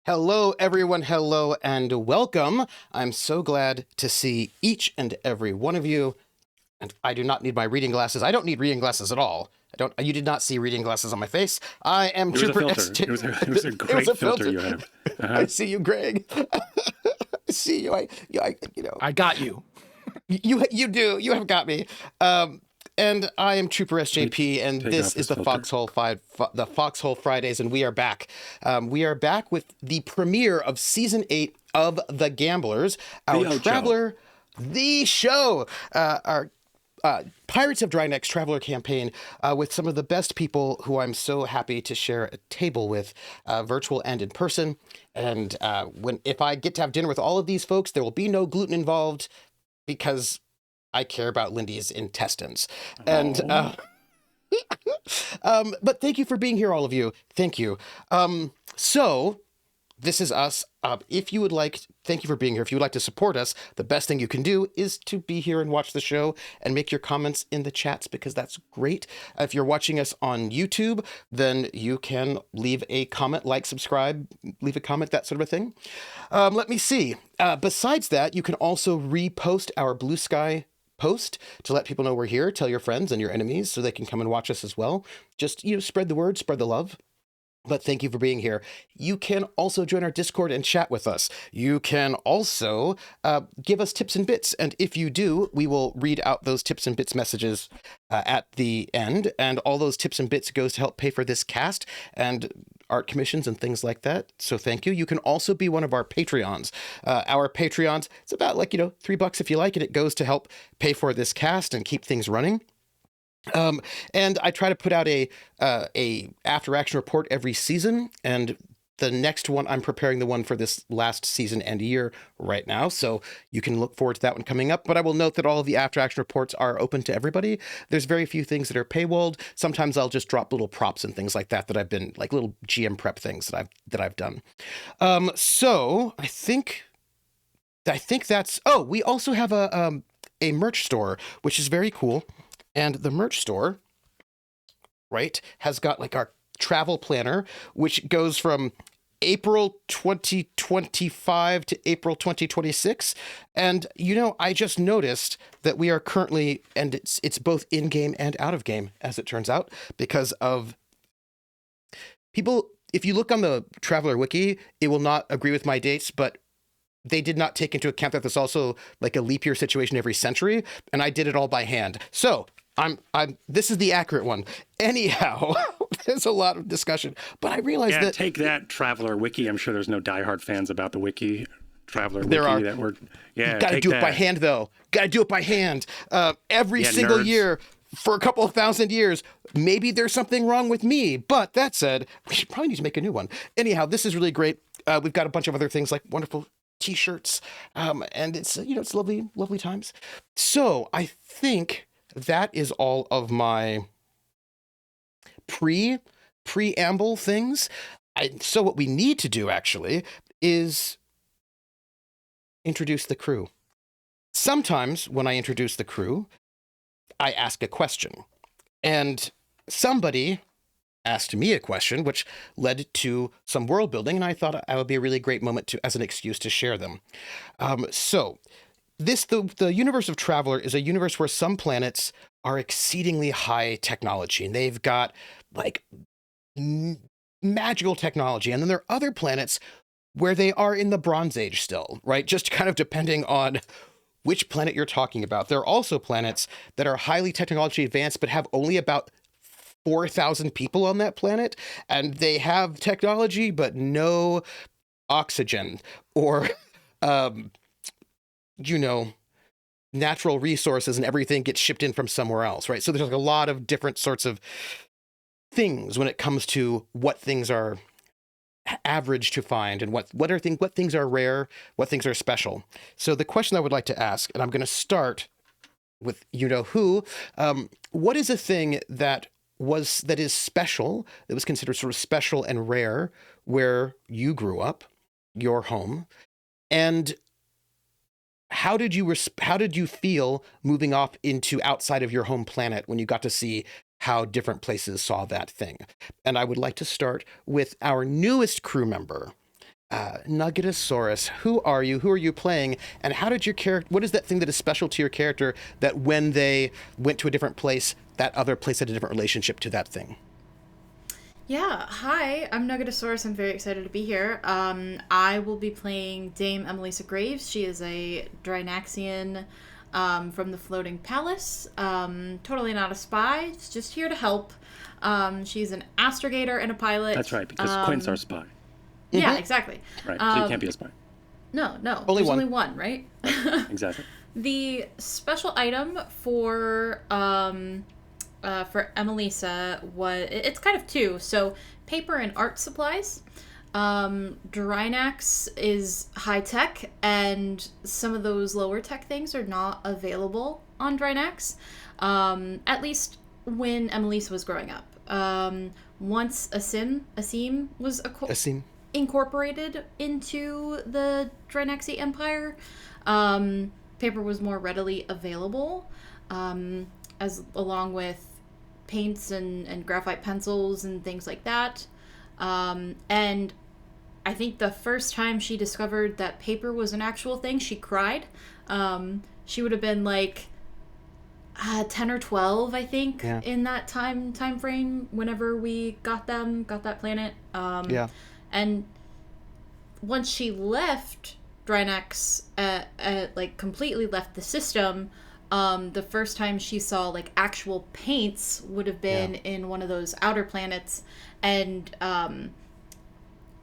Hello, everyone. Hello and welcome. I'm so glad to see each and every one of you. And I do not need my reading glasses. I don't need reading glasses at all. You did not see reading glasses on my face. I am Trooper It was a great filter you had. I see you, Greg. I see you. I got you. You do. You have got me. And I am Trooper SJP, and this is the Foxhole Fridays, and we are back. We are back with the premiere of Season 8 of The Gamblers, our Traveler, the show, our Pirates of Drinax Traveler campaign with some of the best people who I'm so happy to share a table with, virtual and in person. And if I get to have dinner with all of these folks, there will be no gluten involved because I care about Lindy's intestines. And but thank you for being here, all of you. Thank you. So this is us. If you would like, thank you for being here. If you would like to support us, the best thing you can do is to be here and watch the show and make your comments in the chats, because that's great. If you're watching us on YouTube, then you can leave a comment, like, subscribe, leave a comment, that sort of a thing. Let me see. Besides that, you can also repost our Bluesky post to let people know we're here. Tell your friends and your enemies so they can come and watch us as well. Just, spread the word, spread the love. But thank you for being here. You can also join our Discord and chat with us. You can also give us tips and bits. And if you do, we will read out those tips and bits messages at the end. And all those tips and bits goes to help pay for this cast and art commissions and things like that. So thank you. You can also be one of our Patreons. Our Patreons, it's about $3 if you like it. It goes to help pay for this cast and keep things running. And I try to put out a after action report every season, and the next one, I'm preparing the one for this last season and year right now, so you can look forward to that one coming up. But I will note that all of the after action reports are open to everybody. There's very few things that are paywalled. Sometimes I'll just drop little props and things like that I've been, like little GM prep things that I've done. So I think that's. Oh, we also have a merch store, which is very cool. And the merch store, right, has got like our travel planner, which goes from April 2025 to April 2026. And, I just noticed that we are currently, and it's both in-game and out-of-game, as it turns out, because of people. If you look on the Traveler Wiki, it will not agree with my dates, but they did not take into account that there's also like a leap year situation every century, and I did it all by hand. So this is the accurate one. Anyhow, there's a lot of discussion, but I realized that take that Traveler Wiki. I'm sure there's no diehard fans about the Wiki Traveler there Wiki are. that were Gotta do it by hand though. Gotta do it by hand. Every single nerds. year for a couple of thousand years. Maybe there's something wrong with me, but that said, we should probably need to make a new one. Anyhow, this is really great. We've got a bunch of other things like wonderful t-shirts, and it's it's lovely times. So I think that is all of my preamble things. So what we need to do actually is introduce the crew. Sometimes when I introduce the crew, I ask a question, and somebody asked me a question, which led to some world building, and I thought it would be a really great moment as an excuse to share them. The universe of Traveler is a universe where some planets are exceedingly high technology, and they've got like magical technology, and then there are other planets where they are in the Bronze Age still, right? Just kind of depending on which planet you're talking about. There are also planets that are highly technology advanced, but have only about 4,000 people on that planet, and they have technology but no oxygen or natural resources, and everything gets shipped in from somewhere else, right? So there's like a lot of different sorts of things when it comes to what things are average to find and what things are rare, what things are special. So the question I would like to ask, and I'm going to start with who, what is a thing that is special, that was considered sort of special and rare where you grew up, your home, and how did you feel moving off into outside of your home planet when you got to see how different places saw that thing? And I would like to start with our newest crew member, Nuggetasaurus, who are you? Who are you playing? And how did your character? What is that thing that is special to your character that when they went to a different place, that other place had a different relationship to that thing? Yeah, hi, I'm Nuggetasaurus. I'm very excited to be here. I will be playing Dame Emelisa Graves. She is a Drinaxian from the Floating Palace. Totally not a spy, just here to help. She's an astrogator and a pilot. That's right, because Quint's our spy. Yeah, exactly. Right, so you can't be a spy. No, Only there's one. only one, right? Exactly. The special item for Emelisa it's kind of two. So paper and art supplies. Drinax is high tech, and some of those lower tech things are not available on Drinax. At least when Emelisa was growing up. Once Asim was incorporated into the Drinaxi Empire, paper was more readily available, as along with paints and graphite pencils and things like that. And I think the first time she discovered that paper was an actual thing, she cried. She would have been like 10 or 12, I think, in that time frame whenever we got that planet. And once she left Drinax, like completely left the system, the first time she saw like actual paints would have been in one of those outer planets, and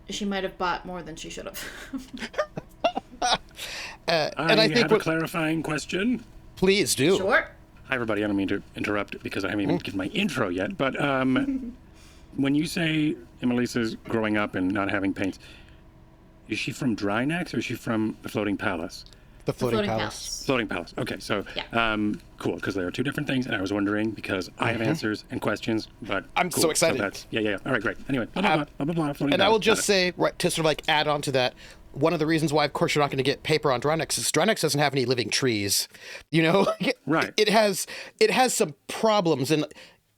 she might have bought more than she should have. And I have a clarifying question. Please do. Sure. Hi, everybody. I don't mean to interrupt because I haven't even given my intro yet, but when you say Emelisa's growing up and not having paints, is she from Drinax or is she from the Floating Palace? The Floating Palace. Floating Palace. Okay, so cool, because there are two different things, and I was wondering because I have answers and questions, but I'm cool. so excited. So that's, yeah. All right, great. Anyway, blah, blah, blah, blah, blah, Floating And Palace. I will just say, right, to sort of like add on to that, one of the reasons why, of course, you're not going to get paper on Drinax is Drinax doesn't have any living trees. You know, Right. It has some problems, and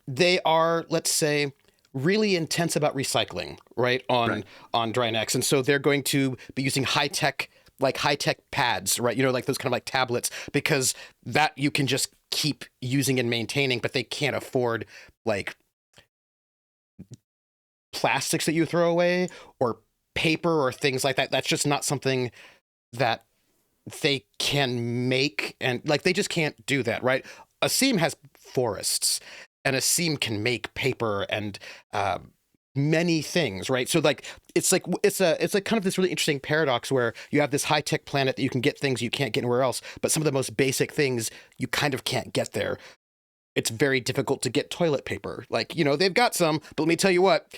they are, let's say, really intense about recycling, right, on Drinax, and so they're going to be using high tech pads, right? You know, like those kind of like tablets, because that you can just keep using and maintaining, but they can't afford like plastics that you throw away or paper or things like that. That's just not something that they can make, and like they just can't do that, right? Asim has forests, and Asim can make paper and many things, right? So like it's like kind of this really interesting paradox where you have this high-tech planet that you can get things you can't get anywhere else, but some of the most basic things you kind of can't get there. It's very difficult to get toilet paper. Like, you know, they've got some, but let me tell you what,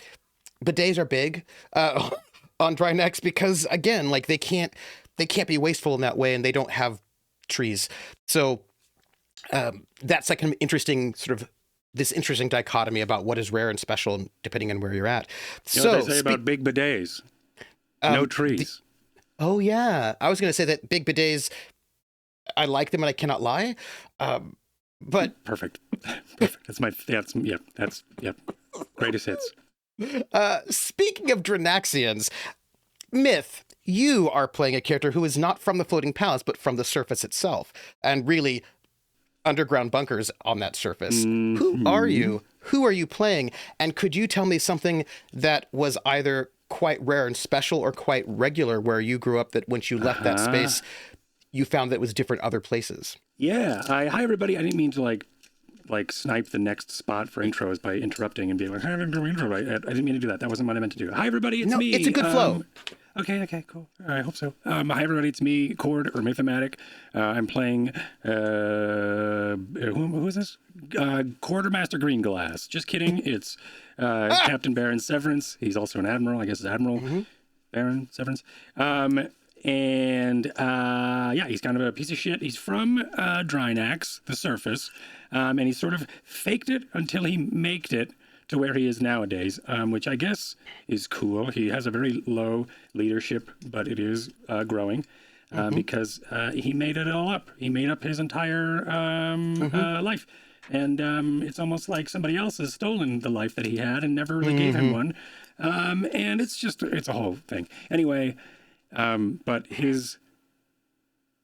bidets are big on Drinax because, again, like they can't be wasteful in that way, and they don't have trees. So that's like an interesting sort of this interesting dichotomy about what is rare and special depending on where you're at. You know what they say about big bidets? No trees. Oh yeah, I was going to say that big bidets, I like them and I cannot lie. But Perfect. That's my that's greatest hits. Speaking of Drinaxians, Myth, you are playing a character who is not from the Floating Palace, but from the surface itself, and really underground bunkers on that surface. Mm-hmm. Who are you? Who are you playing? And could you tell me something that was either quite rare and special or quite regular where you grew up, that once you left that space, you found that it was different other places? Yeah. Hi, everybody. I didn't mean to like snipe the next spot for intros by interrupting and being like, I didn't do an intro right. I didn't mean to do that. That wasn't what I meant to do. Hi, everybody. It's me. It's a good flow. Okay, cool. I hope so. Hi, everybody. It's me, Cord, or Mythematic. I'm playing, who is this? Quartermaster Greenglass. Just kidding. It's Captain Baron Severence. He's also an admiral. I guess it's Admiral Baron Severence. He's kind of a piece of shit. He's from Drinax, the surface, and he sort of faked it until he maked it to where he is nowadays, which I guess is cool. He has a very low leadership, but it is growing because he made it all up. He made up his entire life. And it's almost like somebody else has stolen the life that he had and never really gave him one. And it's a whole thing. Anyway, but his...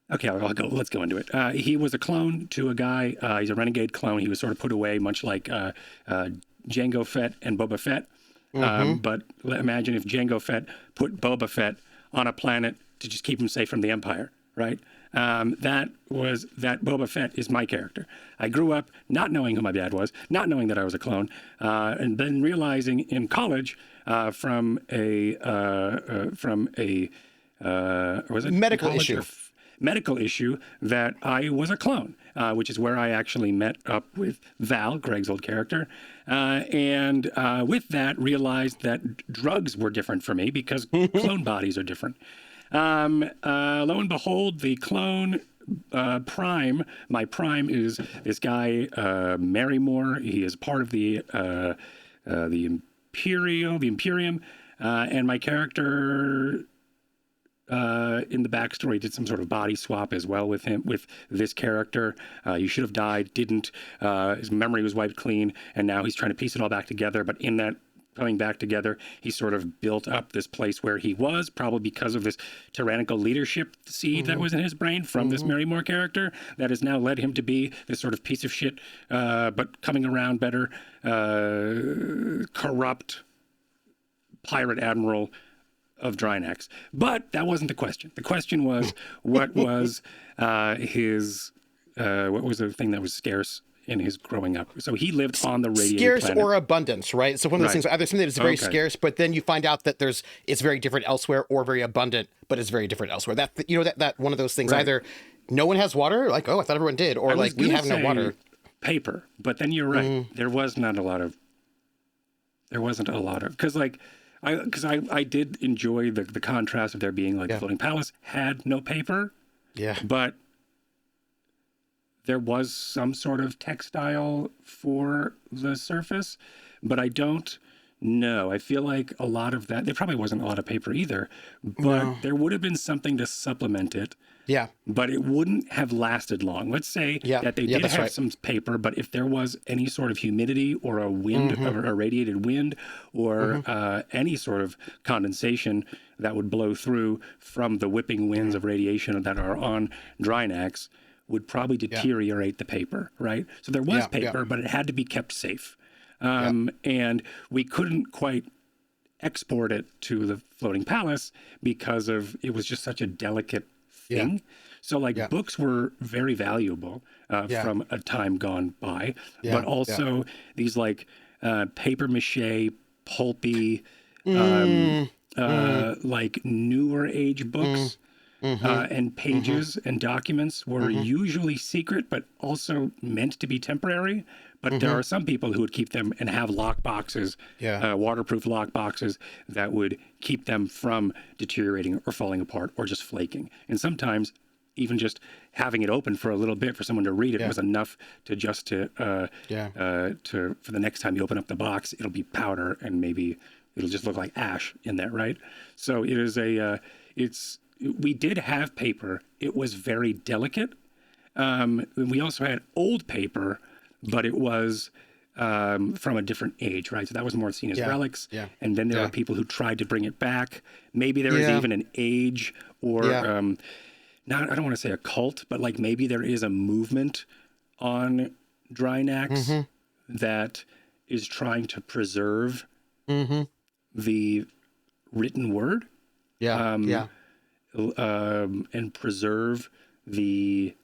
Okay, let's go into it. He was a clone to a guy. He's a renegade clone. He was sort of put away, much like Jango Fett and Boba Fett. But imagine if Jango Fett put Boba Fett on a planet to just keep him safe from the Empire, right? That Boba Fett is my character. I grew up not knowing who my dad was, not knowing that I was a clone, and then realizing in college from a medical issue that I was a clone, which is where I actually met up with Val, Greg's old character, and with that realized that drugs were different for me because clone bodies are different. Lo and behold, the clone Prime, my Prime is this guy Marrymore. He is part of the Imperium, and my character in the backstory did some sort of body swap as well with this character. He should have died, didn't. His memory was wiped clean, and now he's trying to piece it all back together. But in that coming back together, he sort of built up this place where he was, probably because of this tyrannical leadership seed that was in his brain from this Marrymore character that has now led him to be this sort of piece of shit, but coming around better, corrupt pirate admiral of Drinax. But that wasn't the question. The question was, what was what was the thing that was scarce in his growing up? So he lived on the radiated scarce planet. or abundance, right? So one of those things, either something that is very scarce, but then you find out that it's very different elsewhere, or very abundant, but it's very different elsewhere. That one of those things, either no one has water, like, oh, I thought everyone did, or like we have no water. Paper, but then you're right. There wasn't a lot of, because I did enjoy the contrast of there being like Floating Palace had no paper. Yeah. But there was some sort of textile for the surface, but I don't know. I feel like a lot of that, there probably wasn't a lot of paper either, but there would have been something to supplement it. Yeah. But it wouldn't have lasted long. Let's say that they did have some paper, but if there was any sort of humidity or a wind, or a radiated wind, or any sort of condensation that would blow through from the whipping winds of radiation that are on Drinax, would probably deteriorate the paper, right? So there was paper, but it had to be kept safe. And we couldn't quite export it to the Floating Palace because it was just such a delicate thing. So like books were very valuable from a time gone by, but also these like paper mache, pulpy, like newer age books. And pages and documents were usually secret, but also meant to be temporary. But there are some people who would keep them and have lock boxes, waterproof lock boxes that would keep them from deteriorating or falling apart or just flaking. And sometimes even just having it open for a little bit for someone to read it was enough to for the next time you open up the box, it'll be powder and maybe it'll just look like ash in there, right? So it is we did have paper. It was very delicate. We also had old paper, but it was from a different age, right? So that was more seen as relics. Yeah. And then there were people who tried to bring it back. Maybe there was even an age or, I don't want to say a cult, but like maybe there is a movement on Drinax that is trying to preserve the written word. And preserve the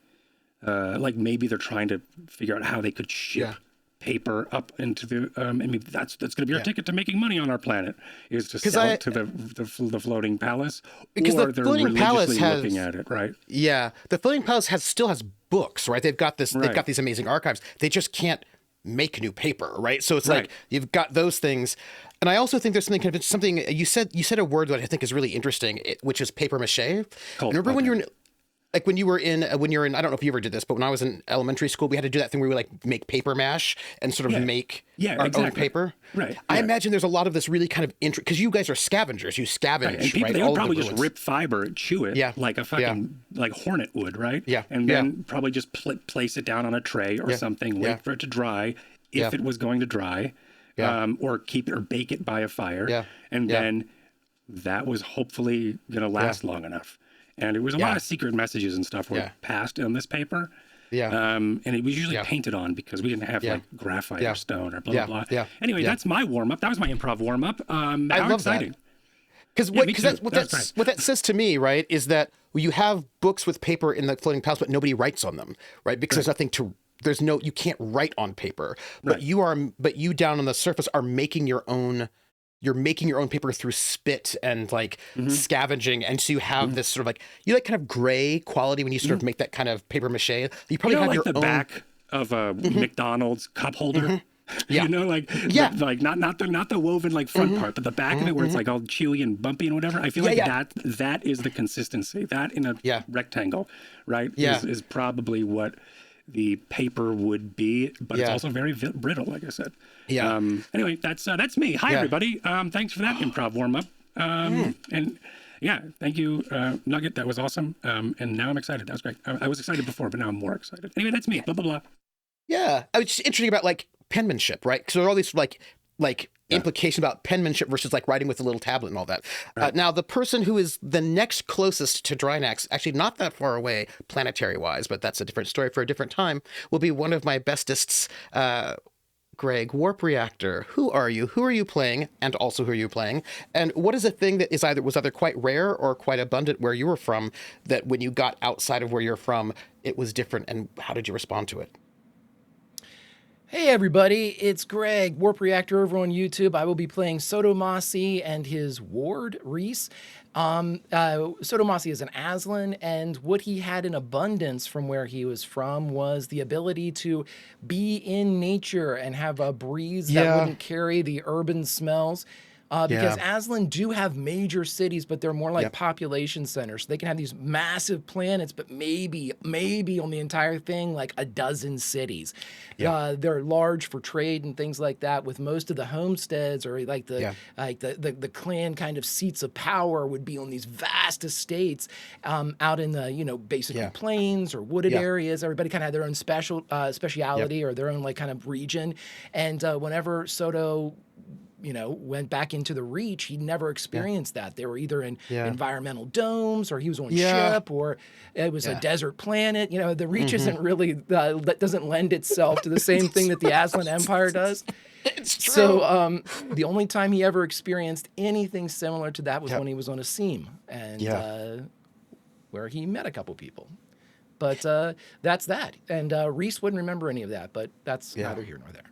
like maybe they're trying to figure out how they could ship paper up into the I mean that's going to be our ticket to making money on our planet, is to sell it to the Floating Palace, because or the Floating Palace looking at it, right? The Floating Palace still has books, right? They've got they've got these amazing archives. They just can't make new paper, right? So it's like you've got those things. And I also think there's something you said a word that I think is really interesting, which is paper mache. Remember when you were in I don't know if you ever did this, but when I was in elementary school, we had to do that thing where we like make paper mash and sort of make our own paper. Right. I imagine there's a lot of this really kind of because you guys are scavengers. You scavenge, and people, they would probably just rip fiber and chew it like a fucking like hornet would, right? Yeah. And then probably just place it down on a tray or something, wait for it to dry if it was going to dry. or keep it or bake it by a fire. Yeah. And Yeah. then that was hopefully going to last long enough. And it was a lot of secret messages and stuff were passed on this paper. Yeah. And it was usually painted on because we didn't have like graphite or stone or blah, blah, blah. Yeah. Anyway, that's my warm-up. That was my improv warm-up. I how love exciting. that. Because what that says to me, right, is that you have books with paper in the floating palace, but nobody writes on them, right? Because there's nothing to, you can't write on paper. But you down on the surface are making your own. You're making your own paper through spit and like scavenging, and so you have this sort of like kind of gray quality when you sort of make that kind of paper mache. You probably have like your the own back of a McDonald's cup holder. Yeah. You know, like not the woven like front part, but the back of it where it's like all chewy and bumpy and whatever. I feel like that is the consistency. That in a rectangle, right? Is probably what the paper would be, but it's also very brittle, like I said. Yeah. Anyway, that's me. Hi everybody. Thanks for that improv warm up. And yeah, thank you, Nugget. That was awesome. And now I'm excited. That was great. I was excited before, but now I'm more excited. Anyway, that's me. Blah blah blah. Yeah, I was just interesting about like penmanship, right? Because there are all these like implications about penmanship versus like writing with a little tablet and all that. Right. Now, the person who is the next closest to Drinax, actually not that far away planetary wise, but that's a different story for a different time, will be one of my bestists, Greg, Warp Reactor. Who are you? Who are you playing? And also who are you playing? And what is a thing that was either quite rare or quite abundant where you were from, that when you got outside of where you're from, it was different, and how did you respond to it? Hey everybody, it's Greg, Warp Reactor over on YouTube. I will be playing Soto Masi and his ward, Rease. Soto Masi is an Aslan, and what he had in abundance from where he was from was the ability to be in nature and have a breeze that wouldn't carry the urban smells. Because Aslan do have major cities, but they're more like population centers. So they can have these massive planets, but maybe on the entire thing, like a dozen cities. They're large for trade and things like that, with most of the homesteads or like the clan kind of seats of power would be on these vast estates out in the, basically plains or wooded areas. Everybody kind of had their own speciality or their own like kind of region. And whenever Soto went back into the Reach, he never experienced that. They were either in environmental domes, or he was on ship, or it was a desert planet. The Reach isn't really, that doesn't lend itself to the same thing that the Aslan Empire does. It's true. So the only time he ever experienced anything similar to that was when he was on a seam, and where he met a couple people. But that's that. And Rease wouldn't remember any of that, but that's neither here nor there.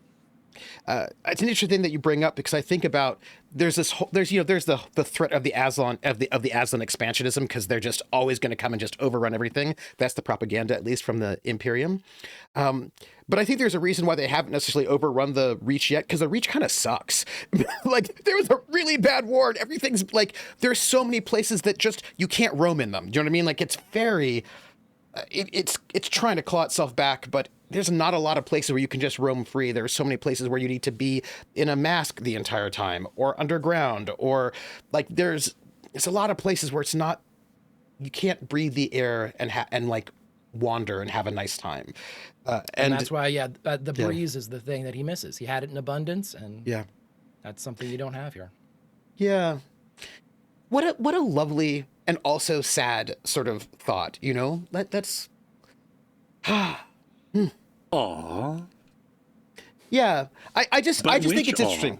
It's an interesting thing that you bring up, because I think about there's the threat of the Aslan of the Aslan expansionism, because they're just always going to come and just overrun everything. That's the propaganda, at least from the Imperium. But I think there's a reason why they haven't necessarily overrun the Reach yet, because the Reach kind of sucks. Like, there was a really bad war, and everything's like, there's so many places that just you can't roam in them. Do you know what I mean? Like, it's very it's trying to claw itself back, but there's not a lot of places where you can just roam free. There are so many places where you need to be in a mask the entire time, or underground, or like there's a lot of places where it's not, you can't breathe the air and like wander and have a nice time. And that's why, the breeze is the thing that he misses. He had it in abundance, and that's something you don't have here. Yeah. What a lovely and also sad sort of thought, that's Aww. Yeah. I just think it's aw? interesting.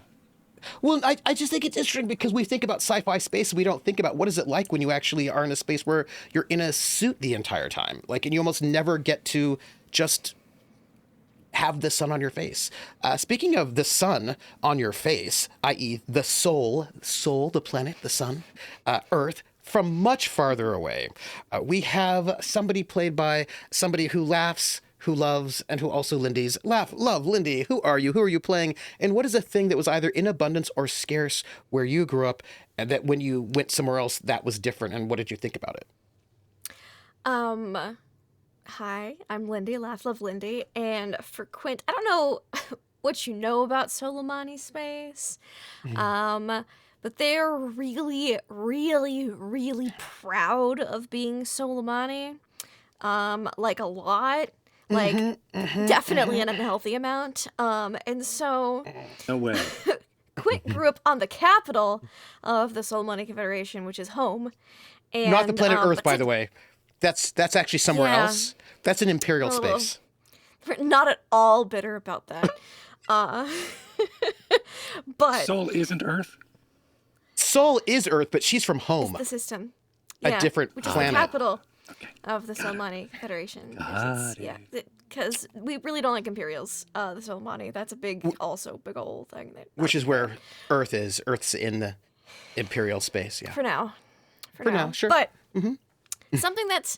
Well, I just think it's interesting because we think about sci-fi space and we don't think about what is it like when you actually are in a space where you're in a suit the entire time. Like, and you almost never get to just have the sun on your face. Speaking of the sun on your face, i.e. the soul, the planet, the sun, Earth, from much farther away, we have somebody played by somebody who laughs, who loves, and who also Lindy's. Laugh, love, Lindy, who are you? Who are you playing? And what is a thing that was either in abundance or scarce where you grew up, and that when you went somewhere else, that was different? And what did you think about it? Hi, I'm Lindy, Laugh Love Lindy, and for Quint, I don't know what you know about Solomani space, but they're really, really, really proud of being Solomani, like a lot. like definitely an unhealthy amount. And so No way. Quint grew up on the capital of the Solomonic Confederation, which is home. And, Not the planet Earth, but by the way. That's actually somewhere Yeah. else. That's an imperial Oh, well. space. We're not at all bitter about that. But Sol isn't Earth? Sol is Earth, but she's from home. the system. A different which planet. is the capital of the Solomonic Federation. Because we really don't like Imperials, the Solomani. That's a big old thing. Which is where Earth is. Earth's in the imperial space, yeah. For now. For now, sure. But something that's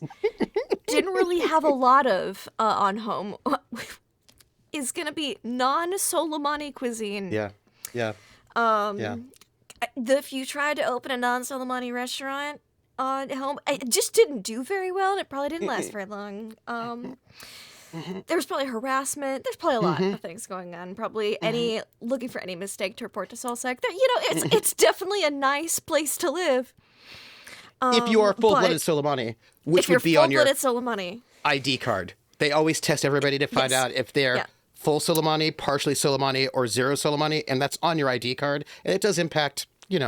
didn't really have a lot of on home is going to be non-Solomani cuisine. Yeah. If you tried to open a non-Solomani restaurant at home, it just didn't do very well, and it probably didn't last very long. There was probably harassment. There's probably a lot of things going on. Probably looking for any mistake to report to Solsec. It's definitely a nice place to live. If you are full-blooded Solomani, which would be on your Solomani ID card. They always test everybody to find out if they're full Solomani, partially Solomani, or zero Solomani, and that's on your ID card. And it does impact, Too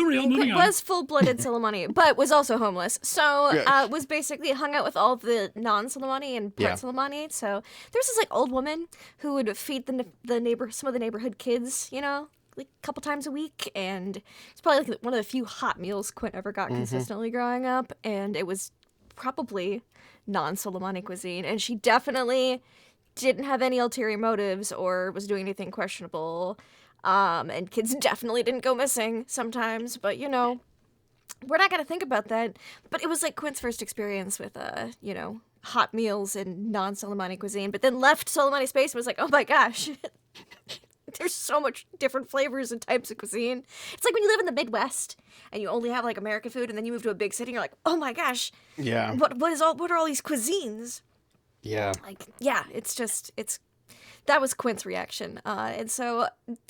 real, moving Quint on. was full-blooded Solomani, but was also homeless. So was basically hung out with all of the non-Solomani and part Solomani. So there was this old woman who would feed some of the neighborhood kids, like a couple times a week, and it's probably one of the few hot meals Quint ever got consistently growing up, and it was probably non-Solomani cuisine, and she definitely didn't have any ulterior motives or was doing anything questionable. And kids definitely didn't go missing sometimes, but we're not gonna think about that. But it was like Quint's first experience with hot meals and non-Solomani cuisine, but then left Solomani space and was like, oh my gosh, there's so much different flavors and types of cuisine. It's like when you live in the Midwest and you only have American food, and then you move to a big city and you're like, oh my gosh, Yeah. what are all these cuisines? Yeah. That was Quint's reaction. And so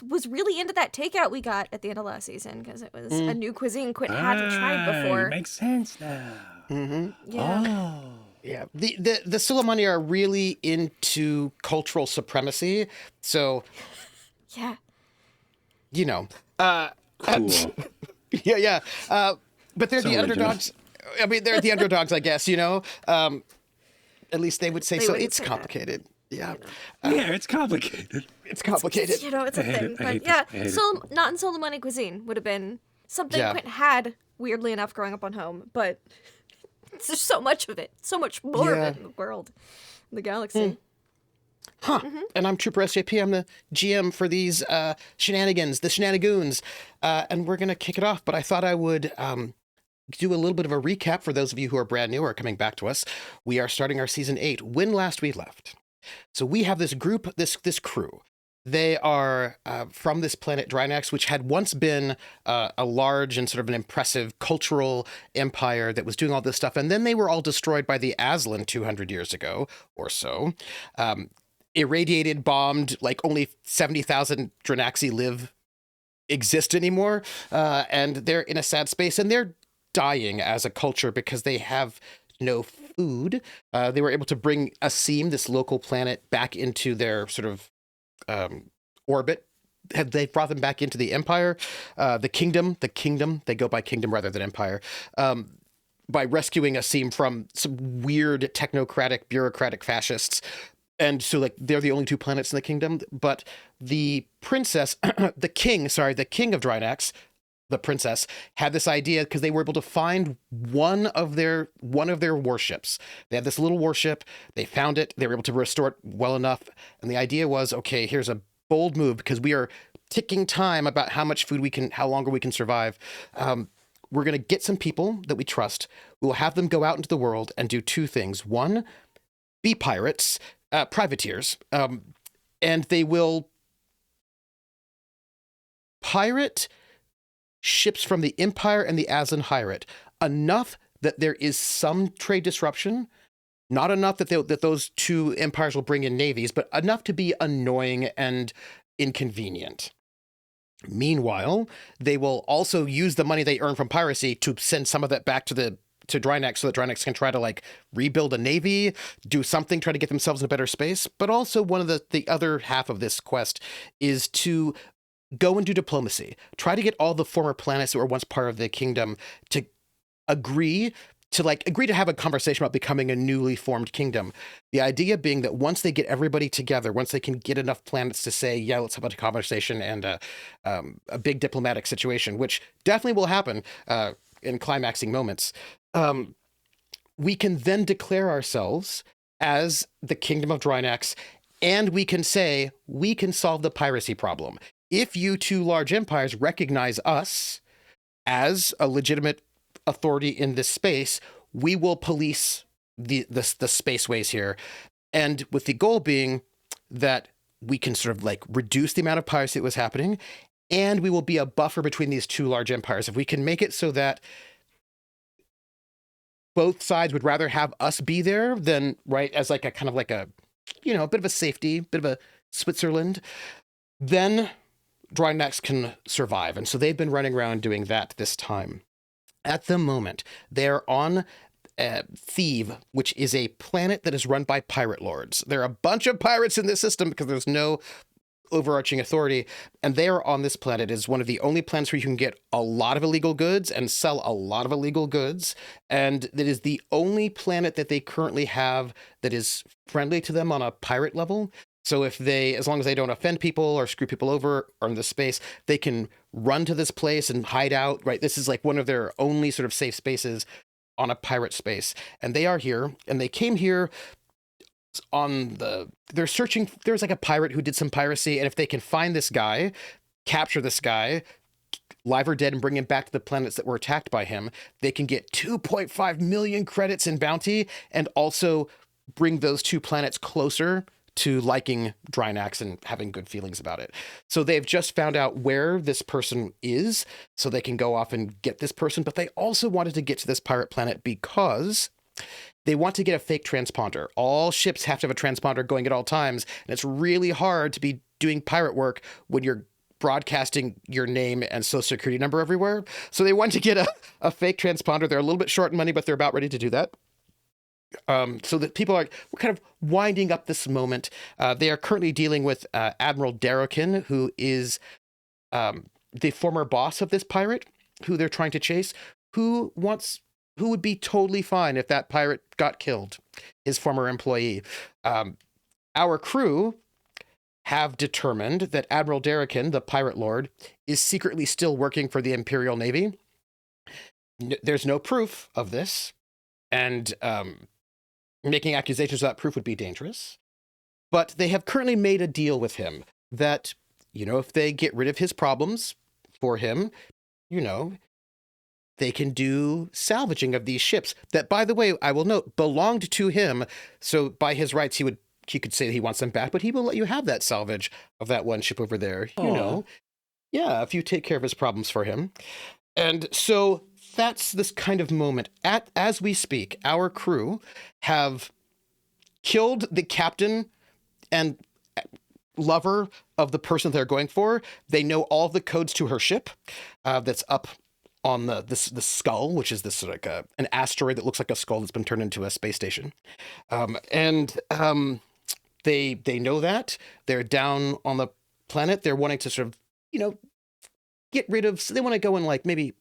was really into that takeout we got at the end of last season, because it was a new cuisine Quint hadn't tried before. Makes sense now. Yeah. Yeah. The Solomani are really into cultural supremacy. So, Yeah. Cool. yeah. But they're So the original. underdogs. I mean, they're the underdogs, I guess, at least they would say so. wouldn't It's say that. complicated. Yeah. Yeah, it's complicated. It's complicated. It's a thing. I hate But this. I hate it. not in Solomani cuisine would have been something Yeah. Quint had, weirdly enough, growing up on home. But there's so much of it, so much more of Yeah. it in the world, in the galaxy. Huh. And I'm Trooper SJP. I'm the GM for these shenanigans, the shenanigoons. And we're going to kick it off. But I thought I would do a little bit of a recap for those of you who are brand new or coming back to us. We are starting our season 8, When Last We Left. So we have this group, this crew. They are from this planet Drinax, which had once been a large and sort of an impressive cultural empire that was doing all this stuff. And then they were all destroyed by the Aslan 200 years ago or so. Irradiated, bombed, only 70,000 Drinaxi exist anymore. And they're in a sad space, and they're dying as a culture because they have no food. They were able to bring Asim, this local planet, back into their sort of orbit. They brought them back into the empire, the kingdom. They go by kingdom rather than empire. By rescuing Asim from some weird technocratic, bureaucratic fascists. And so they're the only 2 planets in the kingdom. But the princess, the king of Drinax, the princess, had this idea because they were able to find one of their warships. They had this little warship. They found it. They were able to restore it well enough. And the idea was, okay, here's a bold move because we are ticking time about how longer we can survive. We're going to get some people that we trust. We will have them go out into the world and do 2 things. One, be pirates, privateers, and they will pirate ships from the Empire and the Aslan Hyrate, enough that there is some trade disruption, not enough that those 2 empires will bring in navies, but enough to be annoying and inconvenient. Meanwhile, they will also use the money they earn from piracy to send some of that back to to Drinax so that Drinax can try to like rebuild a navy, do something, try to get themselves in a better space. But also one of the other half of this quest is to go and do diplomacy. Try to get all the former planets that were once part of the kingdom to agree to have a conversation about becoming a newly formed kingdom. The idea being that once they get everybody together, once they can get enough planets to say, yeah, let's have a conversation and a big diplomatic situation, which definitely will happen in climaxing moments, we can then declare ourselves as the Kingdom of Drinax, and we can say, we can solve the piracy problem. If you two large empires recognize us as a legitimate authority in this space, we will police the spaceways here. And with the goal being that we can sort of like reduce the amount of piracy that was happening, and we will be a buffer between these two large empires. If we can make it so that both sides would rather have us be there than, right, as like a kind of like a, you know, a bit of a safety, bit of a Switzerland, then Drinax can survive. And so they've been running around doing that this time. At the moment, they're on Theev, which is a planet that is run by pirate lords. There are a bunch of pirates in this system because there's no overarching authority, and they are on this planet. It is one of the only planets where you can get a lot of illegal goods and sell a lot of illegal goods, and it is the only planet that they currently have that is friendly to them on a pirate level. So if they, as long as they don't offend people or screw people over or in this space, they can run to this place and hide out, right? This is like one of their only sort of safe spaces on a pirate space. And they are here, and they came here they're searching, there's like a pirate who did some piracy, and if they can find this guy, capture this guy, live or dead, and bring him back to the planets that were attacked by him, they can get 2.5 million credits in bounty, and also bring those two planets closer to liking Drinax and having good feelings about it. So they've just found out where this person is, so they can go off and get this person, but they also wanted to get to this pirate planet because they want to get a fake transponder. All ships have to have a transponder going at all times, and it's really hard to be doing pirate work when you're broadcasting your name and social security number everywhere. So they want to get a fake transponder. They're a little bit short in money, but they're about ready to do that. So that people are, we're kind of winding up this moment. They are currently dealing with Admiral Darrokin, who is the former boss of this pirate, who they're trying to chase, who would be totally fine if that pirate got killed, his former employee. Our crew have determined that Admiral Darrokin, the pirate lord, is secretly still working for the Imperial Navy. There's no proof of this, and making accusations without proof would be dangerous. But they have currently made a deal with him that, you know, if they get rid of his problems for him, you know, they can do salvaging of these ships that, by the way, I will note, belonged to him. So by his rights, he could say that he wants them back, but he will let you have that salvage of that one ship over there, you know. Yeah, if you take care of his problems for him. And so that's this kind of moment. As we speak, our crew have killed the captain and lover of the person they're going for. They know all the codes to her ship that's up on the skull, which is this like an asteroid that looks like a skull that's been turned into a space station. They know that. They're down on the planet. They're wanting to sort of, you know, get rid of, so they want to go and like maybe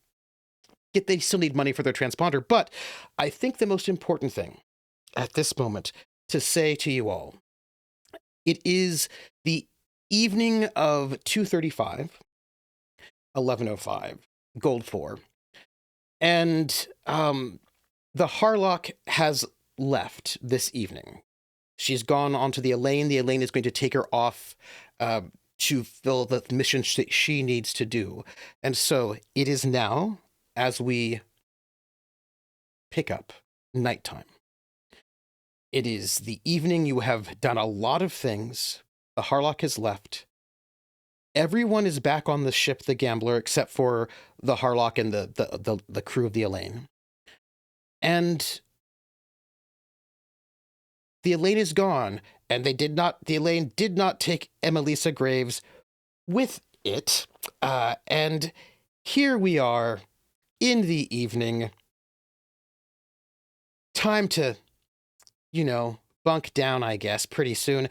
they still need money for their transponder. But I think the most important thing at this moment to say to you all, it is the evening of 2:35, 11:05, Gold 4. And the Harlock has left this evening. She's gone onto the Elaine. The Elaine is going to take her off to fill the mission she needs to do. And so it is now, as we pick up, nighttime. It is the evening. You have done a lot of things. The Harlock has left. Everyone is back on the ship, the Gambler, except for the Harlock and the crew of the Elaine. And the Elaine is gone, and the Elaine did not take Emelisa Graves with it. And here we are in the evening. time to, bunk down, I guess, pretty soon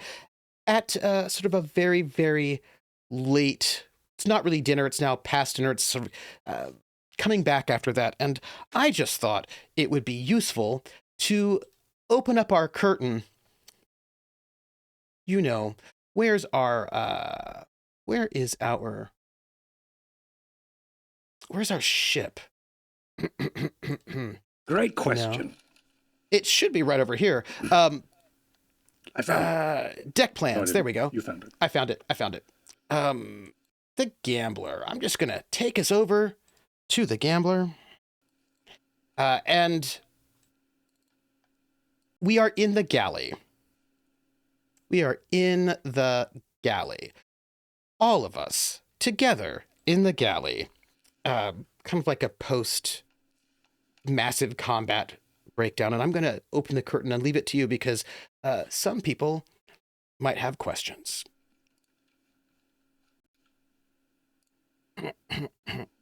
at sort of a very, very late. It's not really dinner. It's now past dinner. It's sort of coming back after that. And I just thought it would be useful to open up our curtain. Where is our ship? Great question. It should be right over here. I found it. Deck plans. There we go. You found it. I found it. The Gambler. I'm just going to take us over to the Gambler. And we are in the galley. All of us together in the galley. Kind of like a post-massive combat breakdown. And I'm going to open the curtain and leave it to you because some people might have questions. I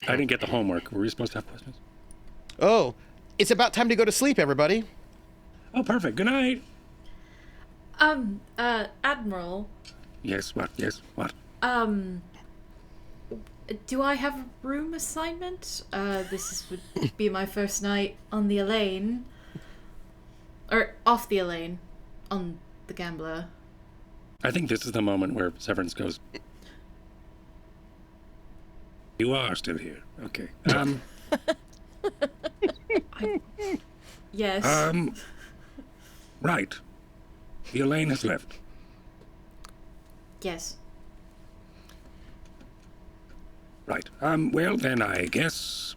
didn't get the homework. Were we supposed to have questions? Oh, it's about time to go to sleep, everybody. Oh, perfect. Good night. Admiral. Yes, what? Do I have a room assignment? Would be my first night on the Elaine. Or off the Elaine. On the Gambler. I think this is the moment where Severence goes, you are still here. Okay. Yes. Right. The Elaine has left. Yes. Right. Well, then I guess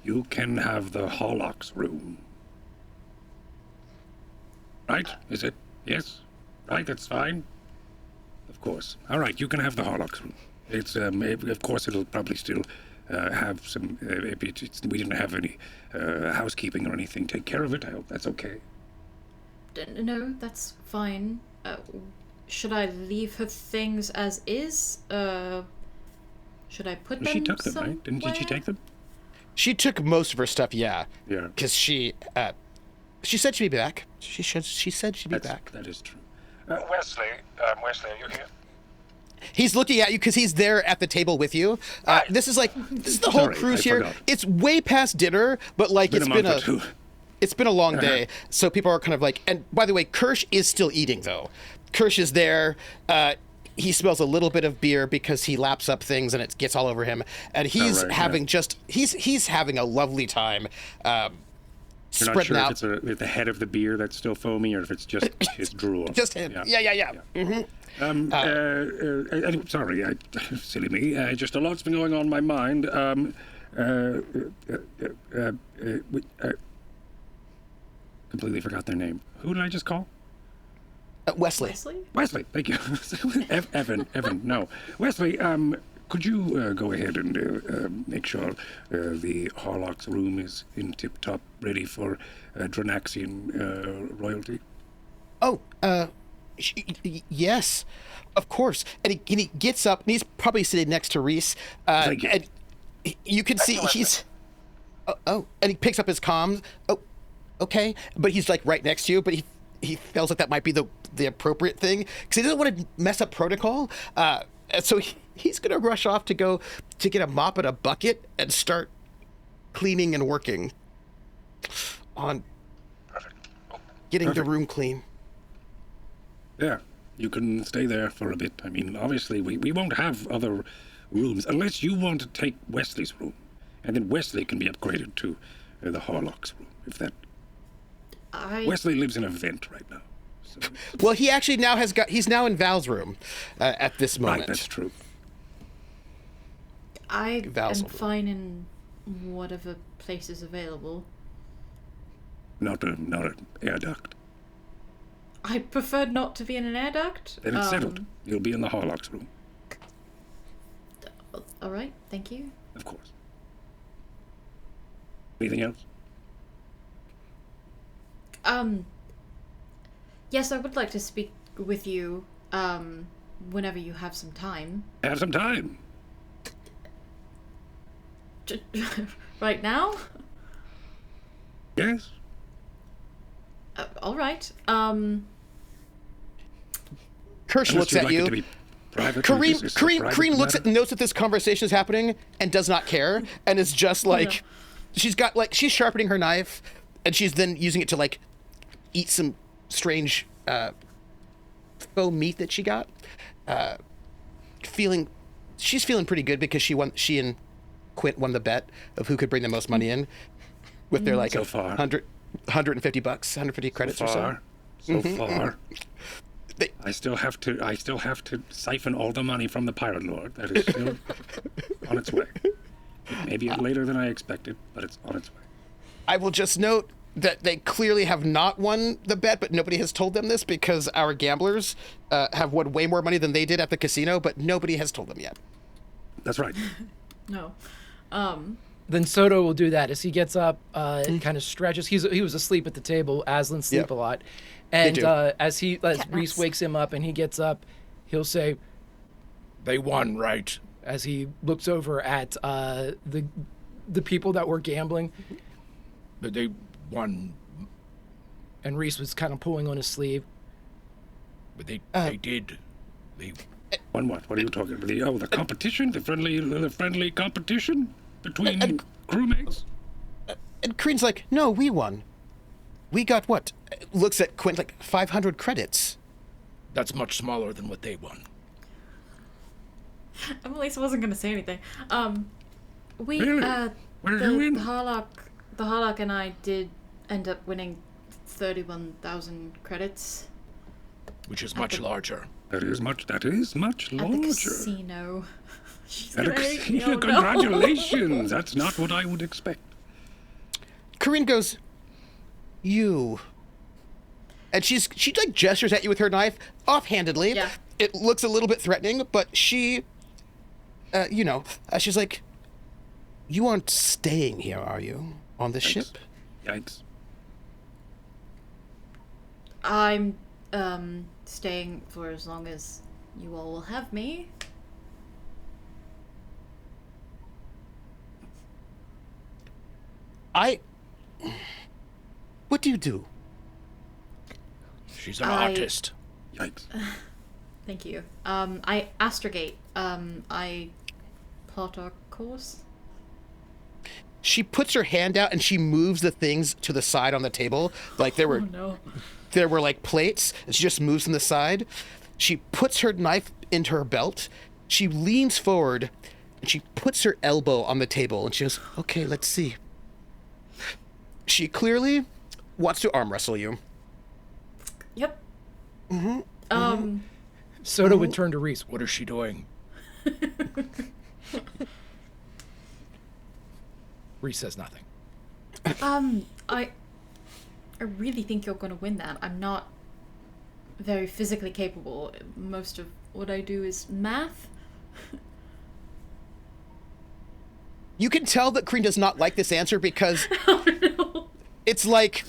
you can have the Horlock's room. Right? Is it? Yes? Right, that's fine. Of course. All right, you can have the Horlock's room. It's, of course, it'll probably still have some, we didn't have any housekeeping or anything. Take care of it. I hope that's okay. No, that's fine. Should I leave her things as is? Should I put them She took them, somewhere? right? Did she take them? She took most of her stuff, yeah. Yeah. Because she said she'd be back. She said she'd be back. That is true. Wesley, are you here? He's looking at you because he's there at the table with you. This is the whole Sorry, cruise I here. forgot. It's way past dinner, but It's been a long day. So people are kind of like, and by the way, Kirsch is still eating though. Kirsch is there. He smells a little bit of beer because he laps up things and it gets all over him. And he's he's having a lovely time. You're not sure if it's the head of the beer that's still foamy or if it's just his drool. Just him. Yeah. Mm-hmm. Sorry, silly me. Just a lot's been going on in my mind. Completely forgot their name. Who did I just call? Wesley, thank you. Evan, no. Wesley, could you go ahead and make sure the Horlock's room is in tip-top, ready for Drinaxian royalty? Oh, yes, of course. And he gets up, and he's probably sitting next to Rease. Thank you. And you can see he's... Oh, and he picks up his comms. Oh, okay. But he's like right next to you, but he feels like that might be the appropriate thing because he doesn't want to mess up protocol. So he's going to rush off to go to get a mop and a bucket and start cleaning and working on getting the room clean. Yeah, you can stay there for a bit. I mean, obviously, we won't have other rooms unless you want to take Wesley's room. And then Wesley can be upgraded to the Horlock's room, if that... Wesley lives in a vent right now. So. Well, he actually he's now in Val's room at this moment. Right, that's true. I am fine in whatever place is available. Not an air duct. I prefer not to be in an air duct. Then it's settled. You'll be in the Horlock's room. All right, thank you. Of course. Anything else? Yes, I would like to speak with you, whenever you have some time. Have some time. Right now? Yes. All right. Kirsch Unless looks you'd at like it you. to be private, or is this a private Kareem looks matter? at, notes that this conversation is happening and does not care, and is just like, she's sharpening her knife, and she's then using it to like eat some strange faux meat that she got. She's feeling pretty good because she and Quint won the bet of who could bring the most money in with their like So far. 150 bucks, 150 credits or so. So far. They- I still have to siphon all the money from the pirate lord. That is still on its way. It may be later than I expected, but it's on its way. I will just note that they clearly have not won the bet, but nobody has told them this because our gamblers have won way more money than they did at the casino, but nobody has told them yet. That's right. No. Then Soto will do that as he gets up and kind of stretches. He was asleep at the table. Aslan sleep Yep. a lot, and do. as Rease wakes him up and he gets up, he'll say, "They won, right?" As he looks over at the people that were gambling. But they won. And Rease was kind of pulling on his sleeve. But they did. They. On what? What are you talking about? The competition? The friendly competition between crewmates? And Kreen's like, no, we won. We got what? Looks at Quint like 500 credits. That's much smaller than what they won. Emelisa wasn't gonna say anything. We Really? Where did you win? The Harlock and I did end up winning 31,000 credits Which is much larger. That is much at the larger. casino. She's At a gonna hate me. casino, Oh, no. congratulations! That's not what I would expect. Kareen goes, you. And she like gestures at you with her knife offhandedly. Yeah. It looks a little bit threatening, but she, she's like, you aren't staying here, are you? On the ship? Yikes. I'm staying for as long as you all will have me. What do you do? She's an I- artist. Yikes. Thank you. I astrogate. I plot our course. She puts her hand out and she moves the things to the side on the table. Like there were No. there were like plates, and she just moves them to the side. She puts her knife into her belt. She leans forward and she puts her elbow on the table and she goes, okay, let's see. She clearly wants to arm wrestle you. Yep. Soto would turn to Rease. What is she doing? Rease says nothing. I really think you're gonna win that. I'm not very physically capable. Most of what I do is math. You can tell that Kreen does not like this answer because Oh no. it's like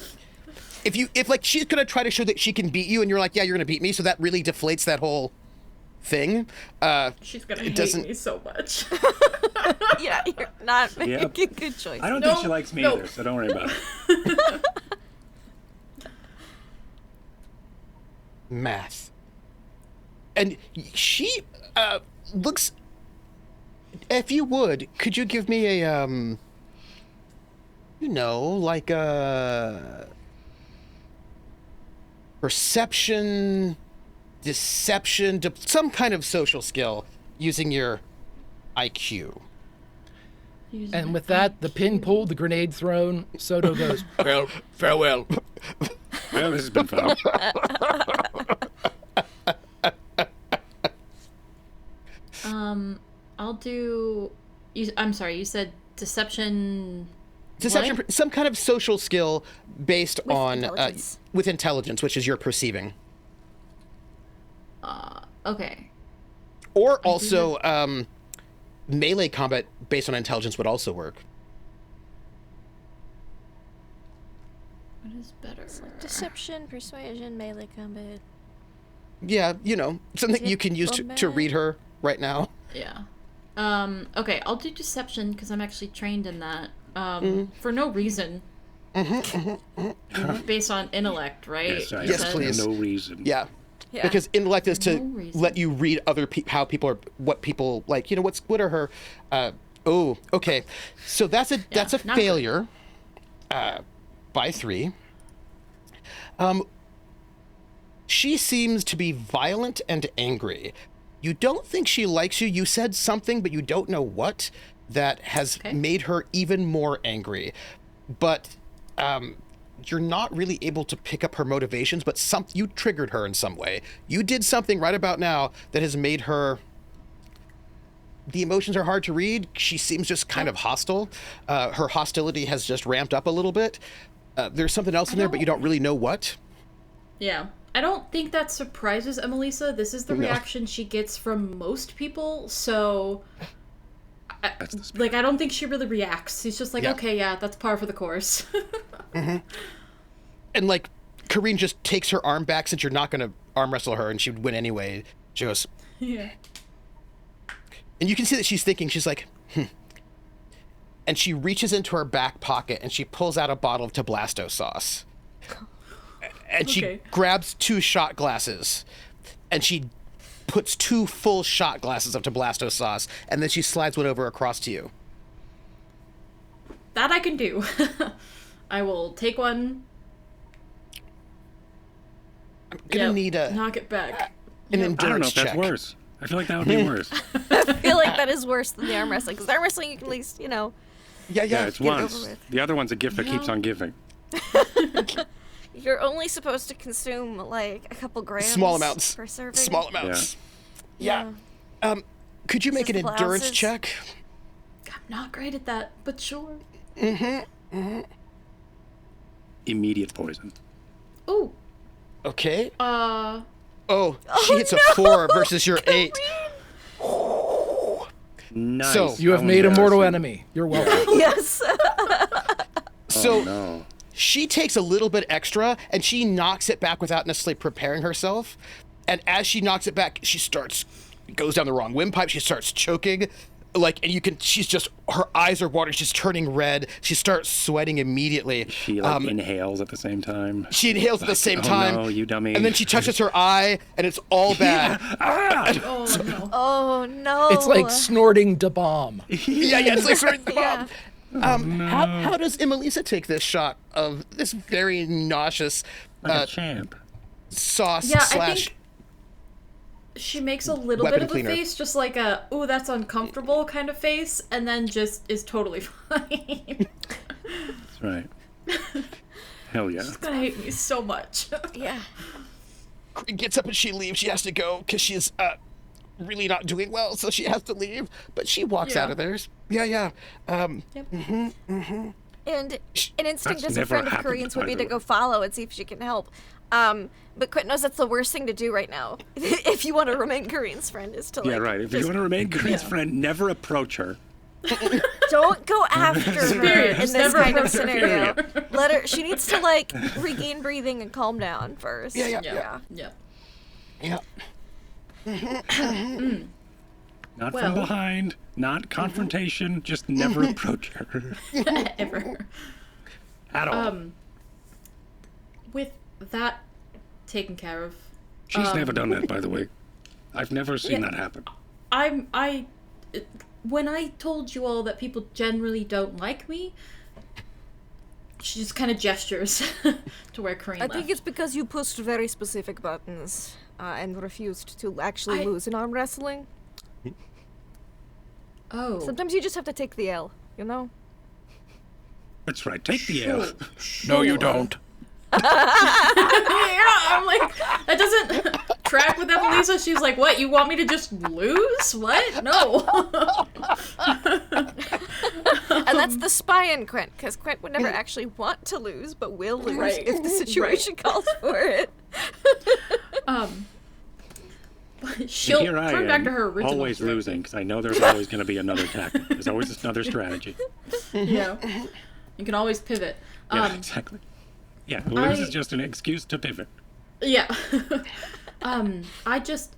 if like she's gonna try to show that she can beat you and you're like, yeah, you're gonna beat me, so that really deflates that whole thing. She's gonna It hate doesn't- me so much. Yeah, you're not making Yep. good choices. I don't No, think she likes me no. either, so don't worry about it. Math. And she looks. If you would, could you give me a like a perception, deception, some kind of social skill using your IQ? And with that, the pin pulled, the grenade thrown, Soto goes, well, farewell. Well, this has been fun. I'll do. I'm sorry. You said deception. Deception, What? some kind of social skill based With on intelligence. with intelligence, which is your perceiving. Okay. Or also, melee combat based on intelligence would also work. What is better? Deception, persuasion, melee combat. Yeah, something you can use to Diplomat. read her right now. Yeah. Okay, I'll do deception because I'm actually trained in that. For no reason. Based on intellect, right? Yes, I Yes, have please. no reason. Yeah. Yeah. Because intellect is to No reason. let you read other how people are, what people like. You know, what are her? Oh, okay. So that's a not good. failure. By 3. She seems to be violent and angry. You don't think she likes you. You said something, but you don't know what, that has made her even more angry. But you're not really able to pick up her motivations, but you triggered her in some way. You did something right about now that has made her... The emotions are hard to read. She seems just kind of hostile. Her hostility has just ramped up a little bit. There's something else in there, but you don't really know what. Yeah. I don't think that surprises Emelisa. This is the reaction she gets from most people, so... I don't think she really reacts. She's just like, okay, yeah, that's par for the course. And, like, Kareen just takes her arm back since you're not going to arm wrestle her, and she would win anyway. She goes... Yeah. And you can see that she's thinking, she's like, And she reaches into her back pocket, and she pulls out a bottle of Tabasco sauce. And she grabs 2 shot glasses, and she puts 2 full shot glasses of Tabasco sauce, and then she slides one over across to you. That I can do. I will take one. I'm gonna need knock it back. an I don't know endurance if that's check. worse. I feel like that would be worse. I feel like that is worse than the arm wrestling, because arm wrestling you can at least, Yeah, Yeah, it's Get it over once. with. The other one's a gift that keeps on giving. you're only supposed to consume like a couple grams. Small amounts. per serving. Small amounts. Yeah. Could you make an Just the endurance blouses? check? I'm not great at that, but sure. Immediate poison. Ooh. Okay. Uh. Oh, she hits a 4 versus your 8. Nice. So- You have How made a mortal embarrassing. enemy. You're welcome. Yes. So Oh, no. she takes a little bit extra, and she knocks it back without necessarily preparing herself. And as she knocks it back, she goes down the wrong windpipe. She starts choking. She's just, her eyes are watering. She's turning red. She starts sweating immediately. She inhales at the same time. She inhales at the same oh time. no, you dummy. And then she touches her eye, and it's all bad. Oh no. Oh no. It's like snorting da bomb. Yeah, it's like sort of the Yeah. bomb. How does Emelisa take this shot of this very nauseous Like a champ. sauce Yeah, I slash... think she makes a little weapon bit of cleaner. a face, just like a "ooh, that's uncomfortable" kind of face, and then just is totally fine. That's right. Hell yeah. She's gonna hate me so much. Yeah. gets up and she leaves. She has to go because she's really not doing well, so she has to leave. But she walks Yeah. out of there. Yeah. And an instinct That's as a never friend of happened, Korean's would by be the to go way. follow and see if she can help. But Quint knows that's the worst thing to do right now. If you want to remain Korean's friend, is to like Yeah, right. If you want to remain Green's friend, never approach her. don't go after her Period. in Just this never kind of approach her, scenario. Let her. She needs to like regain breathing and calm down first. Yeah. Not Well. from behind, not confrontation, just never approach her Ever. at all. With that taken care of, She's never done that, by the way. I've never seen that happen. when I told you all that people generally don't like me, she just kind of gestures to where Kareem I left. think it's because you pushed very specific buttons and refused to actually lose in arm wrestling. Oh. Sometimes you just have to take the L, you know? That's right. Take the L. No, you don't. Yeah, I'm like, that doesn't track with Emelisa. She's like, what, you want me to just lose? What? No. And that's the spy in Quint, because Quint would never actually want to lose, but will lose Right. if the situation calls for it. She'll Here I turn am, back to her original always strategy. losing, because I know there's always going to be another tactic. There's always another strategy. Yeah. You can always pivot. Yeah, exactly. Yeah, lose is I- just an excuse to pivot. Yeah. I just,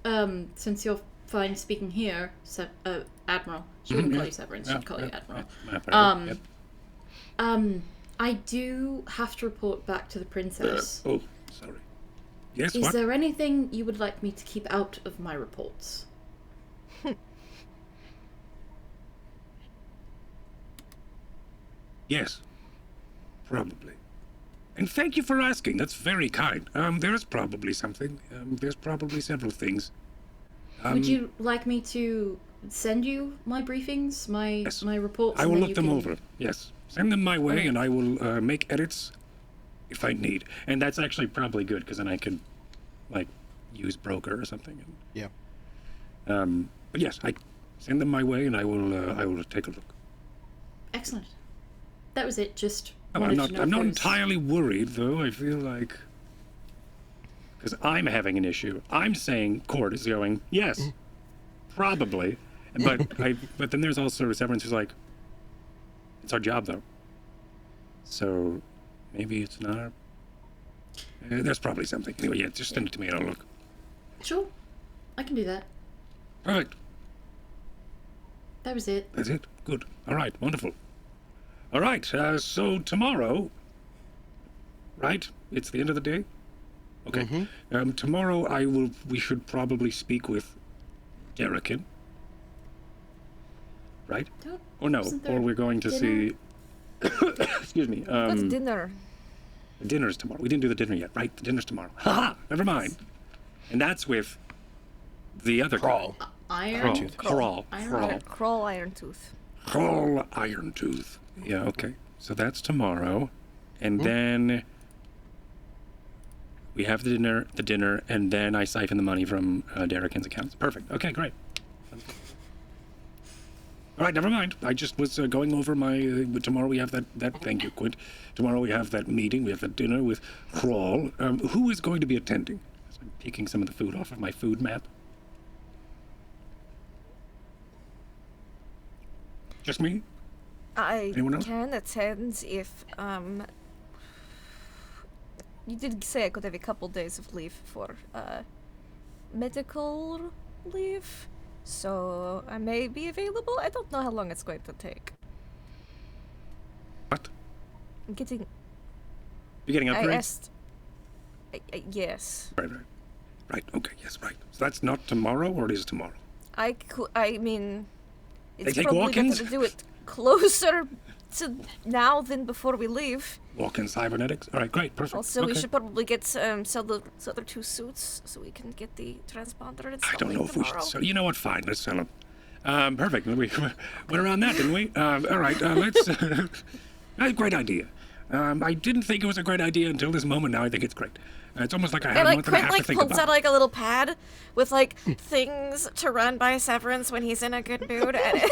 since you're fine speaking here, Admiral, she wouldn't call you Severance, she'd call you Admiral. My pleasure. Yep. I do have to report back to the princess. Oh, sorry. Yes, Is what? there anything you would like me to keep out of my reports? Yes, probably. And thank you for asking. That's very kind. There's probably something. There's probably several things. Would you like me to send you my briefings, Yes. my reports? I and will then look you them can- over. Yes. Send them my way, and I will make edits if I need. And that's actually probably good, because then I can, like, use Broker or something. Yeah. But yes, I send them my way, and I will take a look. Excellent. That was it. Just Oh, wanted I'm to not. know I'm if not there was- entirely worried, though. I feel like because I'm having an issue. I'm saying court is going yes, probably, but But then there's also Severence who's like, it's our job though. So maybe it's not. There's probably something. Anyway, yeah, just send it to me and I'll look. Sure, I can do that. Perfect. That was it. That's it. Good. All right. Wonderful. All right. So tomorrow, right? It's the end of the day. Okay. Tomorrow we should probably speak with Derekin. Right? Don't- Or no? Isn't there Or we're going to dinner? see. Excuse me. What's dinner? The dinner's tomorrow. We didn't do the dinner yet, right? The dinner's tomorrow. Haha. Never mind. And that's with the other Hroal. Iron. Hroal. Iron- Hroal Irontooth. Hroal Irontooth. Yeah, okay. So that's tomorrow. And then we have the dinner, and then I siphon the money from Derekin's accounts. Perfect. Okay, great. All right, never mind. I just was going over my... tomorrow we have that... Thank you, Quint. Tomorrow we have that meeting. We have the dinner with Hroal. Who is going to be attending? So I'm picking some of the food off of my food map. Just me? Anyone else? Can attend if you did say I could have a couple days of leave for medical leave, so I may be available. I don't know how long it's going to take. What? I'm getting. You're getting I upgrades? asked. Yes. Right. Okay. Yes. Right. So that's not tomorrow, or it is tomorrow. I mean, it's take probably walk-ins? better to do it closer to now than before we leave. Walk-in cybernetics. All right. Great. Perfect. Also, we Okay. should probably get sell the other two suits so we can get the transponder installed. I don't know if we should tomorrow. sell. You know what? Fine. Let's sell them. Perfect. We went around that, didn't we? All right. Let's. That's a great idea. I didn't think it was a great idea until this moment. Now I think it's great. It's almost like I had And a like month and a Quint half like to think pulls about. out like a little pad with like things to run by Severence when he's in a good mood. And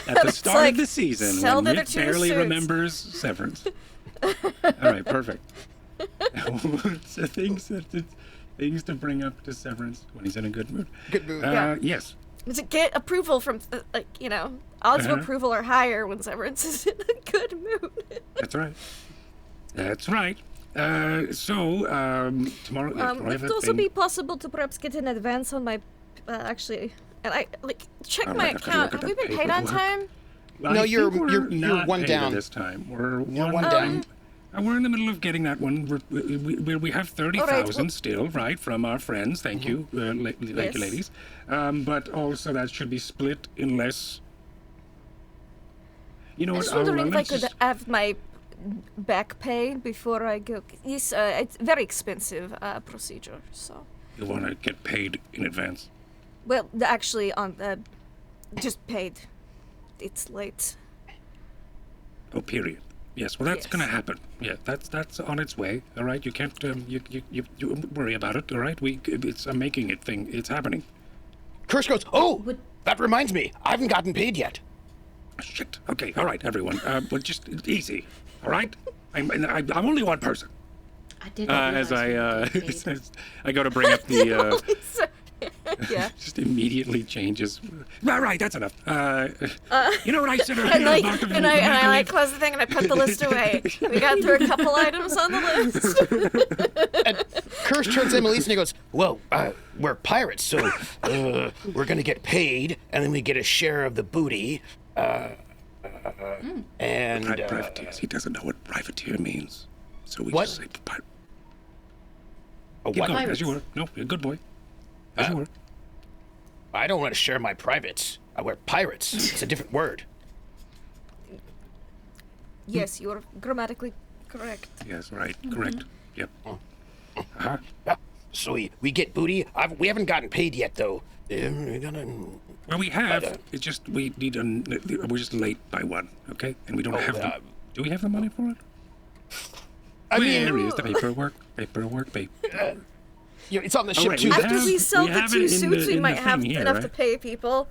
At the start like, of the season, sell when the other Nick two barely suits. remembers Severance. All right, perfect. So things to bring up to Severance when he's in a good mood. Good mood. Yeah. Yes. to get approval from odds of approval are higher when Severance is in a good mood. That's right. That's right. So tomorrow. Yeah, tomorrow I It have would that also thing. be possible to perhaps get an advance on my actually. And I check I my might have to account. look at Have we that been paid on paperwork. time? Well, No, I you're- think we're you're not one paid down. this time. We're one down. We're in the middle of getting that one. We have 30,000 well- still, right, from our friends. Thank you, thank Yes. you, ladies. But also that should be split unless. You know I what? was wondering if I let's could just- have my back pay before I go. It's very expensive procedure. So, You want to get paid in advance? well, actually, on just paid. It's late. Oh, period. Yes. Well, that's Yes. going to happen. Yeah, that's on its way. All right. You can't you worry about it. All right. I'm making it thing. It's happening. Kirsch goes, oh, that reminds me, I haven't gotten paid yet. Shit. Okay. All right, everyone. But just easy. All right. I'm only one person. I did not As realize we didn't get paid. I go to bring up the. Yeah. Just immediately changes. Right. That's enough. You know what I said earlier And like, about the and I like the close the thing and I put the list away. We got through a couple items on the list. And Kirsch turns to Emelisa and he goes, well, we're pirates, so we're going to get paid, and then we get a share of the booty. And privateers. He doesn't know what privateer means. So we What? just say what? Keep going, Pirates. as you were. No, you're a good boy. As you were. I don't want to share my privates. I wear pirates. It's a different word. Yes, you are grammatically correct. Yes, right. Correct. Yep. Yeah, so we get booty. We haven't gotten paid yet, though. We're gonna. Well, we have. It's just we need. We're just late by one. Okay, and we don't have. Do we have the money for it? Where is the paperwork? Paperwork. It's on the ship right, too. we but- After we sell the have two it in suits, the- we in might the have thing here, enough to right? pay people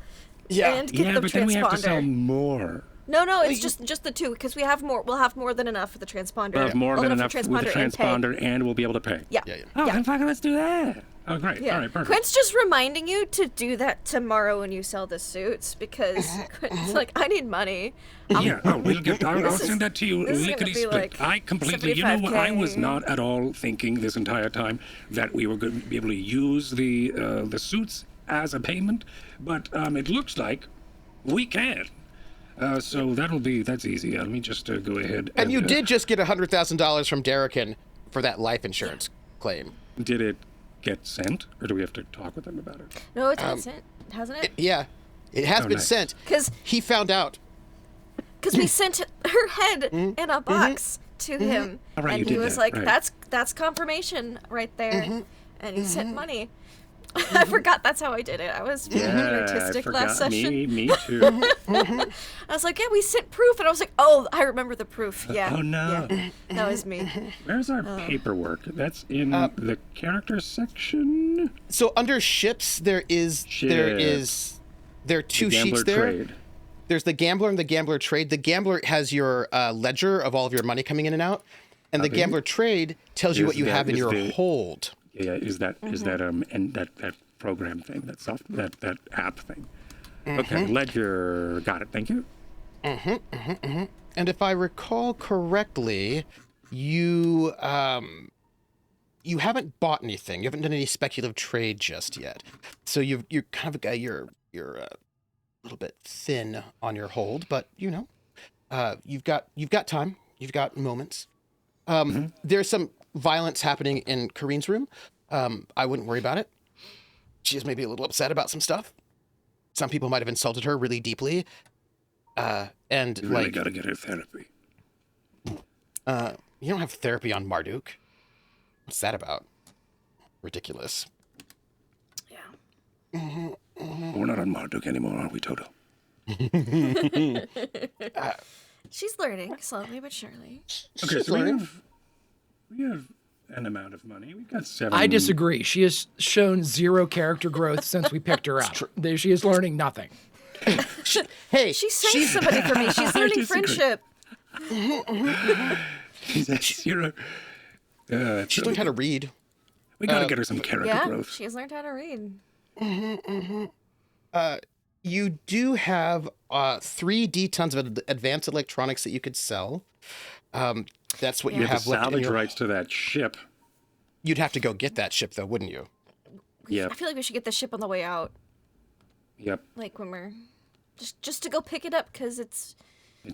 Yeah. and get Yeah, the but then we have to sell transponder. more. No, it's just the two because we have more. We'll have more than enough for the transponder. We'll have more than enough for with the and pay. transponder, and we'll be able to pay. Yeah. Yeah. Oh, Yeah. then fucking let's do that. Oh, great. Yeah. All right, perfect. Quint's just reminding you to do that tomorrow when you sell the suits because Quint's like, I need money. Yeah, we'll get. I'll This is- send that to you this is gonna lickety be split. like I completely. You know what? I was 75K. not at all thinking this entire time that we were going to be able to use the suits as a payment, but it looks like we can. So that's easy. Yeah, let me just go ahead. And you did just get $100,000 from Derrican for that life insurance claim. Did it get sent, or do we have to talk with them about it? No, it hasn't. Hasn't it? Yeah, it has Oh, been nice. sent. Because He found out. we sent her head in a box to him, Oh, right, you and he did was that, like, right. "That's confirmation right there," and he sent money. I forgot that's how I did it. I was being artistic last session. Me too. I was like, "Yeah, we sent proof," and I was like, "Oh, I remember the proof." Yeah. Oh, no. Yeah, that was me. Where's our paperwork? That's in the character section. So under ships, there are two The sheets Gambler there. Trade. There's the gambler and the gambler trade. The gambler has your ledger of all of your money coming in and out, and the Copy. gambler trade tells you what you have in your hold. Yeah, is that and that program thing, that app thing. Okay, ledger. Got it. Thank you. And if I recall correctly, you haven't bought anything. You haven't done any speculative trade just yet. So you're kind of you're a little bit thin on your hold, but you've got time. You've got moments. There's some violence happening in Kareen's room. I wouldn't worry about it. She's maybe a little upset about some stuff. Some people might have insulted her really deeply. And You really like, got to get her therapy. you don't have therapy on Marduk. What's that about? Ridiculous. Yeah. We're not on Marduk anymore, are we, Toto? She's learning slowly but surely. Okay, She's so learning. we have an amount of money. We've got 7. I disagree. She has shown zero character growth since we picked her up. She is learning nothing. Hey, She sang somebody for me. She's learning disagree. friendship. She's at 0. she's learned how to read. We got to get her some character Yeah, growth. she's learned how to read. You do have 3 tons of advanced electronics that you could sell. That's what you You have have the left in salvage your... rights to that ship. You'd have to go get that ship, though, wouldn't you? Yep. I feel like we should get the ship on the way out, Yep. like when we're just to go pick it up because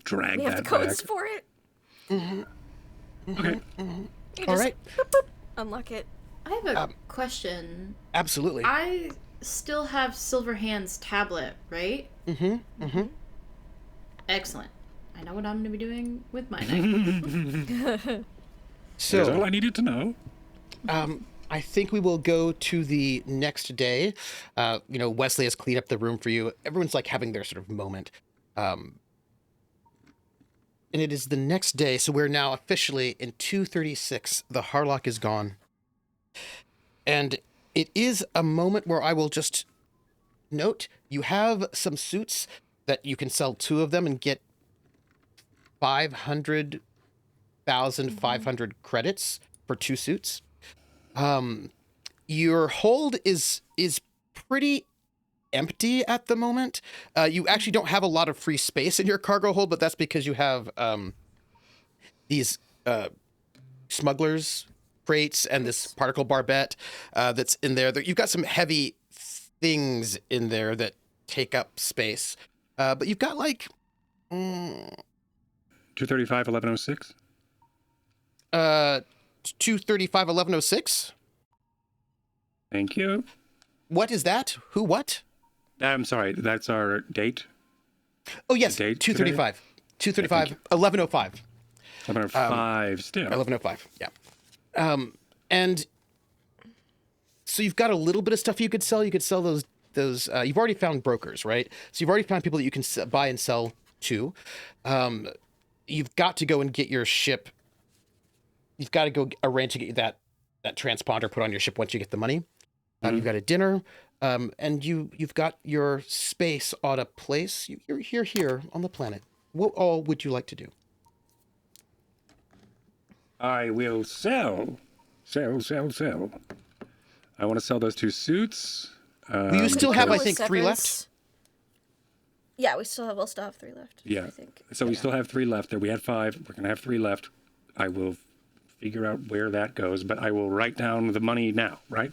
Drag we have the that codes back. for it. Okay. You All just right. boop, boop, unlock it. I have a question. Absolutely. I still have Silverhand's tablet, right? Excellent. I know what I'm going to be doing with my knife. That's all So, I needed to know. I think we will go to the next day. Wesley has cleaned up the room for you. Everyone's like having their sort of moment. And it is the next day, so we're now officially in 236. The Harlock is gone. And it is a moment where I will just note you have some suits that you can sell 2 of them and get 500,500 credits for 2 suits. Your hold is pretty empty at the moment. You actually don't have a lot of free space in your cargo hold, but that's because you have these smugglers crates and this particle barbette that's in there. You've got some heavy things in there that take up space, but you've got like 235, 1106. 235 1106. Thank you. What is that? Who? What? I'm sorry. That's our date. Oh yes, The date 235. 235 Yeah, 1105. 1105 still. 1105. Yeah. And so you've got a little bit of stuff you could sell. You could sell those. You've already found brokers, right? So you've already found people that you can buy and sell to. You've got to go and get your ship. You've got to go arrange to get that transponder put on your ship once you get the money. You've got a dinner, and you've got your space on a place. You're here on the planet. What all would you like to do? I will sell. Sell. I want to sell those 2 suits. You still have, I With think, 3 left. Severence. Yeah, we'll still have 3 left. Yeah. I think. So we still have 3 left there. We had 5. We're going to have 3 left. I will figure out where that goes, but I will write down the money now, right?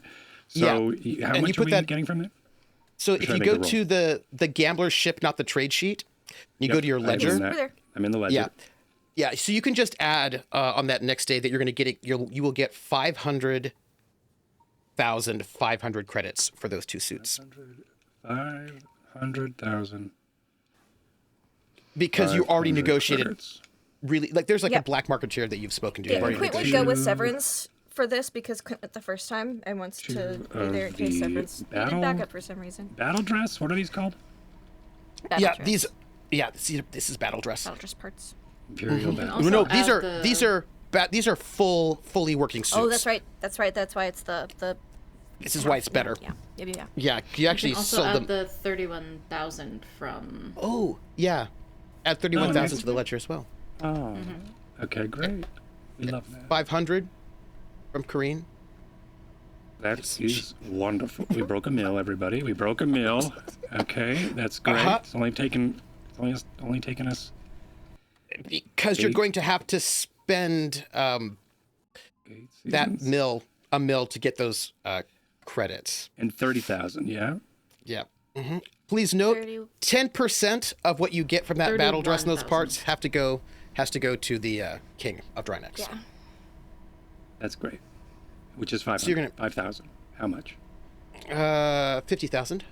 So how And much you put are we that- getting from it? So should if I you make go a roll? to the gambler's ship, not the trade sheet, you go to your I'm in ledger. that. Over there. I'm in the ledger. Yeah. So you can just add on that next day that you're going to get it. You will get 500,500 credits for those 2 suits 500,000. because you already 500 negotiated. credits. Really, like there's like Yep. a black market share that you've spoken to. Yeah, You've already Quint would negotiated. go with Severance for this because Quint went the first time and wants to be there in case the Severance needed battle- backup for some reason. Battle dress? What are these called? Battle Yeah, dress. this is battle dress. Battle dress parts. Imperial And battle. also No, add these are fully working suits. Oh, that's right. That's why it's the. This is why it's better. Yeah. Yeah, you actually You can also sold add them. the 31,000 from. Oh, yeah. Add 31,000 to the ledger as well. Oh, okay, great. We love that. 500 from Kareen. That is wonderful. We broke a mill, everybody. We broke a mill. Okay, that's great. Uh-huh. It's only taken us Because you're going to have to spend 8 that seasons. a mill to get those credits. And 30,000, yeah? Yeah. Please note, 30 10% of what you get from that battle dress and those 31,000. parts has to go to the king of Drinax. Yeah. That's great. Which is 500. you're gonna- 5,000. How much? 50,000.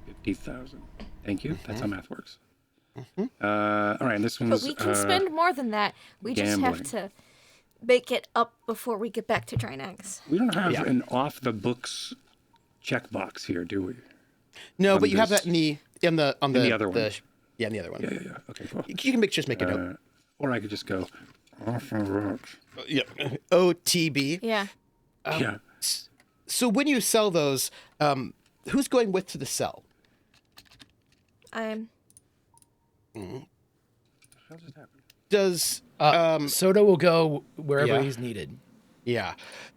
50,000. Thank you. That's how math works. All right, and this But one's we can spend more than that. We just have gambling. to make it up before we get back to Drinax. We don't have Yeah. an off-the-books checkbox here, do we? No, On but you have this- that on the the other one. Yeah, in the other one. Yeah. Okay, cool. You can just make a note. Or I could just go off the rocks. Yeah. OTB. Yeah. Yeah. So when you sell those, who's going with to the sell? I'm. What just happened? Does Soto will go wherever yeah. he's needed. yeah.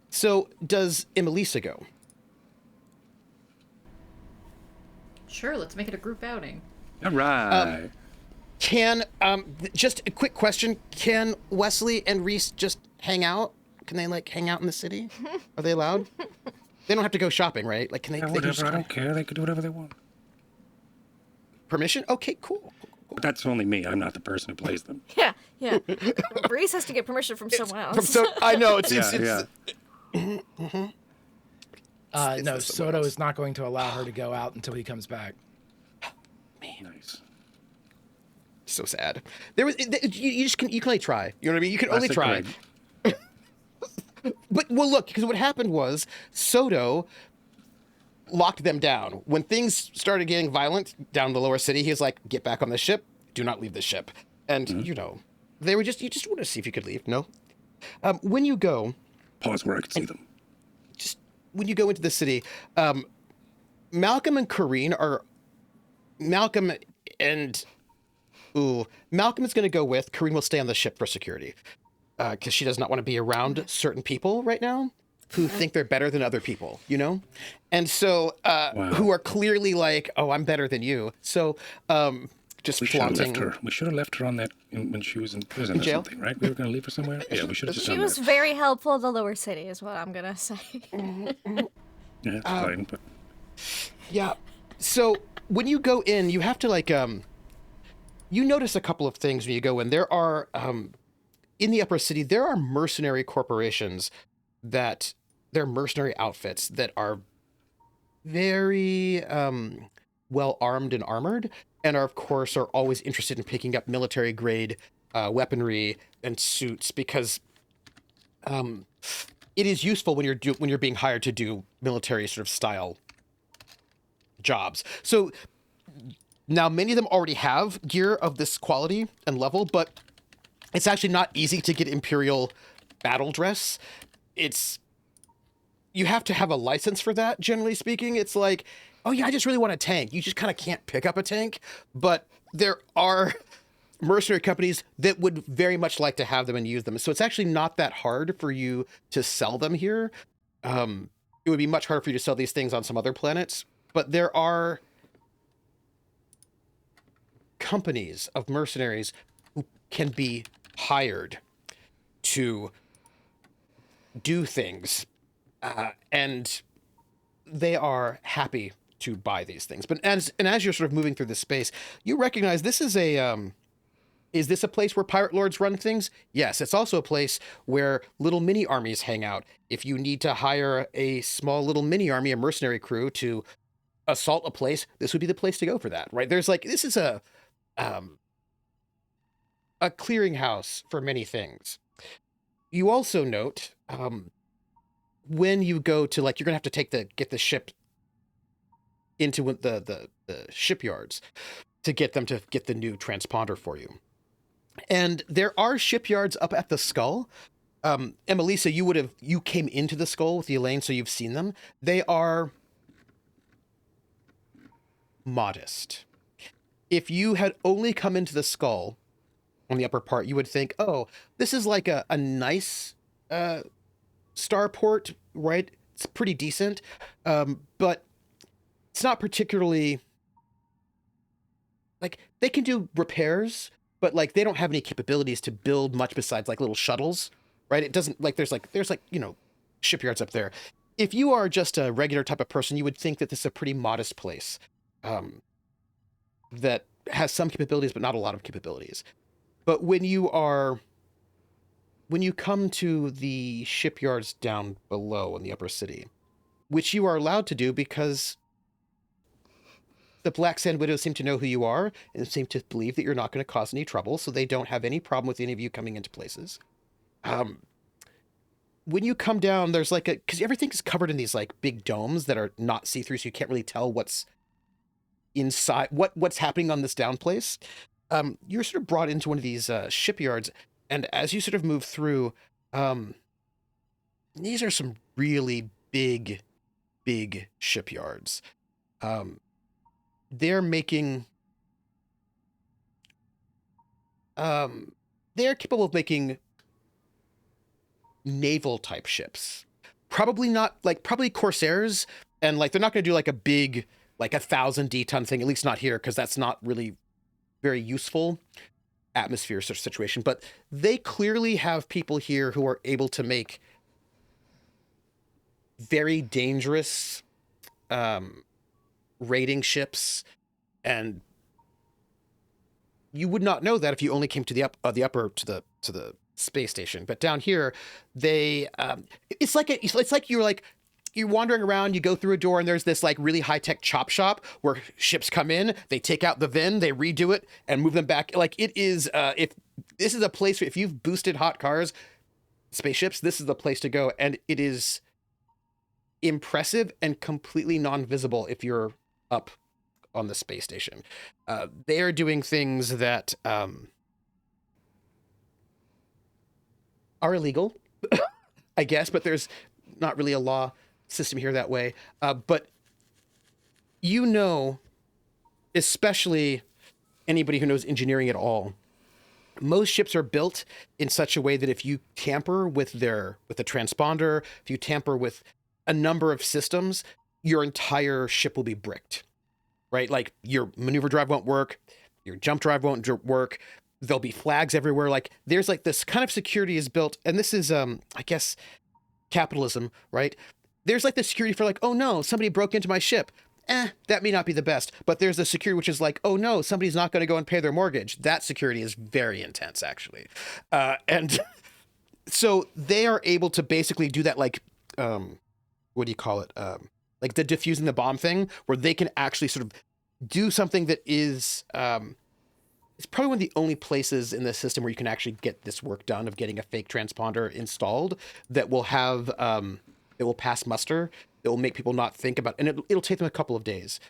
So does Emelisa go? Sure, let's make it a group outing. All right. Can just a quick question? Can Wesley and Rease just hang out? Can they like hang out in the city? Are they allowed? They don't have to go shopping, right? Like, can they? Yeah, They can just whatever. I don't care. They can do whatever they want. permission? Okay, cool. But that's only me. I'm not the person who plays them. Yeah. Rease has to get permission from someone else. So I know it's Yeah. No, Soto is not going to allow her to go out until he comes back. Nice. so sad. There was you can only try. You know what I mean? You can only Classic try. Greg. But well, look, because what happened was Soto locked them down when things started getting violent down in the lower city. He was like, "Get back on the ship. Do not leave the ship." And you know, they were you just want to see if you could leave. No, when you go, Pause where I can see them. just when you go into the city, Malcolm and Kareen are Malcolm and Malcolm is going to go with Kareen. Will stay on the ship for security because she does not want to be around certain people right now who think they're better than other people, you know, and so who are clearly like, "Oh, I'm better than you." So just We should have flaunting. left her. We should have left her on that when she was in prison In or jail? something, right? We were going to leave her somewhere. Yeah, we should have just She done was that. very helpful in the lower city, is what I'm gonna say. Yeah, it's fine. But Yeah. So when you go in, you have to like you notice a couple of things when you go in. There are, in the upper city, there are mercenary corporations that, they're mercenary outfits that are very well armed and armored, and are, of course, are always interested in picking up military grade weaponry and suits, because it is useful when you're being hired to do military sort of style jobs. So now many of them already have gear of this quality and level, but it's actually not easy to get Imperial battle dress. You have to have a license for that, generally speaking. It's like, oh yeah, I just really want a tank. You just kind of can't pick up a tank, but there are mercenary companies that would very much like to have them and use them. So it's actually not that hard for you to sell them here. It would be much harder for you to sell these things on some other planets, but there are companies of mercenaries who can be hired to do things, and they are happy to buy these things. But as you're sort of moving through this space, you recognize this is is this a place where pirate lords run things? Yes, it's also a place where little mini armies hang out. If you need to hire a small little mini army, a mercenary crew to assault a place, this would be the place to go for that, right? There's like, this is a clearinghouse for many things. You also note, when you go to, like, you're gonna have to get the ship into the shipyards to get them to get the new transponder for you. And there are shipyards up at the Skull. Emelisa, you came into the Skull with Elaine, so you've seen them. They are modest. If you had only come into the Skull on the upper part, you would think, oh, this is like a nice starport, right? It's pretty decent, but it's not particularly, like, they can do repairs, but like they don't have any capabilities to build much besides like little shuttles, right? It doesn't, like, there's shipyards up there. If you are just a regular type of person, you would think that this is a pretty modest place that has some capabilities but not a lot of capabilities. But when you come to the shipyards down below in the upper city, which you are allowed to do because the Black Sand Widows seem to know who you are and seem to believe that you're not going to cause any trouble, so they don't have any problem with any of you coming into places. When you come down, there's like because everything's covered in these like big domes that are not see-through, so you can't really tell what's inside, what's happening on this down place. You're sort of brought into one of these shipyards, and as you sort of move through, these are some really big shipyards. They're making, they're capable of making naval type ships. Probably Corsairs, and like they're not going to do like a big, like 1,000 D-ton thing, at least not here, because that's not really very useful atmosphere sort of situation. But they clearly have people here who are able to make very dangerous raiding ships, and you would not know that if you only came to the upper to the space station. But down here, they it's like you're wandering around, you go through a door, and there's this like really high-tech chop shop where ships come in, they take out the VIN, they redo it and move them back. Like, it is if this is a place where if you've boosted hot cars, spaceships, this is the place to go, and it is impressive and completely non-visible if you're up on the space station. They are doing things that are illegal, I guess, but there's not really a law system here that way. But you know, especially anybody who knows engineering at all, most ships are built in such a way that if you tamper with the transponder, if you tamper with a number of systems, your entire ship will be bricked, right? Like your maneuver drive won't work, your jump drive won't work. There'll be flags everywhere. Like there's like this kind of security is built, and this is, I guess, capitalism, right? There's like the security for like, oh no, somebody broke into my ship. that may not be the best. But there's a security which is like, oh no, somebody's not going to go and pay their mortgage. That security is very intense, actually. And so they are able to basically do that, like, what do you call it? Like the diffusing the bomb thing, where they can actually sort of do something that is, it's probably one of the only places in the system where you can actually get this work done of getting a fake transponder installed that will have, it will pass muster. It will make people not think about, and it'll take them a couple of days.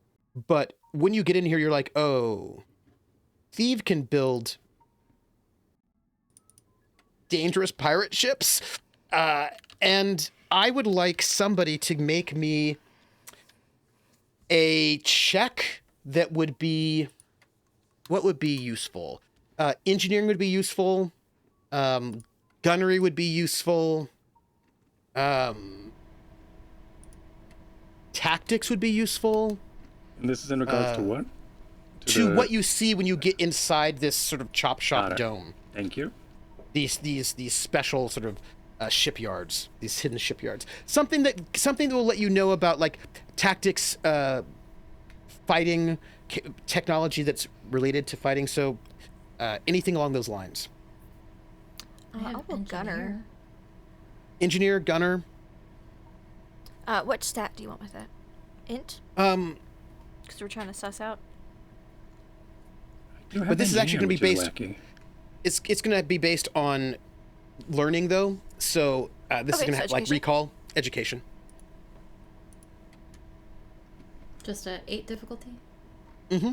But when you get in here, you're like, oh, Theev can build dangerous pirate ships. And I would like somebody to make me a check that would be, what would be useful? Engineering would be useful. Gunnery would be useful. Tactics would be useful. And this is in regards to what? To what you see when you get inside this sort of chop shop dome. Thank you. These special sort of shipyards, these hidden shipyards. Something that will let you know about like tactics, fighting, technology that's related to fighting. So anything along those lines. I'll go gunner. Engineer, gunner. What stat do you want with that? Int? Because we're trying to suss out. But this is actually going to be based. It's going to be based on learning, though. So this is going to have like recall, education. Just a 8 difficulty. Mm-hmm.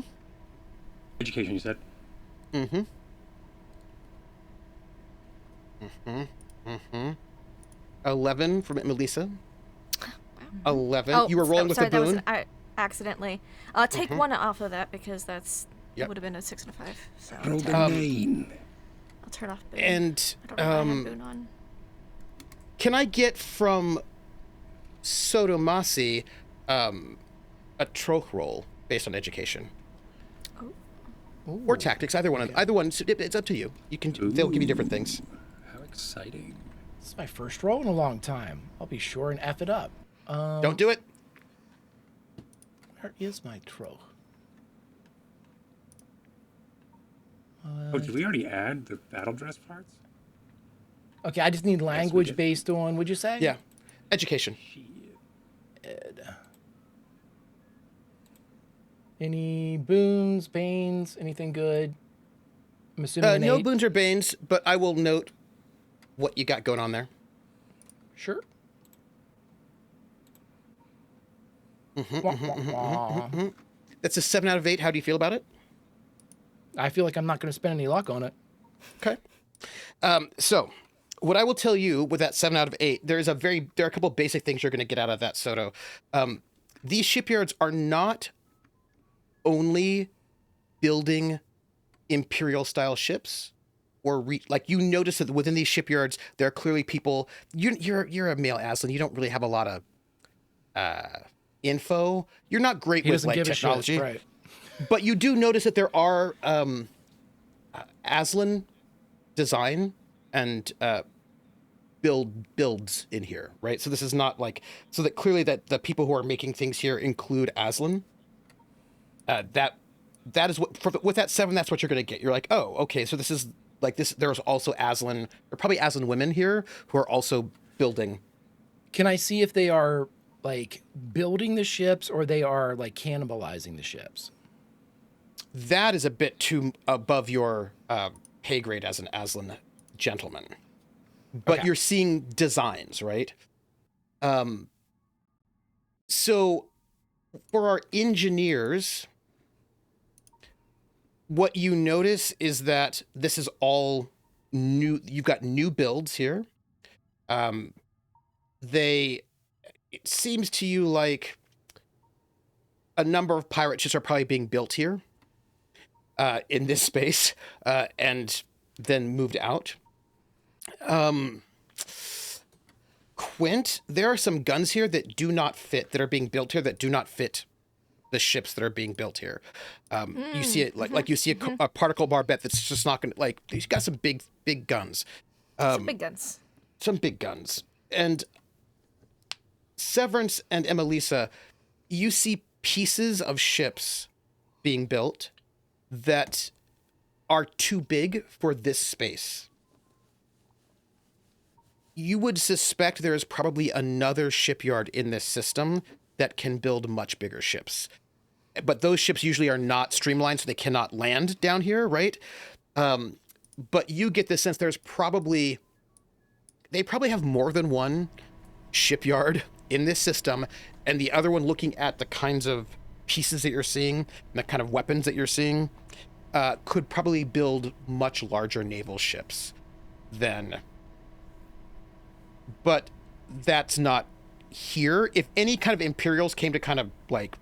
Education, you said. Mm-hmm. Mm-hmm. Mm-hmm. 11 from Emelisa. 11. Oh, you were rolling with sorry, a boon. That was accidentally. Take 1 off of that because that's it would have been a 6 and a 5. So Roll the 9. I'll turn off boon. And I don't know if I have boon on. Can I get from Soto Masi a Hroal based on education? Ooh. Or tactics, either one. Either one. It's up to you. You can. They'll give you different things. How exciting! This is my first roll in a long time. I'll be sure and F it up. Don't do it. Where is my Hroal? Oh, did we already add the battle dress parts? Okay, I just need language based on, would you say? Yeah. Education. Ed. Any boons, banes, anything good? I'm assuming an no 8. boons or banes, but I will note what you got going on there. Sure. That's a 7 out of 8. How do you feel about it? I feel like I'm not going to spend any luck on it. Okay. So, what I will tell you with that 7 out of 8, there are a couple basic things you're going to get out of that, Soto. These shipyards are not only building Imperial-style ships, or like you notice that within these shipyards, there are clearly people. You're a male Aslan. You don't really have a lot of info. You're not great with like technology, shit, right? But you do notice that there are Aslan design and builds in here, right? So this is not like, so that clearly that the people who are making things here include Aslan. That is what with that 7, that's what you're going to get. You're like, oh, okay, so this is like this. There's also Aslan, there are probably Aslan women here who are also building. Can I see if they are like building the ships or they are like cannibalizing the ships? That is a bit too above your pay grade as an Aslan gentleman. But you're seeing designs, right? So for our engineers, what you notice is that this is all new. You've got new builds here. It seems to you like a number of pirate ships are probably being built here. In this space, and then moved out. Quint, there are some guns here that do not fit, that are being built here, that do not fit the ships that are being built here. You see it, like you see a particle barbette that's just not going to, like, he's got some big guns. Some big guns. Some big guns. And Severence and Emelisa, you see pieces of ships being built that are too big for this space. You would suspect there is probably another shipyard in this system that can build much bigger ships. But those ships usually are not streamlined, so they cannot land down here, right? But you get the sense they probably have more than one shipyard in this system, and the other one, looking at the kinds of pieces that you're seeing and the kind of weapons that you're seeing, could probably build much larger naval ships than. But that's not here. If any kind of Imperials came to kind of like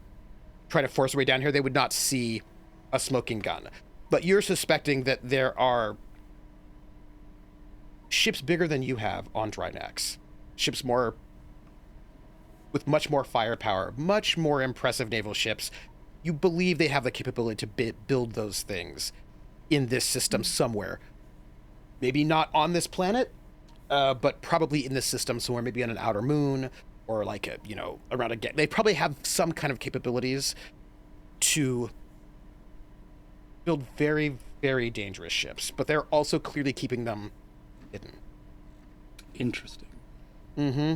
try to force their way down here, they would not see a smoking gun. But you're suspecting that there are ships bigger than you have on Drinax. Ships with much more firepower, much more impressive naval ships. You believe they have the capability to build those things in this system somewhere. Maybe not on this planet, but probably in this system somewhere, maybe on an outer moon or like around a. They probably have some kind of capabilities to build very, very dangerous ships, but they're also clearly keeping them hidden. Interesting. Mm-hmm.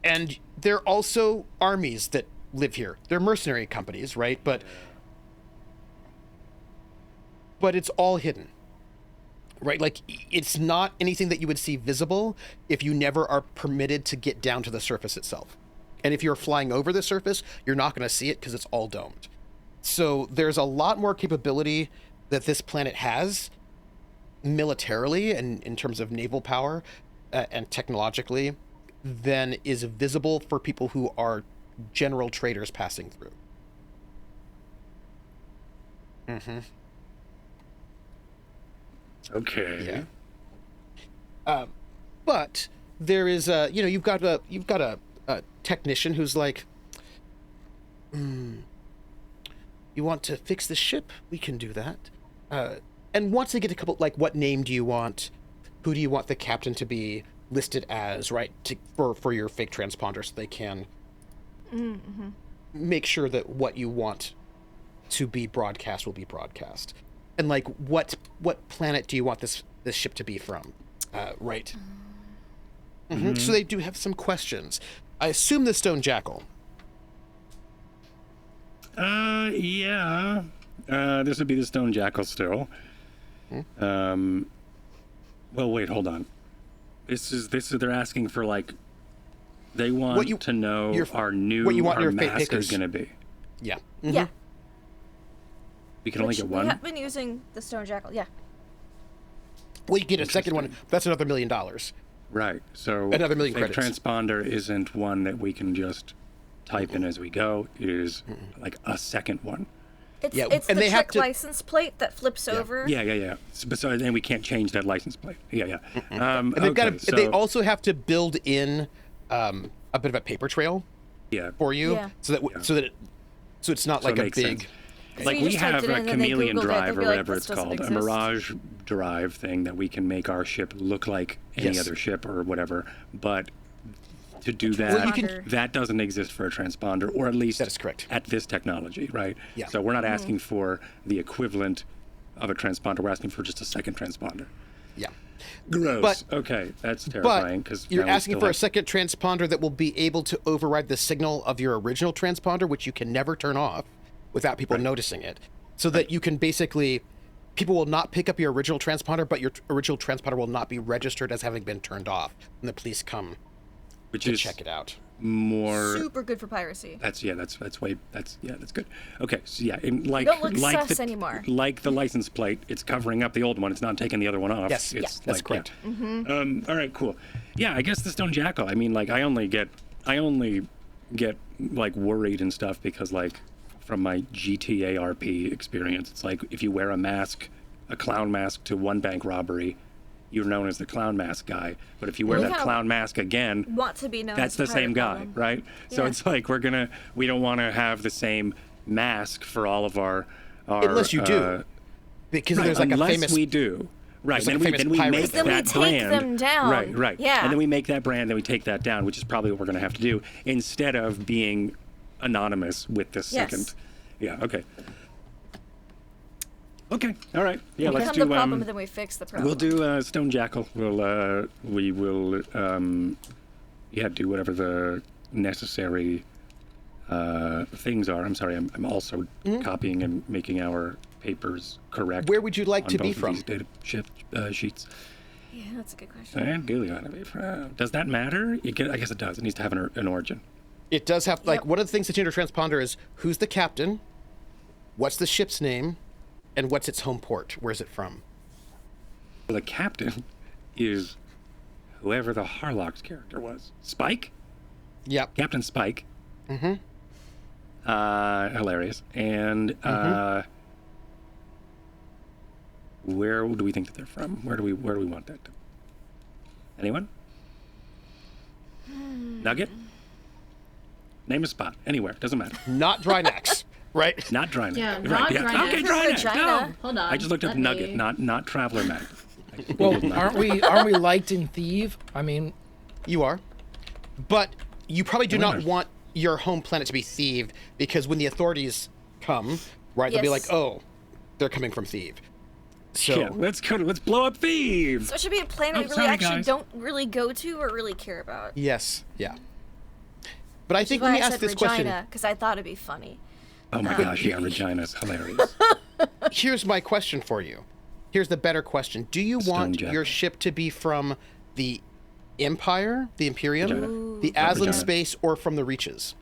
And there are also armies that live here. They're mercenary companies, right? But it's all hidden. Right? Like, it's not anything that you would see visible if you never are permitted to get down to the surface itself. And if you're flying over the surface, you're not going to see it because it's all domed. So there's a lot more capability that this planet has militarily and in terms of naval power and technologically than is visible for people who are general traders passing through. Mm-hmm. Okay. Yeah. But there is you've got a technician who's like, you want to fix the ship? We can do that. And once they get a couple, like, what name do you want? Who do you want the captain to be listed as, right? For your fake transponder, so they can make sure that what you want to be broadcast will be broadcast. And like, what planet do you want this ship to be from? Right. Mm-hmm. So they do have some questions. I assume the Stone Jackal. Yeah. This would be the Stone Jackal still. Well, wait, hold on. This is they're asking for, like, they want to know what our mask is going to be. Yeah. Mm-hmm. Yeah. We can only get one? We have been using the Stone Jackal, yeah. Well, you get a second one. That's another $1 million. Right. So another $1 million fake credits. Transponder isn't one that we can just type in as we go. It is like a second one. It's and the trick license plate that flips over. Yeah. So then we can't change that license plate. Yeah. And they also have to build in a bit of a paper trail for you, so that it's not like a big. Sense. Like, we have a chameleon drive or whatever it's called, a mirage drive thing that we can make our ship look like any other ship or whatever, but to do that, that doesn't exist for a transponder, or at least that is correct at this technology, right? Yeah. So we're not asking for the equivalent of a transponder, we're asking for just a second transponder. Yeah. Gross. But, okay, that's terrifying. But you're asking for a second transponder that will be able to override the signal of your original transponder, which you can never turn off without people noticing it. So that you can basically, people will not pick up your original transponder, but your original transponder will not be registered as having been turned off when the police come to check it out. More super good for piracy. That's good. Okay, so don't look sus anymore. Like the license plate, it's covering up the old one. It's not taking the other one off. Yes, that's correct. Yeah. Mm-hmm. All right, cool. Yeah, I guess the Stone Jackal. I mean, like, I only get like worried and stuff because, like, from my GTARP experience, it's like if you wear a clown mask to one bank robbery, you're known as the clown mask guy. But if you wear that clown mask again, want to be known that's the same guy, right? So it's like we don't want to have the same mask for all of our unless you do, because there's like unless a famous we do. Right, then we make that we take brand. Them down. Right. Yeah. And then we make that brand, then we take that down, which is probably what we're going to have to do, instead of being anonymous with this Yes. second. Yeah. Okay. Okay. All right. Yeah. We Let's come do. the problem, then we fix the problem. We'll do Stone Jackal. We will do whatever the necessary things are. I'm sorry. I'm also copying and making our papers correct. Where would you like on to be both of from? these data sheets. Yeah, that's a good question. And do you want to be from? Does that matter? I guess it does. It needs to have an origin. It does have, like, Yep. one of the things that's in your transponder is who's the captain, what's the ship's name, and what's its home port. Where's it from? The captain is whoever the Harlock's character was. Spike? Yep. Captain Spike. Mm-hmm. Hilarious. And where do we think that they're from? Where do we want that to? Anyone? Nugget? Name a spot. Anywhere. Doesn't matter. Not Drinax, right? Not Drinax. Yeah, Right, not yeah. Drinax. Okay, This is Drinax. Regina. No. Hold on. I just looked up let Nugget, me- not Traveler Mag. Well, aren't we liked in Theev? I mean, You are. But you probably do not Winners. want your home planet to be Theev, because when the authorities come, right, they'll be like, Yes. oh, they're coming from Theev. So, Yeah, let's blow up Thieves. So it should be a planet Oh, we really sorry, actually guys. don't really go to or really care about. yes, yeah. But I think Why let me I ask said this Regina, question. because I thought it'd be funny. Oh my gosh, yeah, Regina's hilarious. Here's my question for you. Here's the better question. Do you Stone want Jackal. your ship to be from the Empire, the Imperium, Regina. the Aslan Regina. space, or from the Reaches?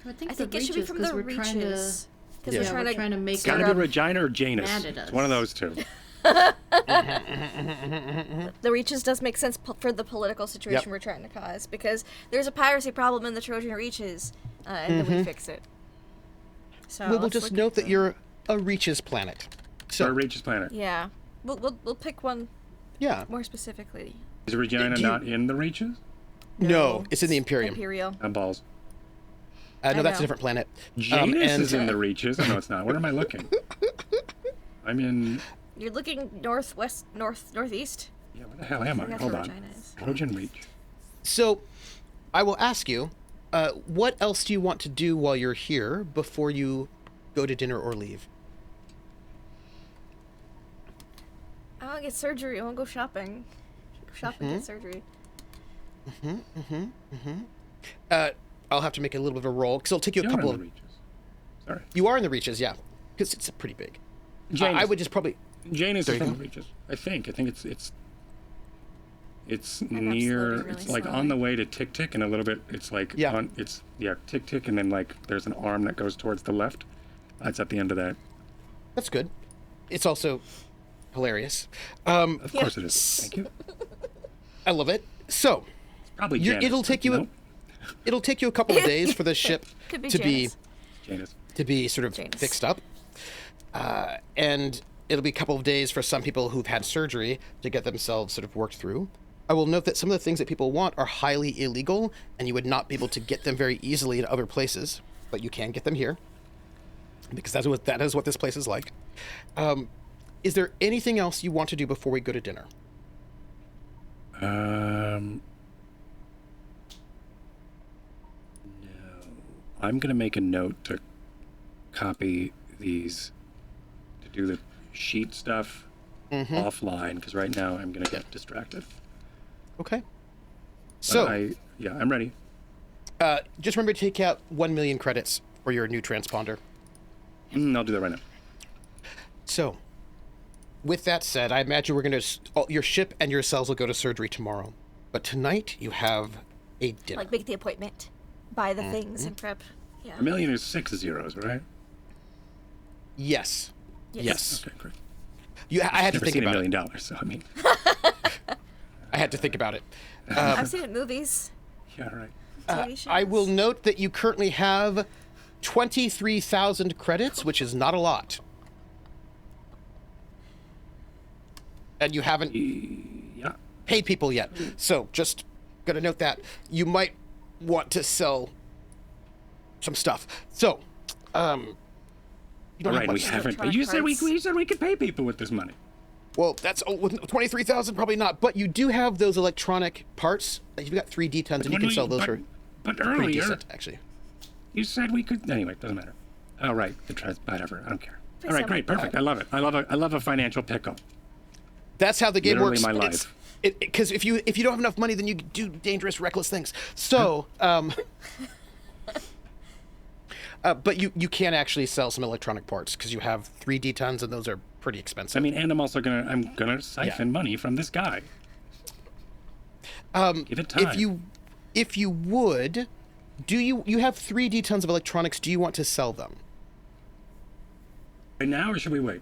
I think, I think it should be from the we're trying to. Reaches. Because Yeah. we're Yeah, trying we're to trying to make It's gotta Sort be of Regina or Janus. mad at It's one of those two. The Reaches does make sense for the political situation Yep. we're trying to cause, because there's a piracy problem in the Trojan Reaches, and then we fix it. So We'll let's just look note at that them. you're a Reaches planet. So So, Reach's planet. Yeah, we'll pick one yeah. more specifically. Is Regina Do you- not in the Reaches? No, it's in the Imperium. Imperial. Balls. No, I that's a know. different planet. Janus and is in the Reaches. No, it's not. Where am I looking? I'm in. You're looking northeast. Yeah, where the hell am I? That's Hold where on. Regina is. Trojan Reach. So, I will ask you, what else do you want to do while you're here before you go to dinner or leave? I want to get surgery. I want to go shopping. Go shopping, get surgery. I'll have to make a little bit of a roll, because it'll take you a You're couple in of... the Reaches. Sorry. You are in the Reaches, yeah. Because it's pretty big. Janus. I would just probably... Janus There is you from go. the Reaches. I think it's I'm near. loading really It's like slowly. on the way to Tick Tick, and a little bit. It's like Yeah. Tick Tick, and then like there's an arm that goes towards the left. That's at the end of that. That's good. It's also hilarious. Of course it is. Thank you. I love it. So, Probably you- Janus. it'll take you... No, It'll take you a couple of days for the ship Could be to Janus. Janus. be sort of Janus. fixed up, and it'll be a couple of days for some people who've had surgery to get themselves sort of worked through. I will note that some of the things that people want are highly illegal, and you would not be able to get them very easily in other places, but you can get them here because that is what this place is like. Is there anything else you want to do before we go to dinner? No. I'm gonna make a note to copy these to do the sheet stuff offline, because right now I'm gonna get distracted. Okay. But So, I'm ready. just remember to take out 1 million credits for your new transponder. I'll do that right now. So, with that said, I imagine we're going to... Your ship and your cells will go to surgery tomorrow. But tonight, you have a dinner. Like make the appointment, buy the things, and prep. Yeah. A million is 6 zeros, right? Yes. Yes. Okay, great. I had to Never think seen about $1 it. million, so I mean, I had to think about it. I've seen it in movies, yeah, right. TV shows. I will note that you currently have 23,000 credits, which is not a lot. And you haven't Yeah. paid people yet. So, just going to note that. You might want to sell some stuff. So, you don't All right, have we much. haven't. electronic You said parts. you said we could pay people with this money. Well, that's with 23,000, probably not. But you do have those electronic parts. You've got 3D tons, and you can sell those for. But Pretty earlier, decent, actually. you said we could. Anyway, doesn't matter. Oh, right. Whatever. I don't care. All right, sound great, like perfect. I love it. I love a financial pickle. That's how the game Literally works. my life. Because if you don't have enough money, then you do dangerous, reckless things. So, but you can actually sell some electronic parts because you have 3D tons, and those are pretty expensive. I mean, and I'm gonna siphon money from this guy. Give it time. If you would, you have 3D tons of electronics? Do you want to sell them? Right now, or should we wait?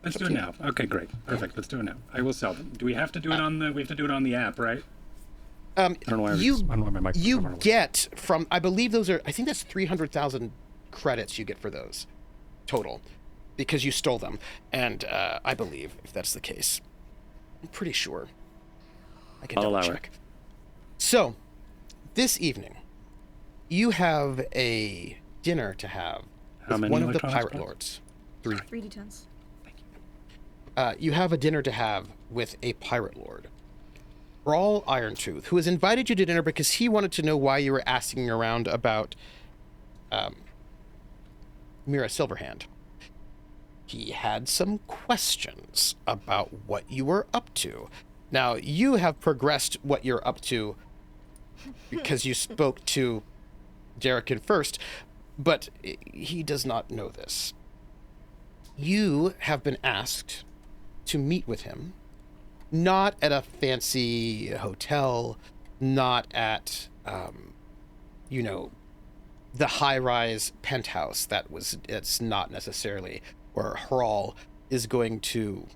Let's do it now. Okay, great, perfect. Let's do it now. I will sell them. Do we have to do it on the? We have to do it on the app, right? I don't know why. I don't know why my microphone you went away. get from, I believe those are, I think that's 300,000 credits you get for those total, because you stole them, and I believe if that's the case, I'm pretty sure. I can I'll double allow check. So, this evening, you have a dinner to have How with many one of the electronics pirate parts? lords. 3. 3D tons. You have a dinner to have with a pirate lord, Hroal Irontooth, who has invited you to dinner because he wanted to know why you were asking around about Mira Silverhand. He had some questions about what you were up to. Now, you have progressed what you're up to because you spoke to Derrick first, but he does not know this. You have been asked to meet with him, not at a fancy hotel, not at, the high-rise penthouse it's not necessarily where Hroal is going to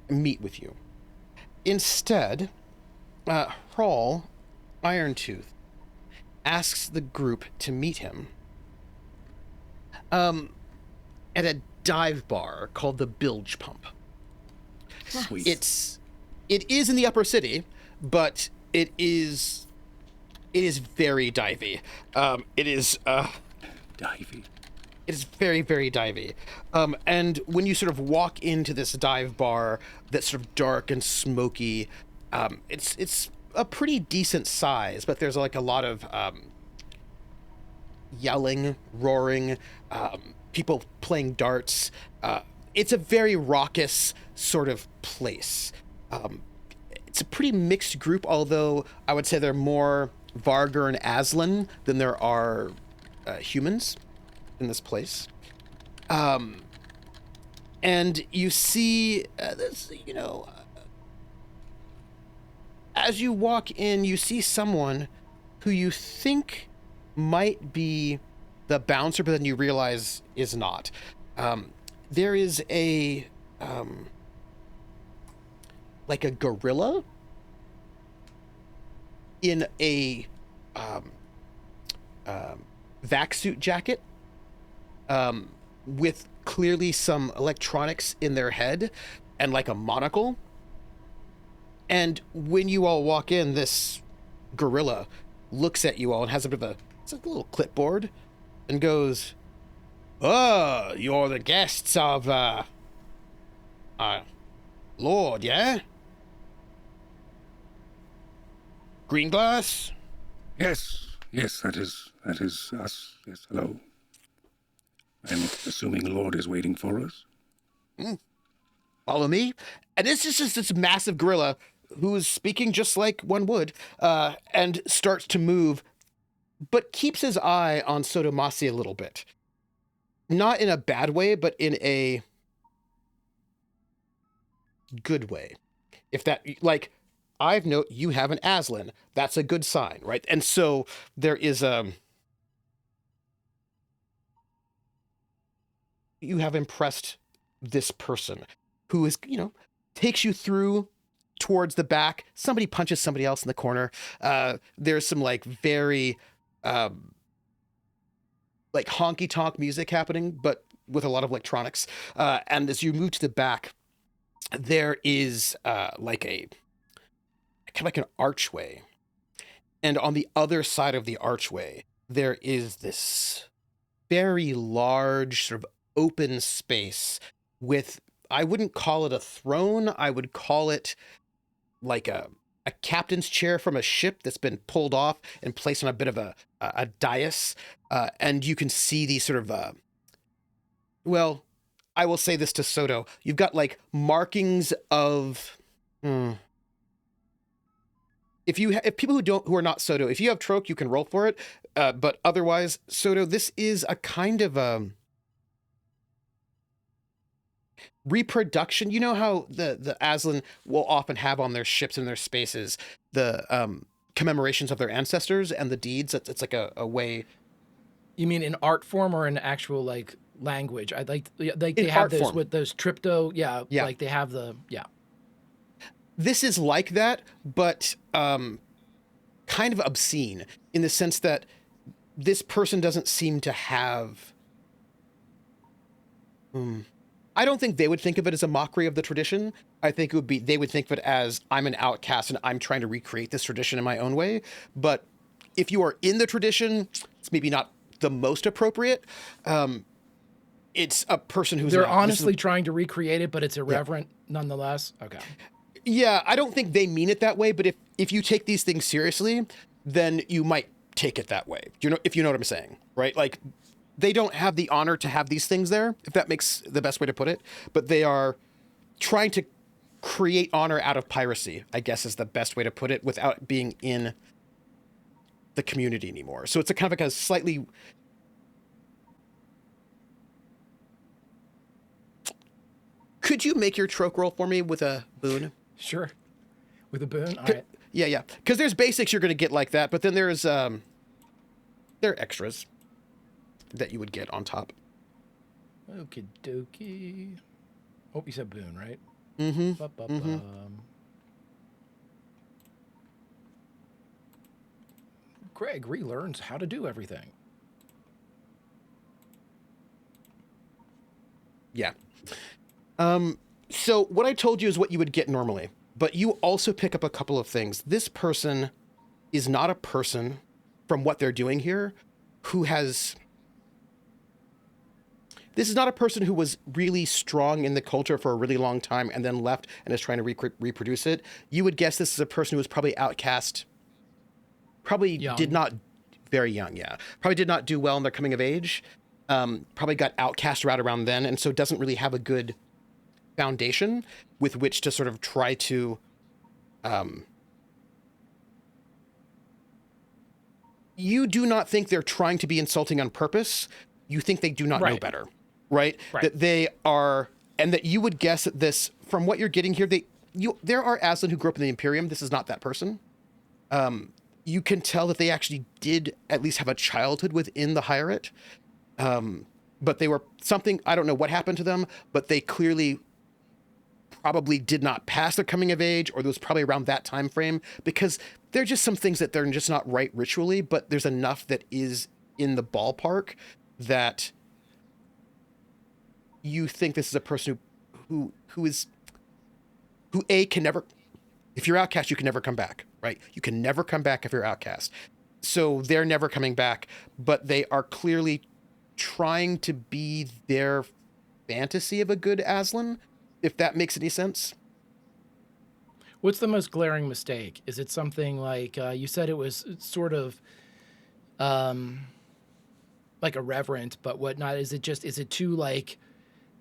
meet with you. Instead, Hroal Irontooth asks the group to meet him at a dive bar called the Bilge Pump. Sweet. It is in the upper city, but it is very divey. It is Divey. It is very, very divey. And when you sort of walk into this dive bar that's sort of dark and smoky, it's a pretty decent size, but there's like a lot of yelling, roaring, people playing darts. It's a very raucous sort of place. It's a pretty mixed group, although I would say there are more Vargar and Aslan than there are humans in this place. And you see this, as you walk in, you see someone who you think might be the bouncer, but then you realize is not. There is a like a gorilla in a vac suit jacket with clearly some electronics in their head and like a monocle. And when you all walk in, this gorilla looks at you all and has a bit of it's like a little clipboard and goes, "Oh, you're the guests of Lord, yeah? Green glass?" Yes, that is us. Yes, hello. I'm assuming Lord is waiting for us. Follow me. And it's just this massive gorilla who is speaking just like one would, and starts to move, but keeps his eye on Soto Masi a little bit. Not in a bad way, but in a good way. If that, like, I've note you have an Aslan. That's a good sign, right? And so there is you have impressed this person who is, takes you through towards the back. Somebody punches somebody else in the corner. There's some like very like honky tonk music happening, but with a lot of electronics. And as you move to the back, there is like a kind of like an archway. And on the other side of the archway, there is this very large sort of open space with, I wouldn't call it a throne. I would call it like a a captain's chair from a ship that's been pulled off and placed on a bit of a dais. And you can see these sort of, well, I will say this to Soto. You've got like markings of, if people who are not Soto, if you have Troke, you can roll for it. But otherwise, Soto, this is a kind of reproduction. You know how the Aslan will often have on their ships and their spaces the commemorations of their ancestors and the deeds. It's like a way. You mean in art form or in actual like language? I like they have art those form. with those trypto. Yeah, Yeah. like they have the This is like that, but kind of obscene in the sense that this person doesn't seem to have. I don't think they would think of it as a mockery of the tradition. I think it would be, they would think of it as, I'm an outcast and I'm trying to recreate this tradition in my own way. But if you are in the tradition, it's maybe not the most appropriate. It's a person who's they're honestly trying to recreate it, but it's irreverent nonetheless. Okay. Yeah, I don't think they mean it that way, but if you take these things seriously, then you might take it that way. If you know what I'm saying, right? Like, they don't have the honor to have these things there, if that makes the best way to put it, but they are trying to create honor out of piracy, I guess is the best way to put it, without being in the community anymore. So it's a kind of like a slightly... Could you make your troke roll for me with a boon? Sure. With a boon? All right. Yeah. Because there's basics you're going to get like that, but then there's there are extras that you would get on top. Okie dokie. Oh, you said boon, right? Mm-hmm. Greg relearns how to do everything. Yeah. So what I told you is what you would get normally, but you also pick up a couple of things. This person is not a person, from what they're doing here, who has... This is not a person who was really strong in the culture for a really long time and then left and is trying to reproduce it. You would guess this is a person who was probably outcast, probably young. did not, very young, yeah. Probably did not do well in their coming of age. Probably got outcast right around then, and so doesn't really have a good foundation with which to sort of try to... You do not think they're trying to be insulting on purpose. You think they do not know better. Right? That they are, and that you would guess that this, from what you're getting here, there are Aslan who grew up in the Imperium. This is not that person. You can tell that they actually did at least have a childhood within the Hierate. But they were something, I don't know what happened to them, but they clearly probably did not pass their coming of age, or it was probably around that time frame, because there are just some things that they're just not right ritually, but there's enough that is in the ballpark that you think this is a person who can never, if you're outcast, you can never come back, right? You can never come back if you're outcast. So they're never coming back, but they are clearly trying to be their fantasy of a good Aslan, if that makes any sense. What's the most glaring mistake? Is it something like, you said it was sort of like irreverent, but whatnot? Is it too like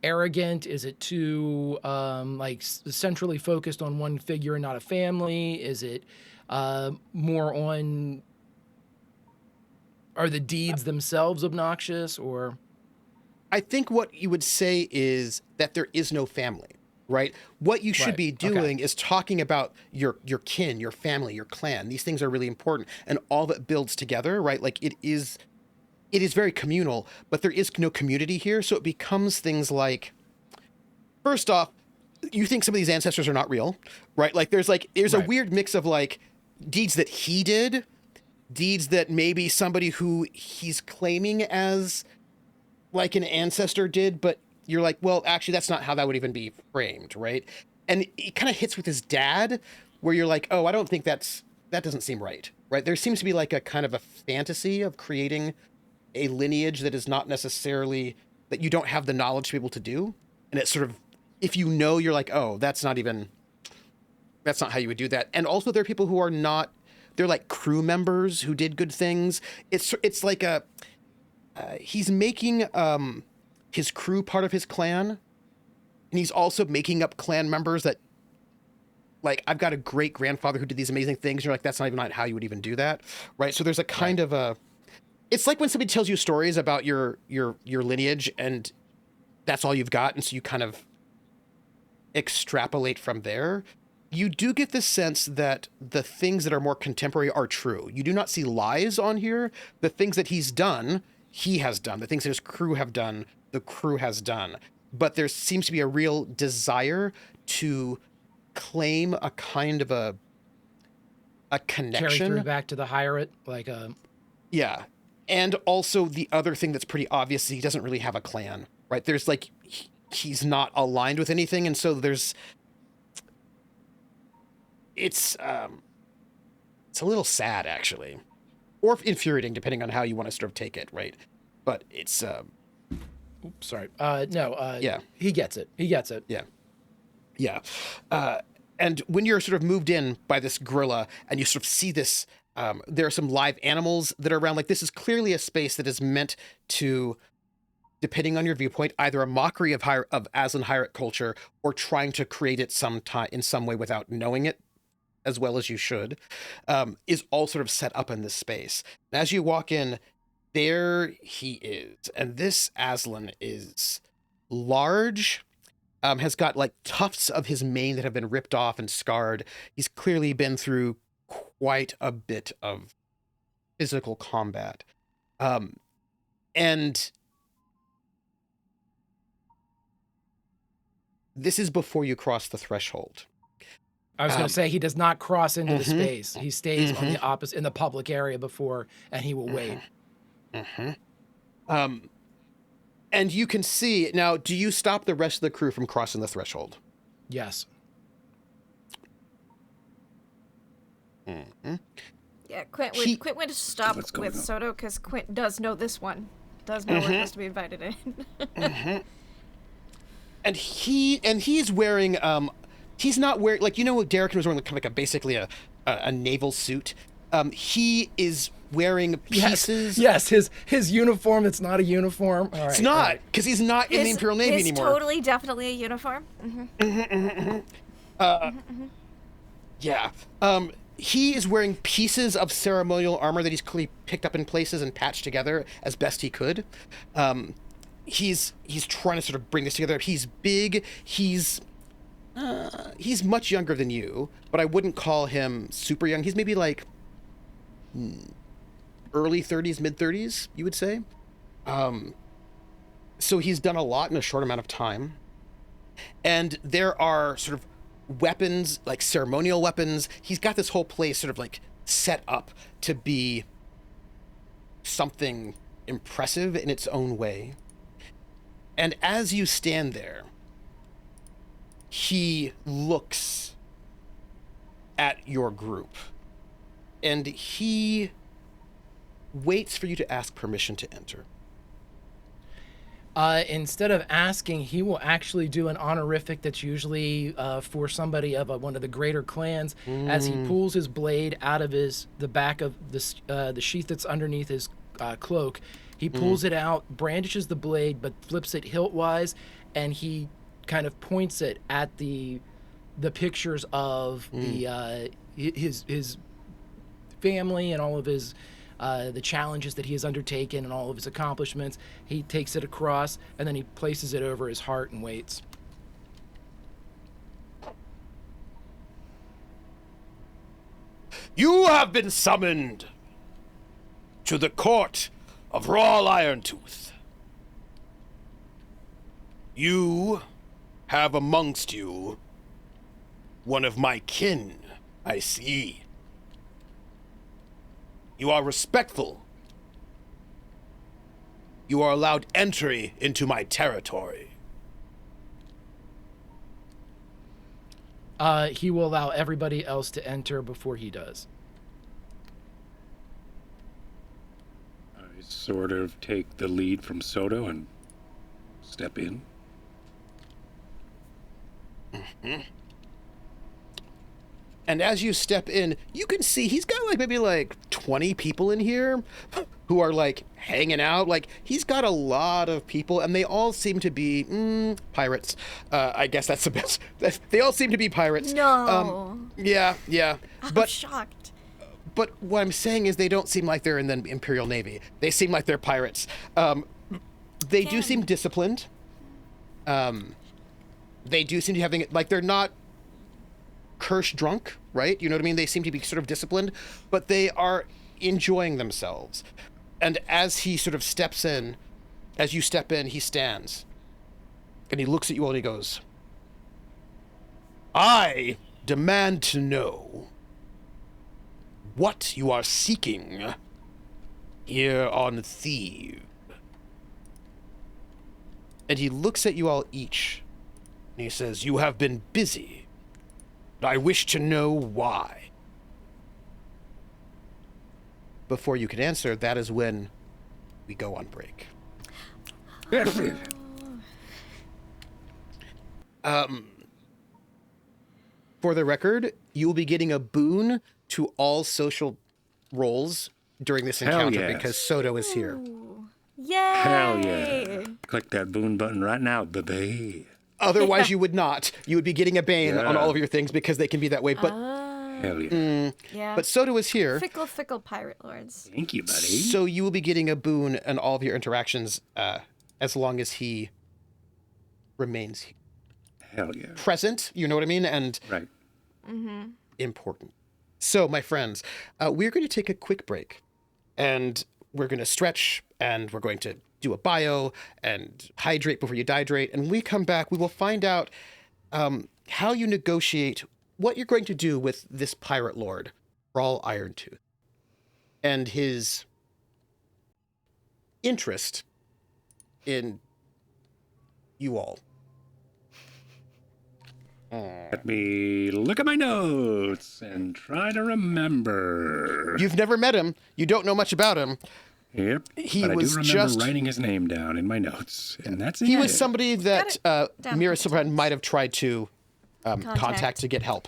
arrogant? Is it too like centrally focused on one figure and not a family? Is it more on, are the deeds themselves obnoxious, or? I think what you would say is that there is no family, right? What you should be doing is talking about your kin, your family, your clan. These things are really important, and all that builds together, right? Like it is very communal, but there is no community here. So it becomes things like, first off, you think some of these ancestors are not real, right? Like there's a weird mix of like deeds that he did, deeds that maybe somebody who he's claiming as like an ancestor did, but you're like, well, actually that's not how that would even be framed, right? And it kind of hits with his dad, where you're like, oh, I don't think that doesn't seem right? There seems to be like a kind of a fantasy of creating a lineage that is not necessarily, that you don't have the knowledge to be able to do. And it's sort of, if you know, you're like, oh, that's not even, That's not how you would do that. And also there are people who are not, they're like crew members who did good things. It's like he's making his crew part of his clan, and he's also making up clan members that, like, I've got a great grandfather who did these amazing things. And you're like, that's not even how you would even do that, right? So there's a kind of a, it's like when somebody tells you stories about your lineage, and that's all you've got, and so you kind of extrapolate from there. You do get the sense that the things that are more contemporary are true. You do not see lies on here. The things that he's done, he has done. The things that his crew have done, the crew has done. But there seems to be a real desire to claim a kind of a connection. Carry through back to the Hyrate, like a... Yeah. And also the other thing that's pretty obvious is he doesn't really have a clan, right? There's like, he's not aligned with anything. And so there's, it's a little sad, actually, or infuriating, depending on how you want to sort of take it, right? But it's, Oops, sorry. Yeah. He gets it. Yeah. Yeah. And when you're sort of moved in by this gorilla and you sort of see this, there are some live animals that are around. Like, this is clearly a space that is meant to, depending on your viewpoint, either a mockery of Aslan Hyrate culture or trying to create it in some way without knowing it as well as you should, is all sort of set up in this space. And as you walk in, there he is. And this Aslan is large, has got like tufts of his mane that have been ripped off and scarred. He's clearly been through quite a bit of physical combat. And this is before you cross the threshold. I was going to say, he does not cross into the space. He stays on the opposite, in the public area before, and he will wait. And you can see, now, do you stop the rest of the crew from crossing the threshold? Yes. Yeah, Quint went to stop with Soto because Quint does know this one. Does know we're supposed to be invited in. And he's wearing, he's not wearing, like, you know, Derek was wearing kind of like basically a naval suit. He is wearing pieces. Yes, his uniform, it's not a uniform. All right, it's not, because he's not in the Imperial Navy anymore. Totally, definitely a uniform. Yeah. He is wearing pieces of ceremonial armor that he's clearly picked up in places and patched together as best he could. He's trying to sort of bring this together. He's big. He's much younger than you, but I wouldn't call him super young. He's maybe like early 30s, mid 30s, you would say. So he's done a lot in a short amount of time. And there are sort of weapons, like ceremonial weapons. He's got this whole place sort of like set up to be something impressive in its own way. And as you stand there, he looks at your group and he waits for you to ask permission to enter. Instead of asking, he will actually do an honorific that's usually for somebody of one of the greater clans. As he pulls his blade out of the back of the sheath that's underneath his cloak. He pulls it out, brandishes the blade, but flips it hilt-wise, and he kind of points it at the pictures of his family and all of his the challenges that he has undertaken and all of his accomplishments. He takes it across, and then he places it over his heart and waits. You have been summoned to the court of Hroal Irontooth. You have amongst you one of my kin, I see. You are respectful. You are allowed entry into my territory. He will allow everybody else to enter before he does. I sort of take the lead from Soto and step in. And as you step in, you can see he's got like maybe like 20 people in here who are like hanging out. Like he's got a lot of people, and they all seem to be pirates. I guess that's the best. They all seem to be pirates. No. Yeah. I'm shocked. But what I'm saying is they don't seem like they're in the Imperial Navy. They seem like they're pirates. They do seem disciplined. They do seem to be having, like, they're not curse drunk, right? You know what I mean? They seem to be sort of disciplined, but they are enjoying themselves. And as he sort of steps in, as you step in, he stands. And he looks at you all and he goes, I demand to know what you are seeking here on Theev. And he looks at you all each, and he says, you have been busy, and I wish to know why. Before you can answer, that is when we go on break. For the record, you will be getting a boon to all social roles during this encounter yes. because Soto is here. Yay! Hell yeah. Click that boon button right now, baby. Otherwise, you would not. You would be getting a bane on Yeah. all of your things because they can be that way. But Hell yeah. Yeah. but Soto is here, Fickle pirate lords. Thank you, buddy. so you will be getting a boon in all of your interactions as long as he remains Hell yeah. present. You know what I mean? And Right. important. So, my friends, we're going to take a quick break, and we're going to stretch, and we're going to do a bio and hydrate before you dihydrate. And when we come back, we will find out how you negotiate what you're going to do with this pirate lord, Hroal Irontooth, and his interest in you all. Let me look at my notes and try to remember. You've never met him. You don't know much about him. Yep. He but was I do remember just- writing his name down in my notes, and that's it. He was somebody that down Mira for Silverhand might have tried to contact to get help.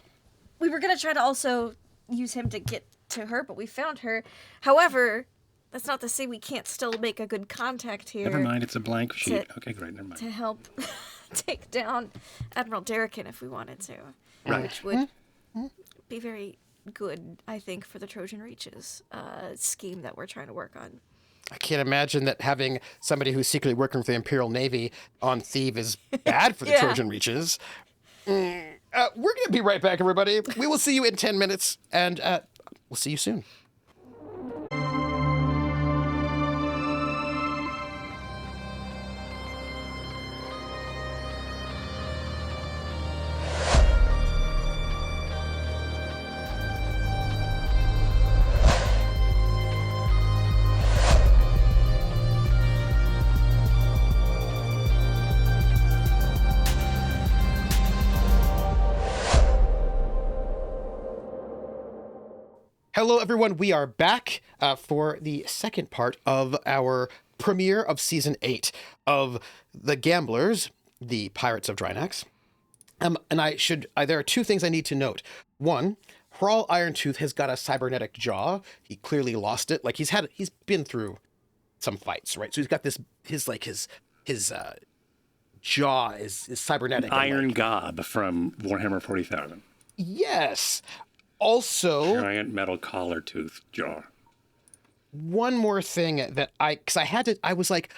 We were gonna try to also use him to get to her, but we found her. However, that's not to say we can't still make a good contact here. Never mind, it's a blank sheet. To- Okay, great, never mind. To help take down Admiral Derrican if we wanted to. Right. Which would be very good, I think, for the Trojan Reaches scheme that we're trying to work on. I can't imagine that having somebody who's secretly working for the Imperial Navy on Theev is bad for the Yeah. Trojan Reaches. We're going to be right back, everybody. We will see you in 10 minutes, and we'll see you soon. Hello, everyone. We are back for the second part of our premiere of Season 8 of The Gamblers, the Pirates of Drinax. And there are two things I need to note. One, Hroal Irontooth has got a cybernetic jaw. He clearly lost it. Like, he's been through some fights, right? So he's got his jaw is cybernetic. and, Iron like, Gob from Warhammer 40,000. yes. Also, Giant metal collar tooth jaw. one more thing that I was like,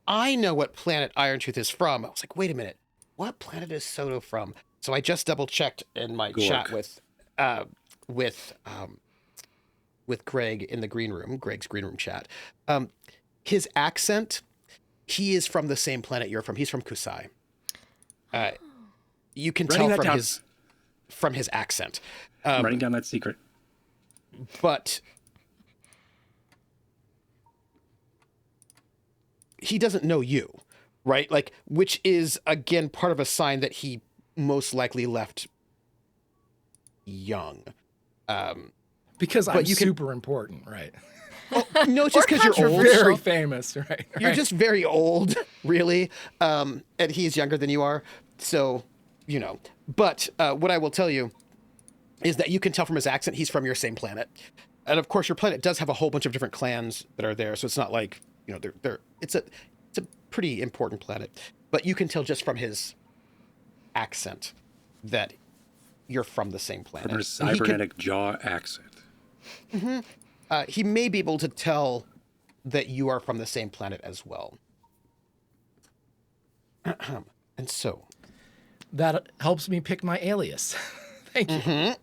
I know what planet Irontooth is from. I was like, wait a minute, what planet is Soto from? So I just double checked in my chat with Greg in the green room, Greg's green room chat. His accent, he is from the same planet you're from. He's from Kusai. You can Writing tell that from his accent. I'm writing down that secret. But he doesn't know you, right? Like, which is, again, part of a sign that he most likely left young. Because I'm you can- super important, right? No, it's just because you're You're old. very famous, right? You're just very old, really. And he's younger than you are. So, you know. But what I will tell you is that you can tell from his accent he's from your same planet. And of course, your planet does have a whole bunch of different clans that are there, so it's not like, you know, it's a pretty important planet. But you can tell just from his accent that you're from the same planet. From his cybernetic jaw accent. He may be able to tell that you are from the same planet as well. And so... That helps me pick my alias. Thank you.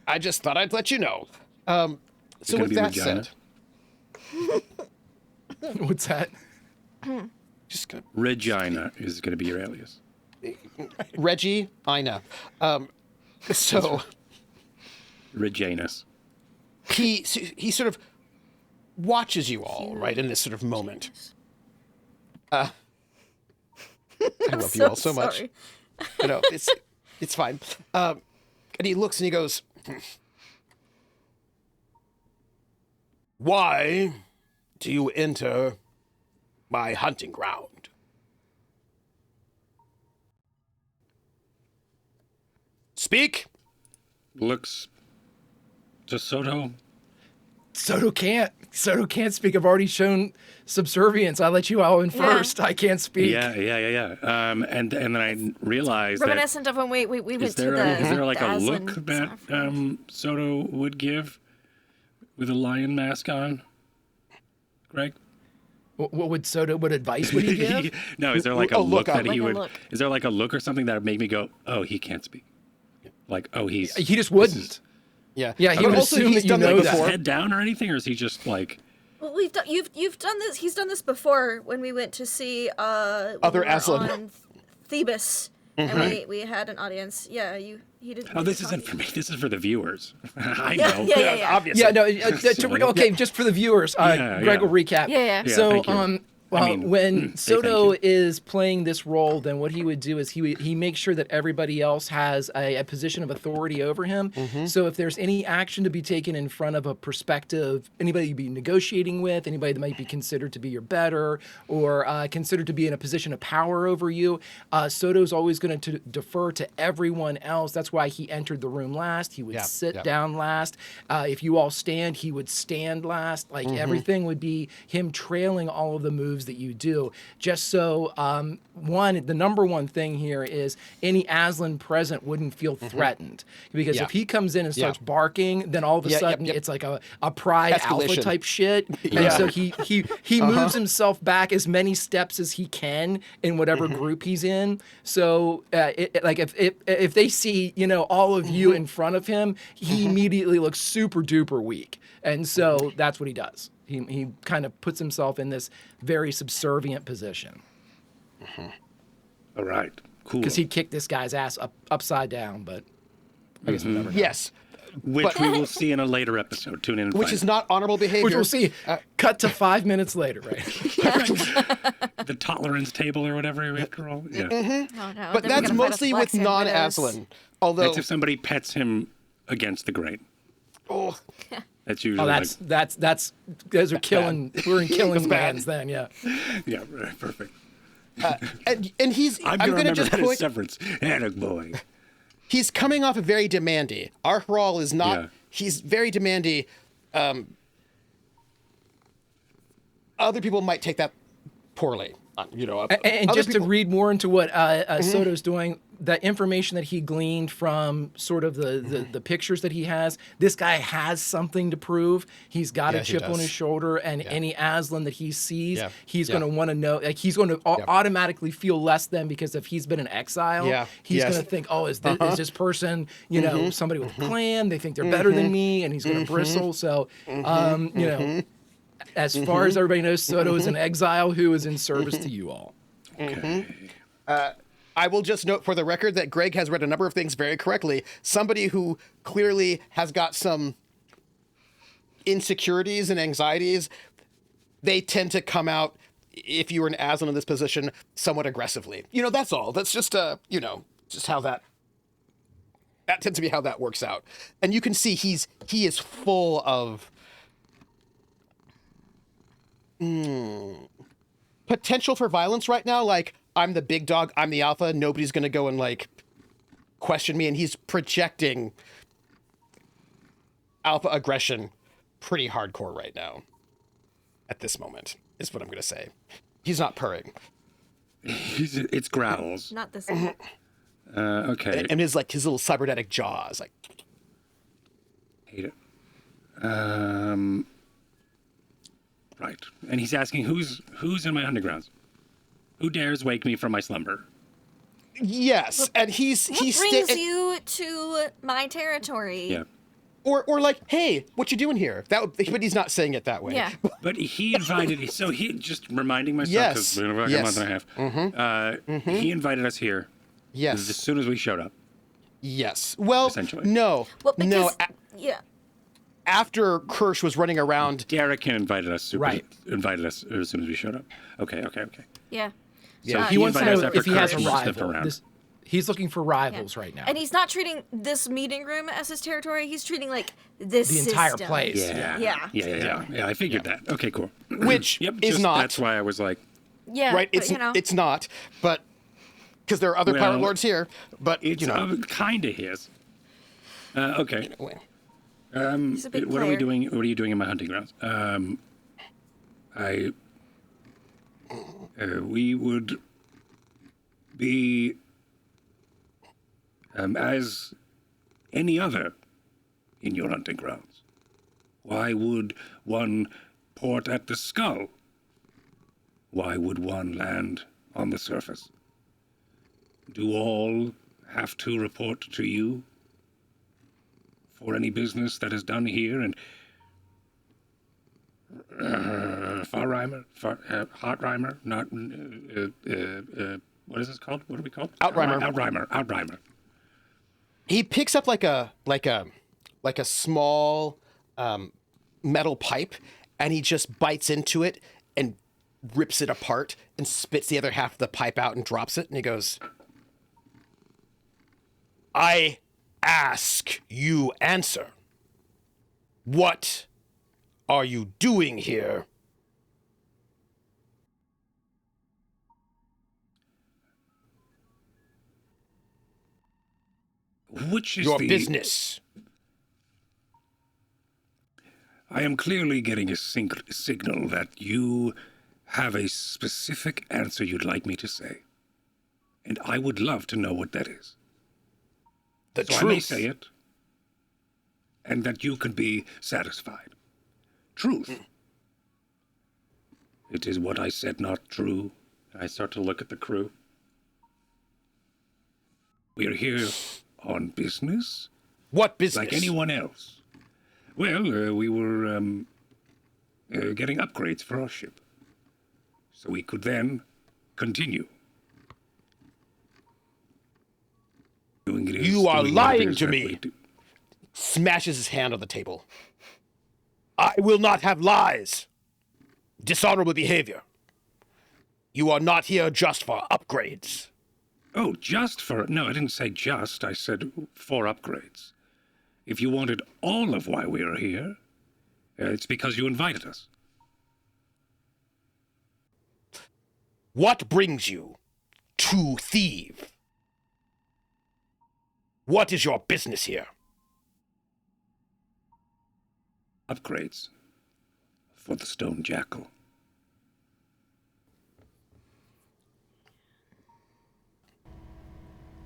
I just thought I'd let you know. So with that said... What's that? Just gonna... Regina is going to be your alias. Reggie, Ina. So... Reginus. He sort of watches you all, right, in this sort of moment. I love you all so much. I know, it's fine. And he looks and he goes, "Why do you enter my hunting ground?" Speak. Looks to Soto. Soto can't speak. I've already shown subservience. I let you all in first. I can't speak. Yeah. And then I realized Reminiscent of when we went is to there the is there like a Aslan look that Soto would give with a lion mask on? Greg? What advice would he give? No, is there like a look that he would? look. Is there like a look or something that would make me go, "Oh, he can't speak"? Like, "Oh, He just wouldn't. Yeah. Yeah, he would also, assume he's that you done that know Is that. his head down or anything, or is he just like? Well, you've done this. He's done this before when we went to see Other Aslan. on Thebes, and we had an audience. Yeah, he did. Oh, this isn't for me. This is for the viewers. I know. Yeah. Obviously. Yeah, no. Okay, just for the viewers, Greg will recap. Yeah. Yeah, So, thank you. when hey, Soto thank you. is playing this role, then what he would do is he makes sure that everybody else has a position of authority over him. So if there's any action to be taken in front of a prospective, anybody you'd be negotiating with, anybody that might be considered to be your better or considered to be in a position of power over you, Soto's always going to defer to everyone else. That's why he entered the room last. He would sit down last. If you all stand, he would stand last. Like everything would be him trailing all of the moves that you do, just so the number one thing here is any Aslan present wouldn't feel threatened, because if he comes in and starts barking, then all of a sudden it's like a pride alpha type shit, and so he moves himself back as many steps as he can in whatever group he's in. So like if they see all of you in front of him, he immediately looks super duper weak, and so that's what he does. He kind of puts himself in this very subservient position. All right, cool. Because he kicked this guy's ass upside down, but I guess we'll never know. Yes. Which we will see in a later episode. Tune in. And Which find is not honorable behavior. Which we'll see. Cut to 5 minutes later, right? the tolerance table or whatever we have to roll. Yeah. Oh, no. But Then we're that's gonna fight mostly us with Black non-Aslan. Although, That's if somebody pets him against the grain. oh, That's usually that's those are killing. We're in killing bands then, yeah. yeah, right, perfect. and he's. I'm I'm gonna gonna remember just that as point. Severance. Atta boy. He's coming off very demanding. Our Hroal is not. Yeah. He's very demanding. Other people might take that poorly. And just to read more into what Soto's doing, the information that he gleaned from sort of the pictures that he has, this guy has something to prove. He's got a chip on his shoulder, and any Aslan that he sees, he's going to want to know. Like he's going to automatically feel less than, because if he's been in exile, he's going to think, oh, is this person, somebody with a clan? They think they're better than me, and he's going to bristle. So, as far as everybody knows, Soto is an exile who is in service to you all. Okay. I will just note for the record that Greg has read a number of things very correctly. Somebody who clearly has got some insecurities and anxieties, they tend to come out, if you were an Aslan in this position, somewhat aggressively. That's all. That's just, just how that tends to be how that works out. And you can see he is full of potential for violence right now. Like, I'm the big dog, I'm the alpha, nobody's going to go and, question me. And he's projecting alpha aggression pretty hardcore right now. At this moment, is what I'm going to say. He's not purring. It's growls. Not this. Okay. And his little cybernetic jaw is like... Hate it. Right. And he's asking, who's in my undergrounds? Who dares wake me from my slumber? Yes, and he's What brings you to my territory? Yeah. Or like, hey, what you doing here? But he's not saying it that way. Yeah. But he invited, so he, just reminding myself, Yes. because it's been like a month and a half. He invited us here Yes. as soon as we showed up. Yes. Well, Essentially. no. Well, because, no. yeah. After Kirsch was running around... Derek invited us. Right. Invited us as soon as we showed up. Okay. Yeah. Yeah, He wants to invited us know after if he has a Kirsch sniffed rival. around. He's looking for Yeah. rivals right now. And he's not treating this meeting room as his territory. He's treating like this The entire system. place. Yeah. Yeah, I figured that. Okay, cool. Which Yep, is just, not... That's why I was like, Yeah. right, but, it's not, but... Because there are other pirate Well, lords here, but, it's kind of his. Okay. he's a big What are we player. doing? What are you doing in my hunting grounds? We would be as any other in your hunting grounds. Why would one port at the skull? Why would one land on the surface? Do all have to report to you for any business that is done here? And Heartrimer, not what is this called? What are we called? Outrimer. Outrimer. he picks up like a small metal pipe, and he just bites into it and rips it apart and spits the other half of the pipe out and drops it. And he goes, I ask, you answer. What are you doing here? Which is Your the business. I am clearly getting a signal that you have a specific answer you'd like me to say. And I would love to know what that is. The So I truth. may say it, and that you can be satisfied. Truth. It is what I said, not true. I start to look at the crew. We are here on business, What business? like anyone else. Well, we were getting upgrades for our ship, so we could then continue. You are lying to me. Smashes his hand on the table. I will not have lies. Dishonorable behavior. You are not here just for upgrades. Oh, just for... No, I didn't say just. I said for upgrades. If you wanted all of why we are here, it's because you invited us. What brings you to Theev? What is your business here? Upgrades for the stone jackal.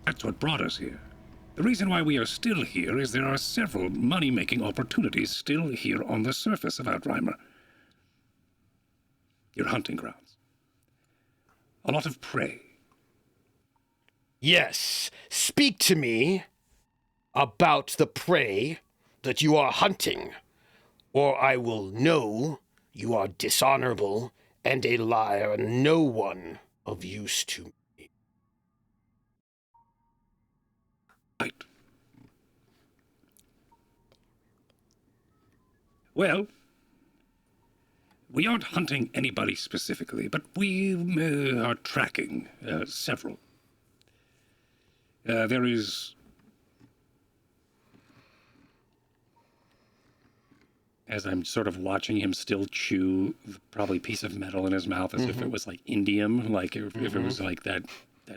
That's what brought us here. The reason why we are still here is there are several money-making opportunities still here on the surface of Outrimer. Your hunting grounds. A lot of prey. Yes, speak to me about the prey that you are hunting, or I will know you are dishonorable and a liar and no one of use to me. Right. Well, we aren't hunting anybody specifically, but we are tracking several. There is, as I'm sort of watching him still chew probably a piece of metal in his mouth as if it was like indium, like if it was like that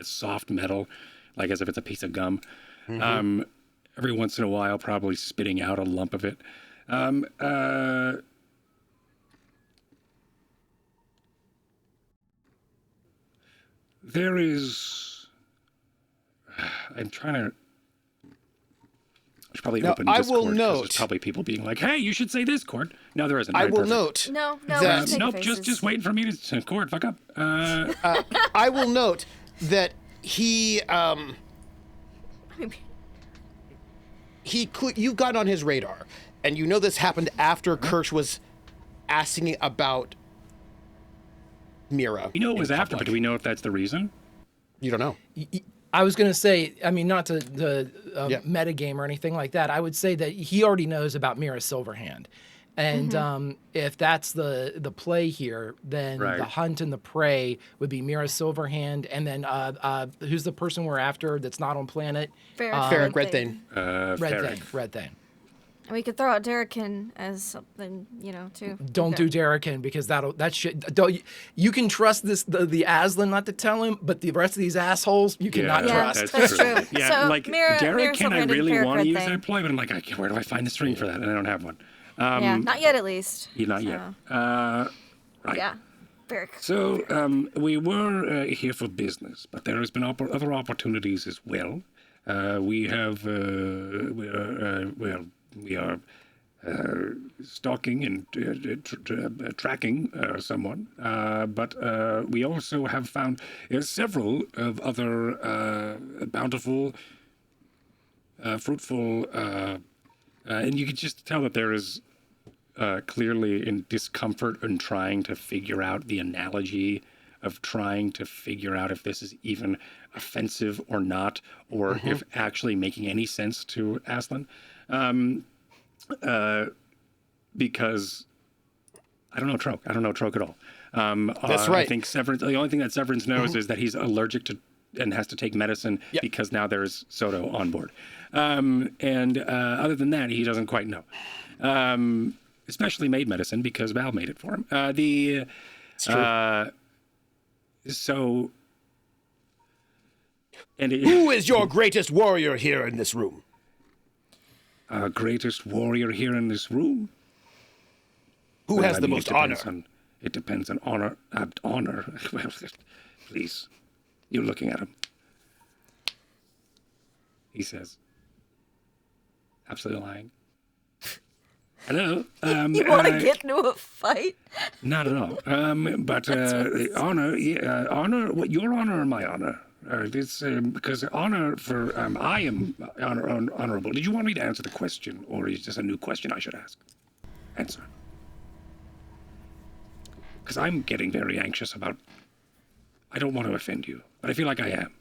soft metal, like as if it's a piece of gum. Every once in a while, probably spitting out a lump of it. There is... I'm trying to... I should probably open I Discord, will 'cause note- there's probably people being like, hey, you should say this, Court. No, there isn't. I Right, will perfect. note. No, That- we're just Nope, making just waiting for me to... Court, fuck up. I will note that he you've gotten on his radar, and you know this happened after Kirsch was asking about Mira. You know it was in after, but public. do we know if that's the reason? You don't know. I was going to say, I mean, not to the Yeah. metagame or anything like that. I would say that he already knows about Mira Silverhand. And if that's the play here, then Right. the hunt and the prey would be Mira Silverhand. And then who's the person we're after that's not on planet? Farrick Red Thane. Red Ferric. Thane. Red Thane. And we could throw out Derrican as something, too. Don't do Derrican because that shit. You can trust the Aslan not to tell him, but the rest of these assholes you cannot Yeah, trust. that's true. Yeah, So, like Mira Derek, can I Silverhand and really Ferric want to Red use Thane. that ploy? But I'm like, where do I find the string for that? And I don't have one. Yeah, not yet at least. Not yet. Right. Yeah, Ferric. So we were here for business, but there has been other opportunities as well. We have we are stalking and tracking someone, but we also have found several of other bountiful, fruitful, and you can just tell that there is clearly in discomfort in trying to figure out the analogy of trying to figure out if this is even offensive or not, or if actually making any sense to Aslan. Because I don't know Troke. I don't know Troke at all. That's right. I think Severence, the only thing that Severence knows is that he's allergic to and has to take medicine because now there's Soto on board. And other than that, he doesn't quite know. Especially made medicine because Val made it for him. It's true. So, and Who is your greatest warrior here in this room? our greatest warrior here in this room. Who Well, has I the mean, most honor? It depends on honor. Honor. Well, please, you're looking at him. He says, absolutely lying. Hello. You want to get into a fight? Not at all. But honor, honor. What your honor or my honor? It's because honor for I am honorable. Did you want me to answer the question, or is this a new question I should ask? Answer. Because I'm getting very anxious about. I don't want to offend you, but I feel like I am.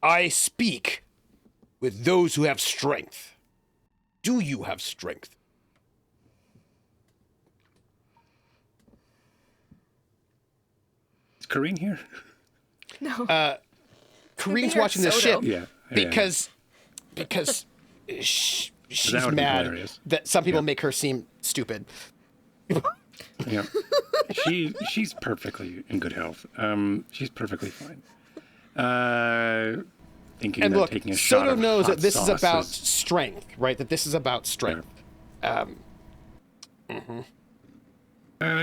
I speak with those who have strength. Do you have strength? Is Kareen here? No. Kareen's you're watching this Soto. ship Yeah. because she's would be mad hilarious. that some people make her seem stupid. Yeah. She's perfectly in good health. She's perfectly fine. Thinking And that look, taking a shot Soto of knows hot that this is about sauce strength, right? That this is about strength.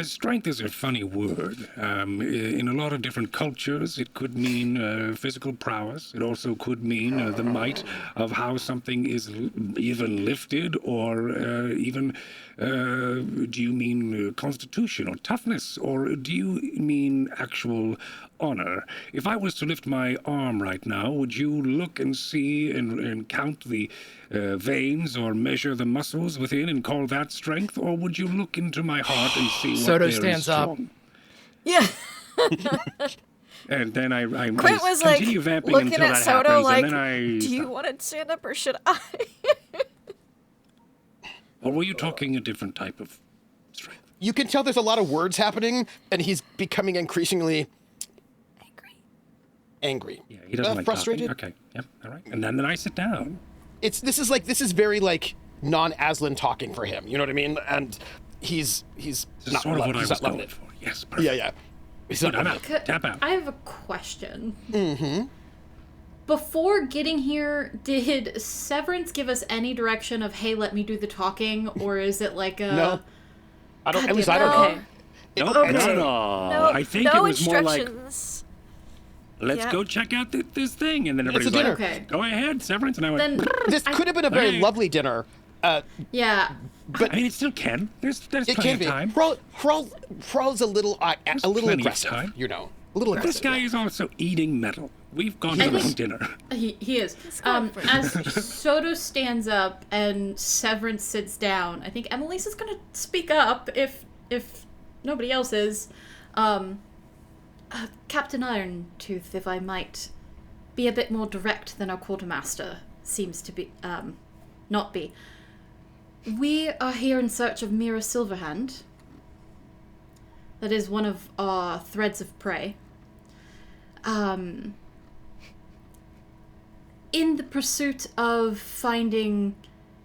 Strength is a funny word. In a lot of different cultures, it could mean physical prowess. It also could mean the might of how something is even lifted, or even, do you mean constitution or toughness, or do you mean actual honor? If I was to lift my arm right now, would you look and see and count the veins or measure the muscles within and call that strength, or would you look into my heart and see what Soto there is stands up. strong? Yeah. And then I Quint was like continue vamping looking until at that Soto happens, like, and then I do you stop. want to stand up or should I? Or were you talking a different type of strength? You can tell there's a lot of words happening, and he's becoming increasingly angry. Yeah, he doesn't like frustrated. talking. Okay, yep, all right. And then I sit down. This is very like non-Aslan talking for him. You know what I mean? And he's This is not sort of what I he's was not loving going it. for. Yes, perfect. Yeah. He's Good, not I'm loving out. Tap out. I have a question. before getting here, did Severence give us any direction of, hey, let me do the talking, or is it like a... No. I don't. God At least damn I it. don't know. Okay. Nope, Okay. not at all. No, I think no it was more like, instructions. let's Yeah. go check out this thing. And then It's a everybody's like, dinner. Okay. go ahead, Severance. And I went, Then, This could have been a very Okay. lovely dinner. yeah. I mean, it still can. There's It plenty can of be. time. Hroal's a little plenty of aggressive, time. you know. A little This aggressive. guy is also eating metal. We've gone to the wrong dinner. He is. going for it. As Soto stands up and Severance sits down, I think Emelisa's gonna speak up if nobody else is. Captain Irontooth, if I might be a bit more direct than our quartermaster seems to be, not be. We are here in search of Mira Silverhand. That is one of our threads of prey. In the pursuit of finding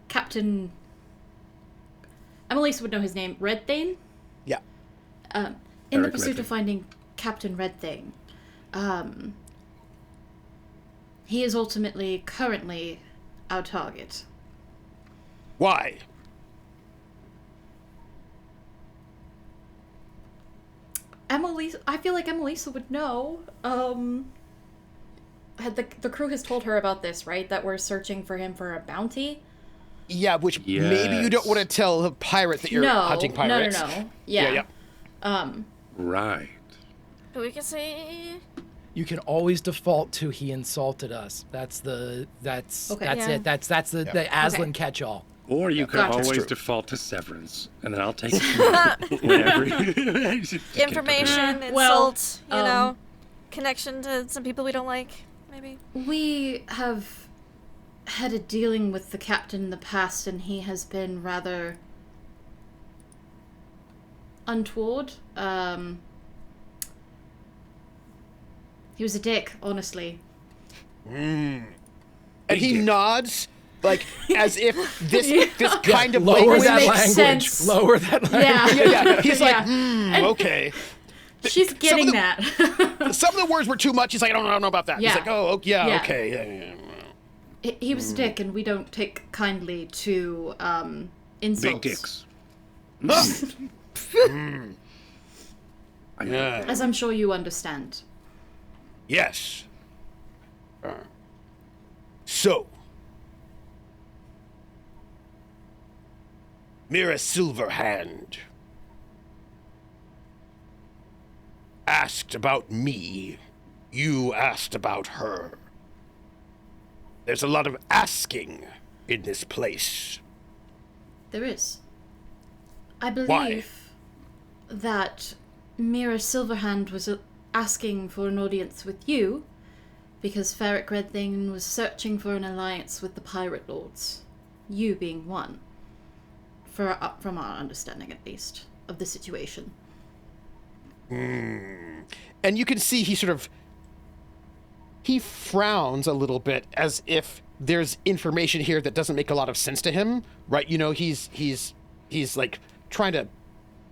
Captain... Emelisa would know his name. Redthane? Yeah. In the Eric pursuit Redthane. of finding Captain Redthane. He is ultimately, currently, our target. Why? I feel like Emelisa would know. The crew has told her about this, right? That we're searching for him for a bounty? Yeah, which maybe you don't Yes. want to tell the pirate that you're hunting pirates. No. Yeah. Right. But we can say You can always default to he insulted us. That's Okay. that's Yeah. it. That's the Aslan catch-all. Or you could Gotcha. always True. default to Severance, and then I'll take it. Whatever. information, Well, insult, you know, connection to some people we don't like, maybe. We have had a dealing with the captain in the past, and he has been rather untoward. He was a dick, honestly. And he nods, like, as if this kind of Lower language... that makes language. sense. Lower that language. Yeah. He's like, Yeah. okay. She's getting the- that. Some of the words were too much. He's like, I don't know about that. Yeah. He's like, oh, yeah, Yeah. okay. He was a dick, and we don't take kindly to insults. Big dicks. Yeah. As I'm sure you understand. Yes. So, Mira Silverhand asked about me. You asked about her. There's a lot of asking in this place. There is. I believe Why? that Mira Silverhand was asking for an audience with you because Ferric Redthane was searching for an alliance with the Pirate Lords. You being one. From our understanding, at least, of the situation. And you can see he frowns a little bit as if there's information here that doesn't make a lot of sense to him, right? You know, he's like trying to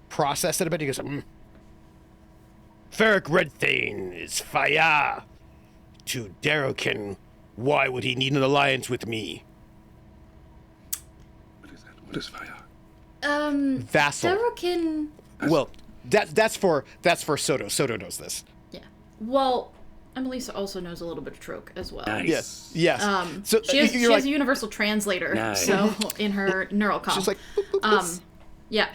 process it a bit. He goes, Ferric Redthane is Faya to Darrokin. Why would he need an alliance with me? What is that? What is fire? Vassal. Darrokin... Well, that's for Soto. Soto knows this. Yeah. Well, Emelisa also knows a little bit of Troke as well. Nice. Yes. So She has you're like, a universal translator, Nice. so in her neural comm. she's like, boop, boop, boop. Yeah.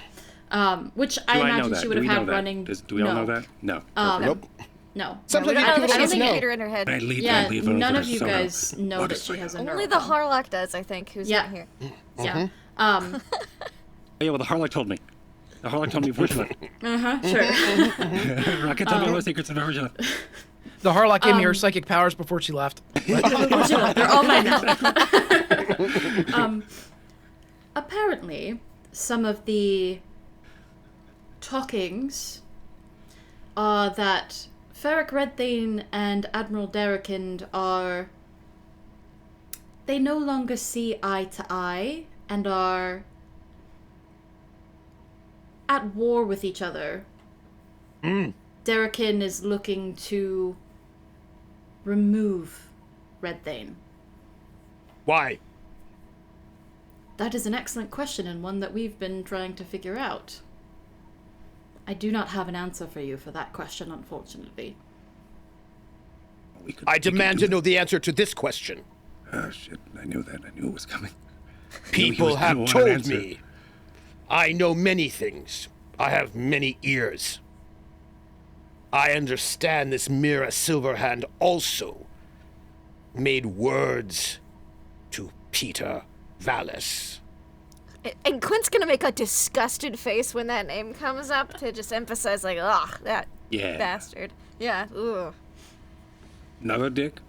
Which I Do I know imagine that? she would Do have we know had that? running. Do we all know that? No. Nope. No. Sometimes no, you I people don't don't think need to she know. can read her in her head. I leave Yeah, it none over of you Soto. guys know What that is she fire? has a Only neural the comm. Harlock does, I think, who's Yeah. not here. Yeah. Oh, yeah, well, the Harlock told me. The Harlock told me originally. Sure. Rocket told me all the secrets of original. The Harlock gave me her psychic powers before she left. They're all mine now. Apparently, some of the talkings are that Ferric Redthane and Admiral Darrokind are... They no longer see eye to eye and are at war with each other. Darrokin is looking to remove Red Thane? Why? That is an excellent question and one that we've been trying to figure out. I do not have an answer for you for that question, unfortunately. I demand to know the answer to this question. Oh, shit. I knew that. I knew it was coming. People have told me. I know many things. I have many ears. I understand this Mira Silverhand also made words to Peter Vallis. And Quint's gonna make a disgusted face when that name comes up to just emphasize, like, ugh, that bastard. Yeah, ugh. Another dick?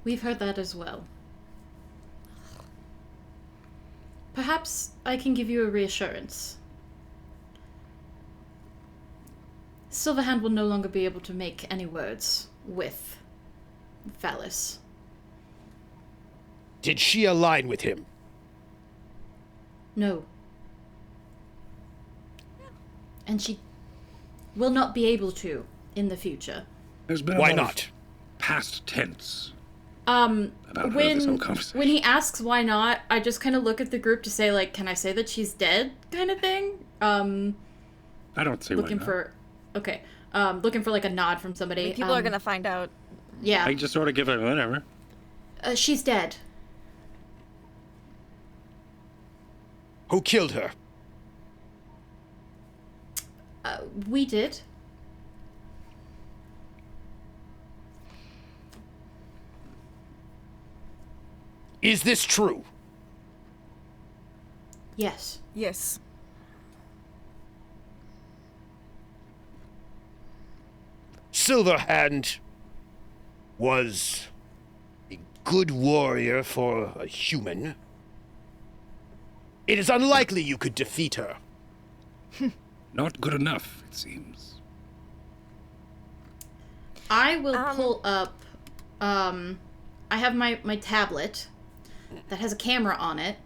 We've heard that as well. Perhaps I can give you a reassurance. Silverhand will no longer be able to make any words with Vallis. Did she align with him? No. And she will not be able to in the future. There's been Why a lot not? of past tense. About this whole conversation. When he asks why not, I just kind of look at the group to say, like, can I say that she's dead, kind of thing. I don't see Looking why not. for, okay, looking for like a nod from somebody. People are gonna find out. Yeah, I just sort of give it whatever. she's dead. Who killed her? We did. Is this true? Yes. Yes. Silverhand was a good warrior for a human. It is unlikely you could defeat her. Not good enough, it seems. I will pull up, I have my tablet that has a camera on it.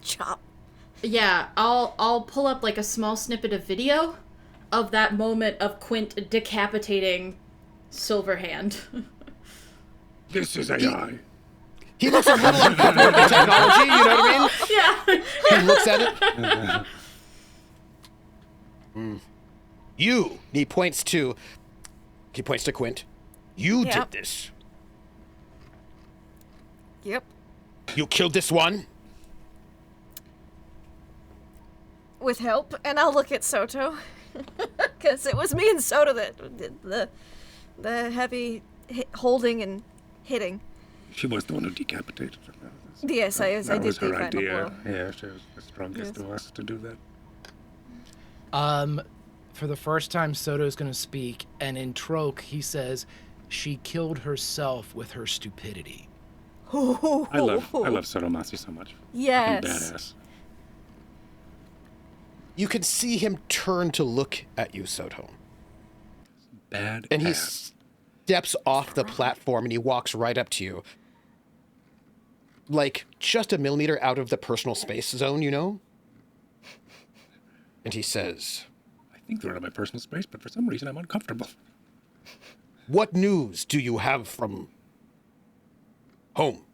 Chop. Yeah, I'll pull up like a small snippet of video of that moment of Quint decapitating Silverhand. This is AI. He looks a little uncomfortable with the technology, you know what I mean? Yeah. He looks at it. You, he points to Quint. You Yep. did this. Yep. Mm-hmm. You killed this one. With help, and I'll look at Soto. Because it was me and Soto that did the heavy holding and hitting. She was the one who decapitated her. Yes, I That did was the her final idea. blow. Yeah, she was the strongest of us to do that. For the first time, Soto's going to speak, and in Troke, he says, she killed herself with her stupidity. I love Soto Masi so much. Yes. Fucking badass. You can see him turn to look at you, Soto. Bad And he ass. steps off the platform and he walks right up to you. Like, just a millimeter out of the personal space zone, you know? And he says, I think they're out of my personal space, but for some reason I'm uncomfortable. what news do you have from home?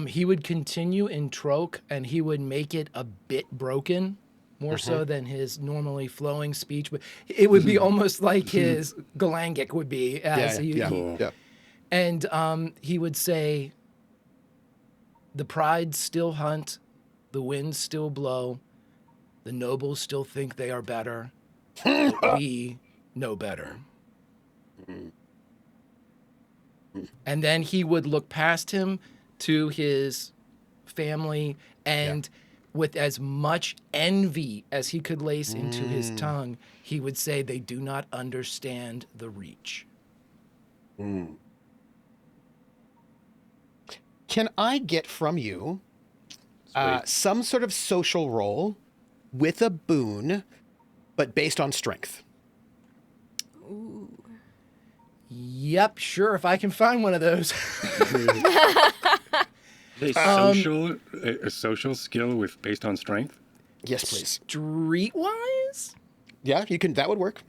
He would continue in Troke, and he would make it a bit broken, more so than his normally flowing speech. But it would be almost like his Galangic would be. Cool. And he would say, the prides still hunt, the winds still blow, the nobles still think they are better, but we know better. And then he would look past him to his family, and with as much envy as he could lace into his tongue, he would say they do not understand the reach. Can I get from you some sort of social role with a boon, but based on strength? Yep, sure, if I can find one of those. A social skill with based on strength? Yes, please. Streetwise? Yeah, you can. That would work.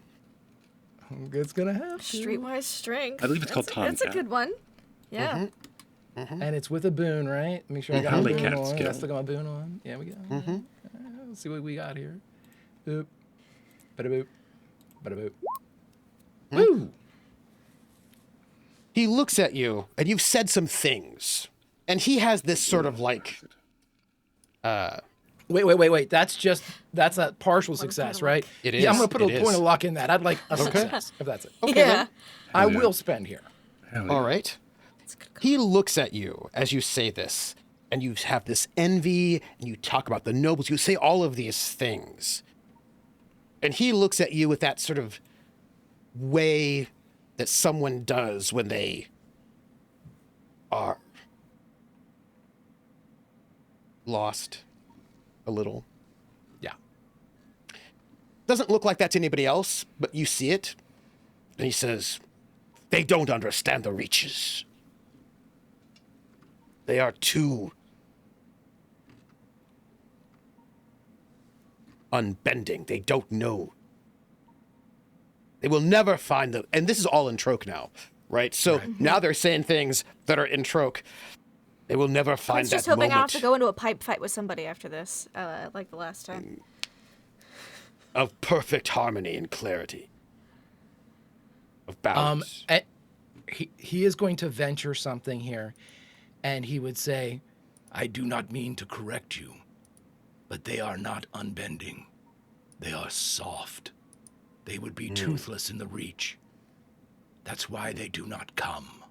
It's gonna have to. Streetwise strength. I believe it's called That's a Tomcat. good one. Yeah. And it's with a boon, right? Make sure I got Probably my boon cat on. skill. I still got my boon on. Yeah, we go. Let's see what we got here. Boop. Bada boop. Bada boop. Woo! He looks at you, and you've said some things, and he has this sort of like. Wait. That's a partial success, right? It Yeah, I'm is. gonna put It a is. point of luck in that. I'd like a success, if that's it. Okay, Yeah. then. I will spend here. Hell yeah. All right. He looks at you as you say this, and you have this envy, and you talk about the nobles. You say all of these things. And he looks at you with that sort of way that someone does when they are lost a little. Yeah. Doesn't look like that to anybody else, but you see it. And he says, they don't understand the reaches. They are too unbending. They don't know. They will never find the... And this is all in Troke now, right? So now they're saying things that are in Troke. They will never I find was that just hoping I don't have moment to go into a pipe fight with somebody after this, like the last time. of perfect harmony and clarity. Of balance. He is going to venture something here, and he would say, I do not mean to correct you, but they are not unbending. They are soft. They would be toothless in the reach. That's why they do not come.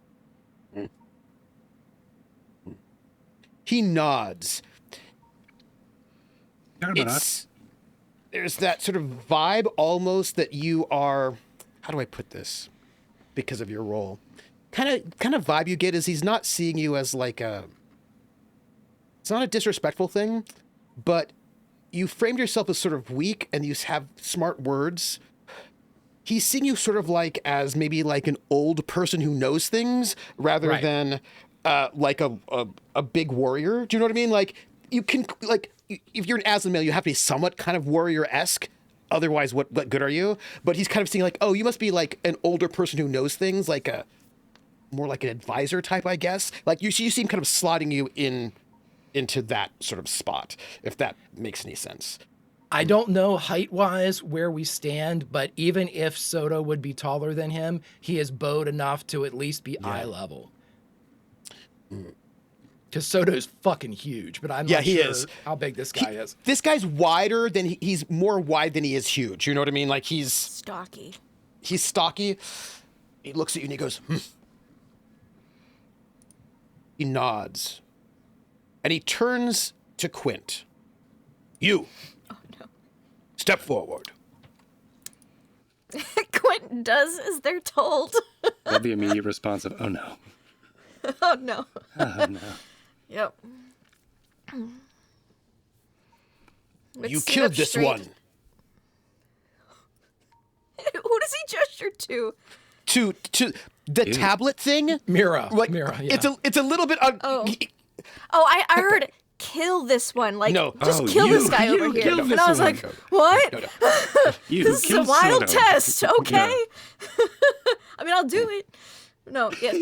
He nods. Talking about us. There's that sort of vibe almost that you are, how do I put this? Because of your role. Kind of vibe you get is he's not seeing you as like it's not a disrespectful thing, but you framed yourself as sort of weak and you have smart words. He's seeing you sort of like as maybe like an old person who knows things rather than like a big warrior. Do you know what I mean? Like you can like if you're an Aslan male, you have to be somewhat kind of warrior-esque. Otherwise, what good are you? But he's kind of seeing like, oh, you must be like an older person who knows things, like a more like an advisor type, I guess. Like you seem kind of slotting you into that sort of spot, if that makes any sense. I don't know height-wise where we stand, but even if Soto would be taller than him, he is bowed enough to at least be eye level. Because Soto's fucking huge, but I'm not he sure is. how big this guy is. This guy's wider than he's more wide than he is huge. You know what I mean? Like he's Stocky. stocky. He looks at you and he goes, He nods. And he turns to Quint. You. Oh, no. Step forward. Quint does as they're told. That'd be immediate response of, oh no. Oh, no. Oh no. Yep. You killed this one. Who does he gesture to? To the tablet thing? Mira. Like, Mira, yeah. It's a little bit... Oh, I heard kill this one. Like, No. just Oh, kill you- this guy you over here. kill And this I was one. like, what? No. You This is a killed wild Soto. test, okay? Yeah. I mean, I'll do it. No, yeah.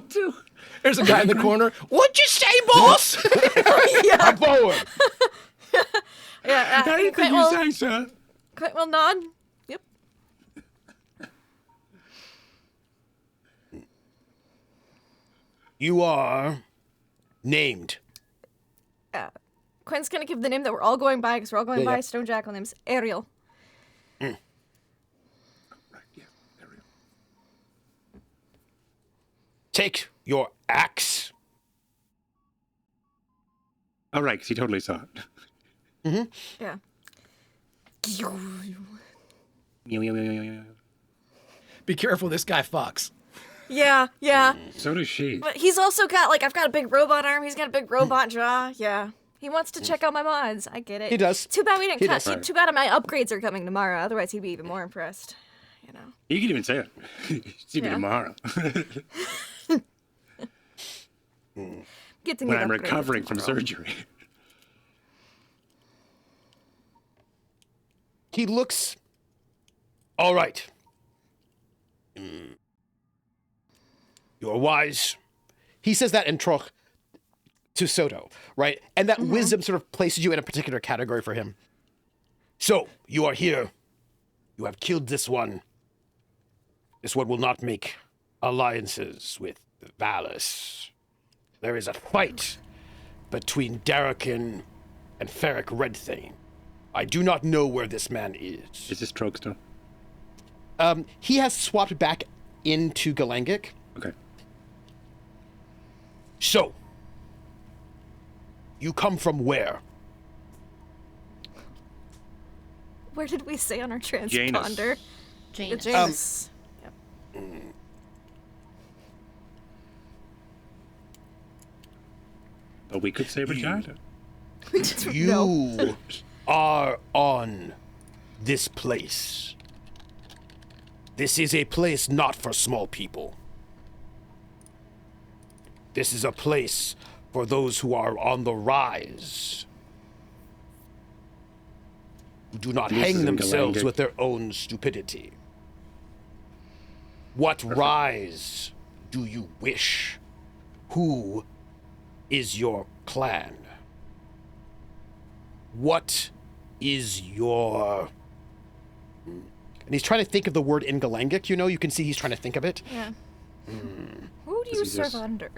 too. There's a guy in the corner. What'd you say, boss? Come forward. Yeah, Anything Quint you will, say, sir. Quint will nod. Yep. You are named. Quint's gonna give the name that we're all going by, because we're all going by Stone Jackal names. Ariel. Right, yeah. There we go. Take your axe. Oh, right, because he totally saw it. Yeah. Be careful, this guy fucks. Yeah. So does she. But he's also got, like, I've got a big robot arm. He's got a big robot jaw. Yeah. He wants to check out my mods. I get it. He does. Too bad we didn't He cut. does. Too bad my upgrades are coming tomorrow. Otherwise, he'd be even more impressed. You know. You can even say it. See me Yeah. tomorrow. Get to when need I'm upgrades recovering from tomorrow. surgery. He looks... All right. You're wise. He says that in Troch to Soto, right? And that wisdom sort of places you in a particular category for him. So, you are here. You have killed this one. This one will not make alliances with Valis. There is a fight between Darrakin and Ferric Redthane. I do not know where this man is. Is this Troke still? He has swapped back into Galangic. Okay. So, you come from where? Where did we say on our transponder? Janus. Janus. Yep. But we could say Regina. You are on this place. This is a place not for small people. This is a place for those who are on the rise. Who do not This is hang in themselves Galangic. with their own stupidity. What rise do you wish? Who is your clan? What is your... And he's trying to think of the word in Galangic, you know? You can see he's trying to think of it. Yeah. Who do you This is serve just- under?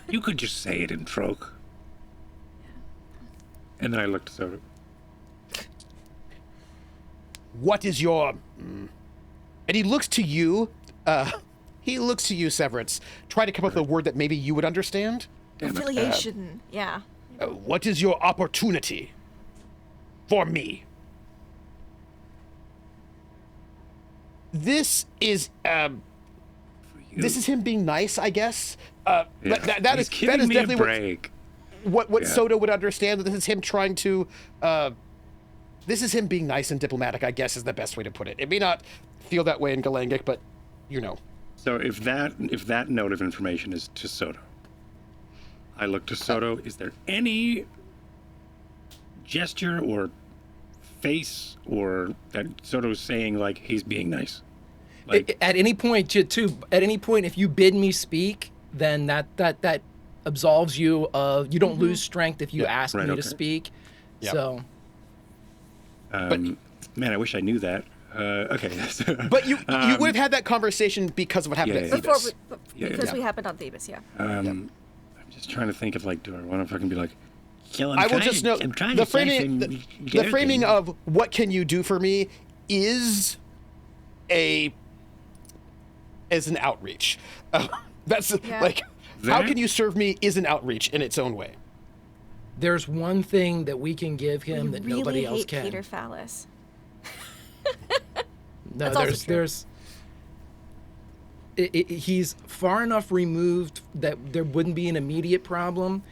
You could just say it in Troke. And then I looked at Soto. What is your... And he looks to you, Severance. Try to come up with a word that maybe you would understand. Damn it. Affiliation. Yeah. What is your opportunity for me? This is this is him being nice, I guess. Yeah. That He's is giving me a definitely break. what Yeah. Soto would understand. That this is him trying to. This is him being nice and diplomatic, I guess, is the best way to put it. It may not feel that way in Galangic, but you know. So if that note of information is to Soto, I look to Soto. Is there any gesture or face or that Soto's saying like he's being nice? Like At any point, too, at any point, if you bid me speak, then that absolves you of, you don't lose strength if you ask right, me to okay. speak. Yep. So, man, I wish I knew that. Okay. But you would have had that conversation because of what happened yeah, at yeah. Before Thebes. because Yeah. we happened on Theev, yeah. I'm just trying to think of like, do I want to fucking be like? So I will just note the framing of what can you do for me is an outreach. That's like how That- can you serve me is an outreach in its own way. there's one thing that we can give him that really nobody else hate can. Peter Phallus. No, That's also true. He's far enough removed that there wouldn't be an immediate problem,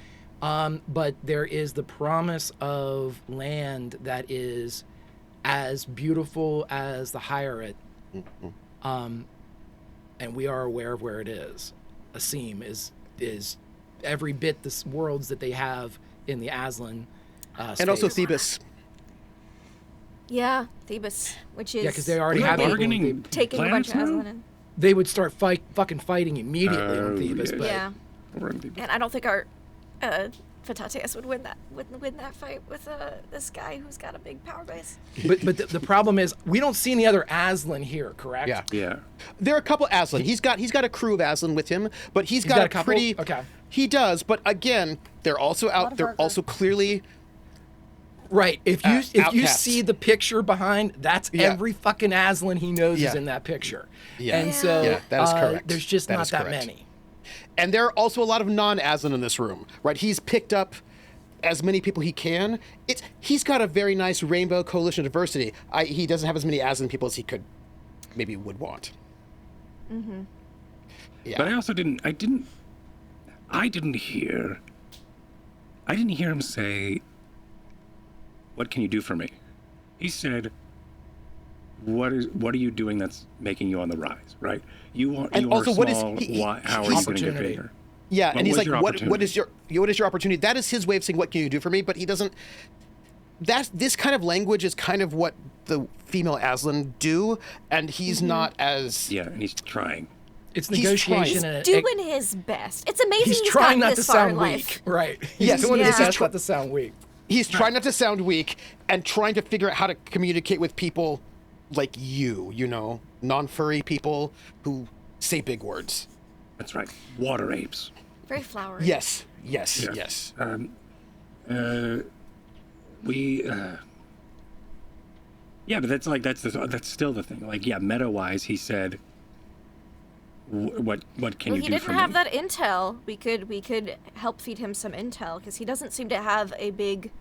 but there is the promise of land that is as beautiful as the Hyarit, and we are aware of where it is. Asim is every bit the worlds that they have in the Aslan, And also space. Thebes. Yeah, Thebes, which is Yeah, 'cause they already where have they it. bargaining taking a bunch of plans now? Aslan in. They would start fucking fighting immediately on Oh, Thebes, yeah. but Yeah, We're in Thebes. and I don't think our Fatateus would win that fight with this guy who's got a big power base. but the problem is we don't see any other Aslan here, correct? Yeah. Yeah. There are a couple Aslan. He's got a crew of Aslan with him, but he's got, got a a couple? pretty. Okay. He does, but again, they're also out. of They're Arca. also clearly. Right. If you outcasts. see the picture behind, that's Yeah. every fucking Aslan he knows is Yeah. in that picture. Yeah. And so Yeah, that is correct. there's just That not is that correct. many. And there are also a lot of non-Aslan in this room, right? He's picked up as many people he can. He's got a very nice rainbow coalition of diversity. He doesn't have as many Aslan people as he would want. Mm-hmm. Yeah. But I also didn't hear him say, "What can you do for me?" He said, "What are you doing that's making you on the rise?" Right? You are also, what is- small. he- how are you going to get Opportunity. bigger? Yeah, and he's was like, your what is opportunity? your opportunity? That is his way of saying, what can you do for me? But he doesn't. this kind of language is kind of what the female Aslan do, and he's not as Yeah, and he's trying. It's He's negotiation trying. and Doing his best. It's amazing he's he's trying gotten not to this far in sound life. weak. Right. He's Yes, doing his yeah. best not to sound weak. He's trying not to sound weak and trying to figure out how to communicate with people like you know, non-furry people who say big words. That's right. Water apes. Very flowery. Yes. Yeah. Yeah, but that's still the thing. Like, yeah, meta-wise, he said, what can Well, you he do didn't for have me? that intel. We could help feed him some intel because he doesn't seem to have a big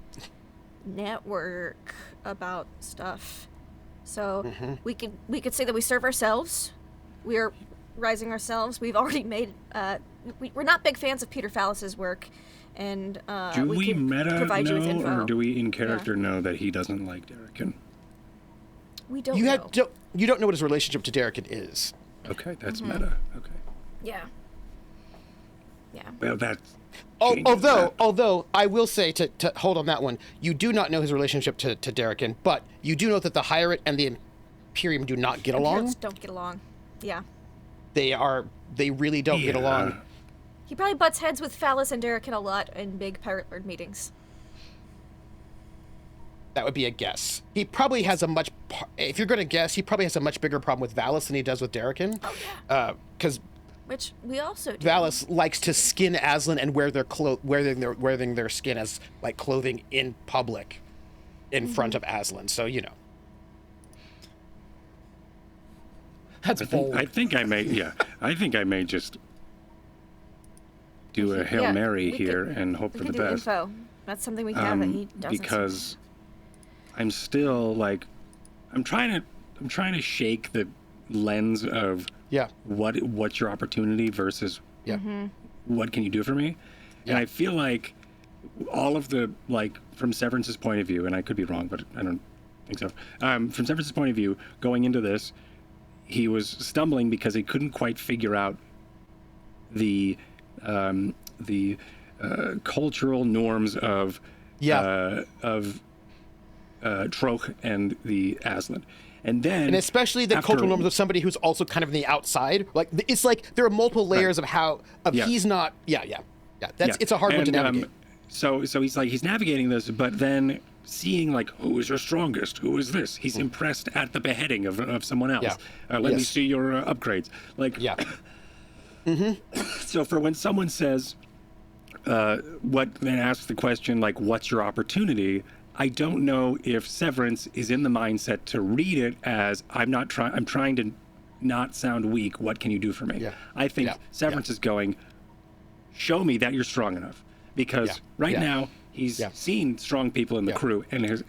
network about stuff. So we could say that we serve ourselves. We are rising ourselves. We've already made. We're not big fans of Peter Fallis's work, and Do we could meta provide you with know, info. or do we in character know that he doesn't like Derrican? We don't You know. you don't know what his relationship to Derrican is. Okay, that's meta. Okay. Yeah. Yeah. Well, that's changes that. Although I will say to hold on that one, you do not know his relationship to Derrican, but you do know that the Hierate and the Imperium do not get along. Parents don't get along. Yeah. They really don't get along. He probably butts heads with Phallus and Derrican a lot in big Pirate Lord meetings. That would be a guess. He probably has if you're going to guess, he probably has a much bigger problem with Valis than he does with Derrican. Oh yeah. Because Which we also do. Valis likes to skin Aslan and wearing their skin as like clothing in public, in front of Aslan. So you know. That's bold. I think I may just do a Hail Yeah, Mary we here could- and hope We for could the do best. info. That's something we can have that he doesn't. Because I'm still like, I'm trying to shake the lens of Yeah. what's your opportunity versus Yeah. what can you do for me, and I feel like all of the, like, from Severence's point of view, and I could be wrong, but I don't think so. From Severence's point of view, going into this, he was stumbling because he couldn't quite figure out the cultural norms of Troch and the Aslan. And then, And especially the cultural norms of somebody who's also kind of on the outside. Like it's like there are multiple layers of he's not. It's a hard one to navigate. So he's navigating this, but then seeing like, who is your strongest? Who is this? He's impressed at the beheading of someone else. Yeah. Let me see your upgrades. Like, So for when someone says, then asks the question like, what's your opportunity? I don't know if Severance is in the mindset to read it as I'm trying to not sound weak. What can you do for me? Yeah. I think Severance is going, show me that you're strong enough, because now he's seen strong people in the crew and is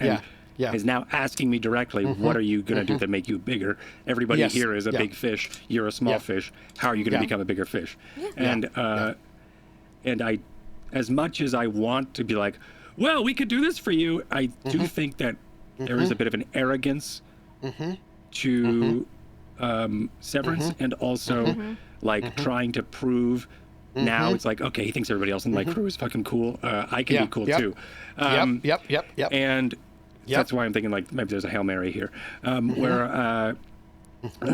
now asking me directly, what are you going to do that make you bigger? Everybody here is a big fish. You're a small fish. How are you going to become a bigger fish? And I, as much as I want to be like, well, we could do this for you, I do think that there is a bit of an arrogance to Severance, and also like trying to prove. Now it's like, okay, he thinks everybody else in my crew is fucking cool. I can be cool too. Yep. And that's why I'm thinking like maybe there's a Hail Mary here, where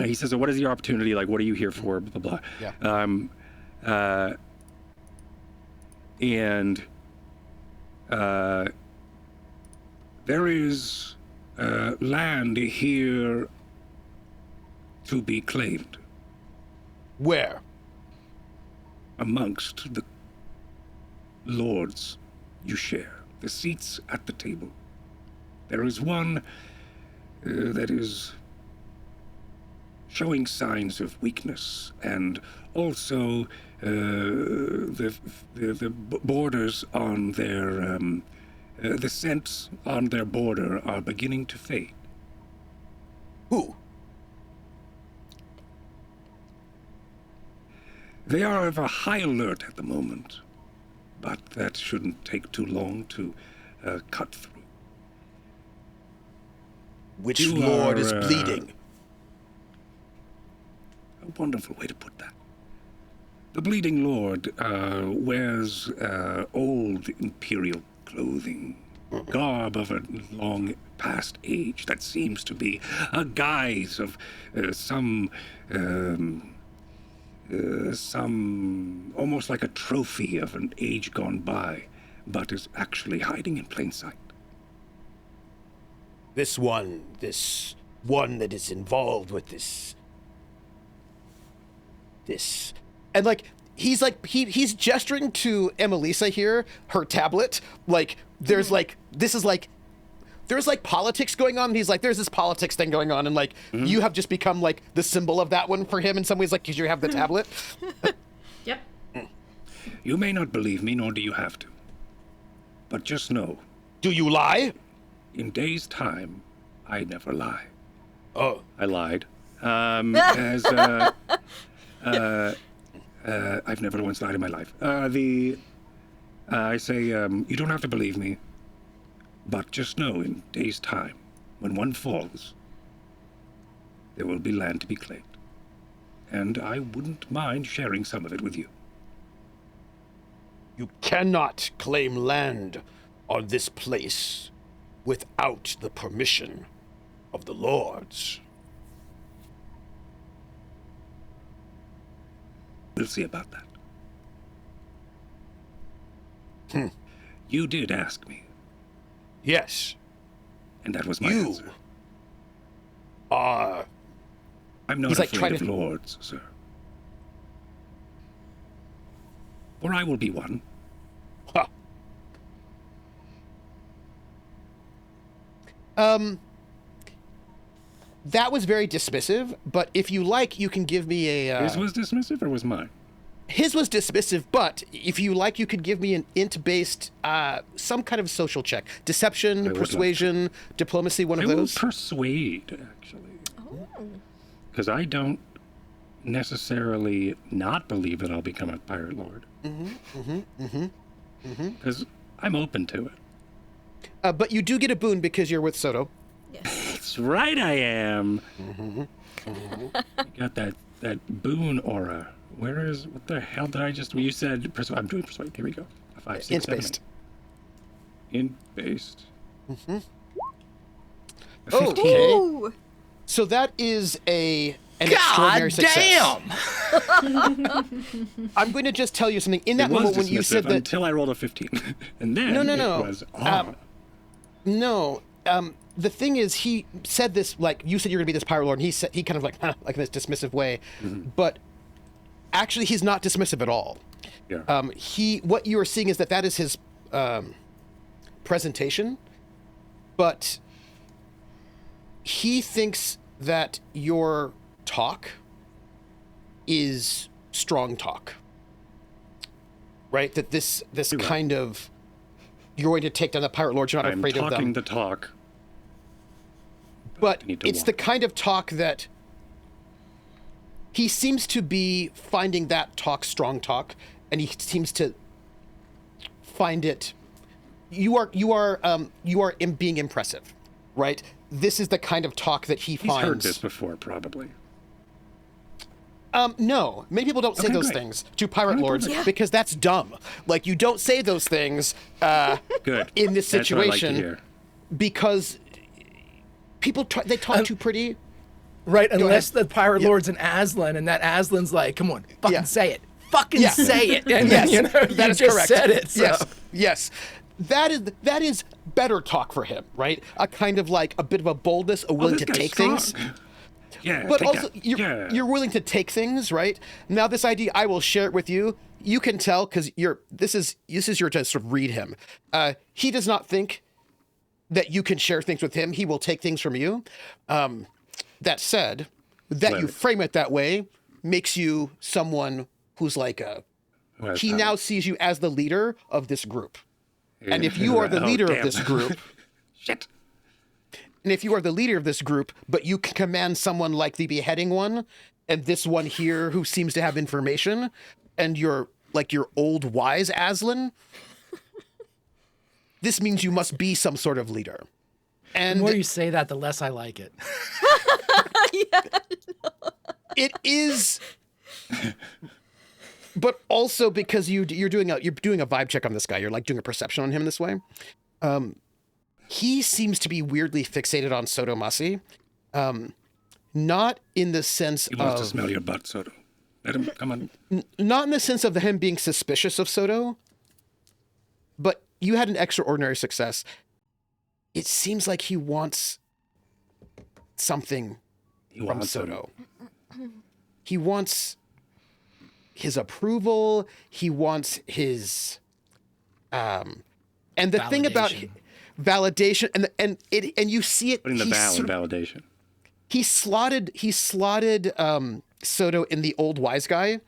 he says, "What is your opportunity? Like, what are you here for?" Blah blah blah. And there is land here to be claimed. Where? Amongst the lords you share, the seats at the table. There is one that is showing signs of weakness, and also the borders on their the scents on their border are beginning to fade. Who? They are of a high alert at the moment, but that shouldn't take too long to cut through. Which You lord are, is bleeding? A wonderful way to put that. The Bleeding Lord wears old imperial clothing, garb of a long past age that seems to be a guise of some almost like a trophy of an age gone by, but is actually hiding in plain sight. This one that is involved with this, and like he's gesturing to Emelisa here, her tablet. Like there's like there's like politics going on. And he's like, there's this politics thing going on, and like you have just become like the symbol of that one for him in some ways, like because you have the tablet. Yep. You may not believe me, nor do you have to. But just know, Do you lie? in days' time, I never lie. Oh, I lied. I've never once lied in my life. I say, you don't have to believe me, but just know in days' time, when one falls, there will be land to be claimed. And I wouldn't mind sharing some of it with you. you cannot claim land on this place without the permission of the lords. We'll see about that. You did ask me, Yes, and that was my you answer. are. I'm not He's, like, afraid trying of to- lords, sir. For I will be one. Huh. That was very dismissive, but if you like, you can give me a. His was dismissive, or was mine? His was dismissive, but if you like, you could give me an int-based, some kind of social check. Deception, would like persuasion, diplomacy, one I of will those. persuade, actually. Because I don't necessarily not believe that I'll become a pirate lord. Because I'm open to it. But you do get a boon because you're with Soto. Yes. That's right, I am. I got that boon aura. What the hell did I just? You said I'm doing persuade. Here we go. 5, 6, 7, Int-based. 8. Int-based. Okay. Ooh. So that is an extraordinary God success. damn! I'm going to just tell you something. In that It was moment when you said dismissive that, until I rolled a 15, and then No. it was on. no, the thing is, he said this like you said you're going to be this pirate lord, and he said he kind of like like in this dismissive way, but actually he's not dismissive at all. Yeah. What you are seeing is that is his presentation, but he thinks that your talk is strong talk, right? That this You're right. kind of you're going to take down the pirate lords. You're not I'm afraid of talking them, the talk. but I need to it's walk. the kind of talk that he seems to be finding that talk strong talk, and he seems to find it. You are being impressive, right? This is the kind of talk that he He's finds. heard this before, probably. No, many people don't say Okay, those great. things to pirate lords Yeah. because that's dumb. Like you don't say those things Good. in this That's what I like to situation hear. because people they talk too pretty. Right, unless ahead. the pirate Yeah. lord's an Aslan, and that Aslan's like, come on, fucking Yeah. say it. Fucking Yeah. say it. And Yes, you know, that you is just correct. said it. So. Yes. That is better talk for him, right? A kind of like a bit of a boldness, a willing this to guy's take strong. things. Yeah, But take also, that. you're willing to take things, right? Now, this idea, I will share it with you. You can tell because this is your to sort of read him. He does not think that you can share things with him. He will take things from you. That said, that you Right. frame it that way makes you someone who's like Who has he power. now sees you as the leader of this group. And if you are the Oh, leader of damn. this group, Shit. and if you are the leader of this group, but you can command someone like the beheading one, and this one here who seems to have information, and you're like your old wise Aslan, this means you must be some sort of leader. The And more you say that, the less I like it. it is, but also because you're doing a vibe check on this guy. You're like doing a perception on him this way. he seems to be weirdly fixated on Soto Masi. Not in the sense He wants to of smell your butt, Soto. Let him come on. not in the sense of him being suspicious of Soto, but you had an extraordinary success. It seems like he wants something He from wants Soto. He wants his approval. He wants his and the thing about validation and you see it. putting the he's val in sort of- validation. He slotted Soto in the old wise guy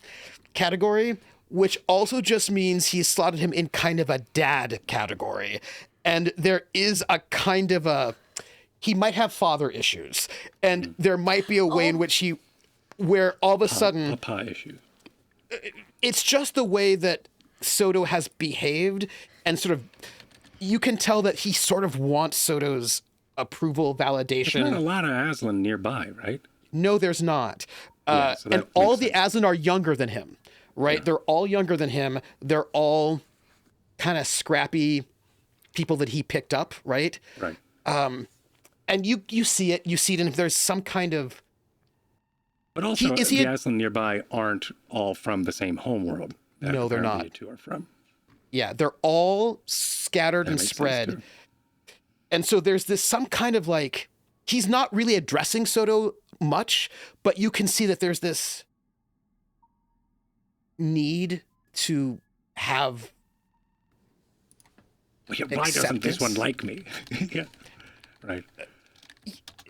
category, which also just means he slotted him in kind of a dad category. And there is a kind of he might have father issues, and there might be a way in which where all of a sudden Papa issue. it's just the way that Soto has behaved, and sort of you can tell that he sort of wants Soto's approval, validation. There's not a lot of Aslan nearby, right? No, there's not. Yeah, so that And all makes the Aslan are younger than him, right? Yeah. They're all younger than him. They're all kind of scrappy people that he picked up, right? Right. And you see it. You see it, and if there's some kind of But also, is he the a- Aslan nearby aren't all from the same homeworld. that No, they're apparently not. You two are from. yeah, they're all scattered That and makes sense, spread. too. And so there's this some kind of like he's not really addressing Soto much, but you can see that there's this need to have Well, yeah, why doesn't this one acceptance. like me? Yeah. Right.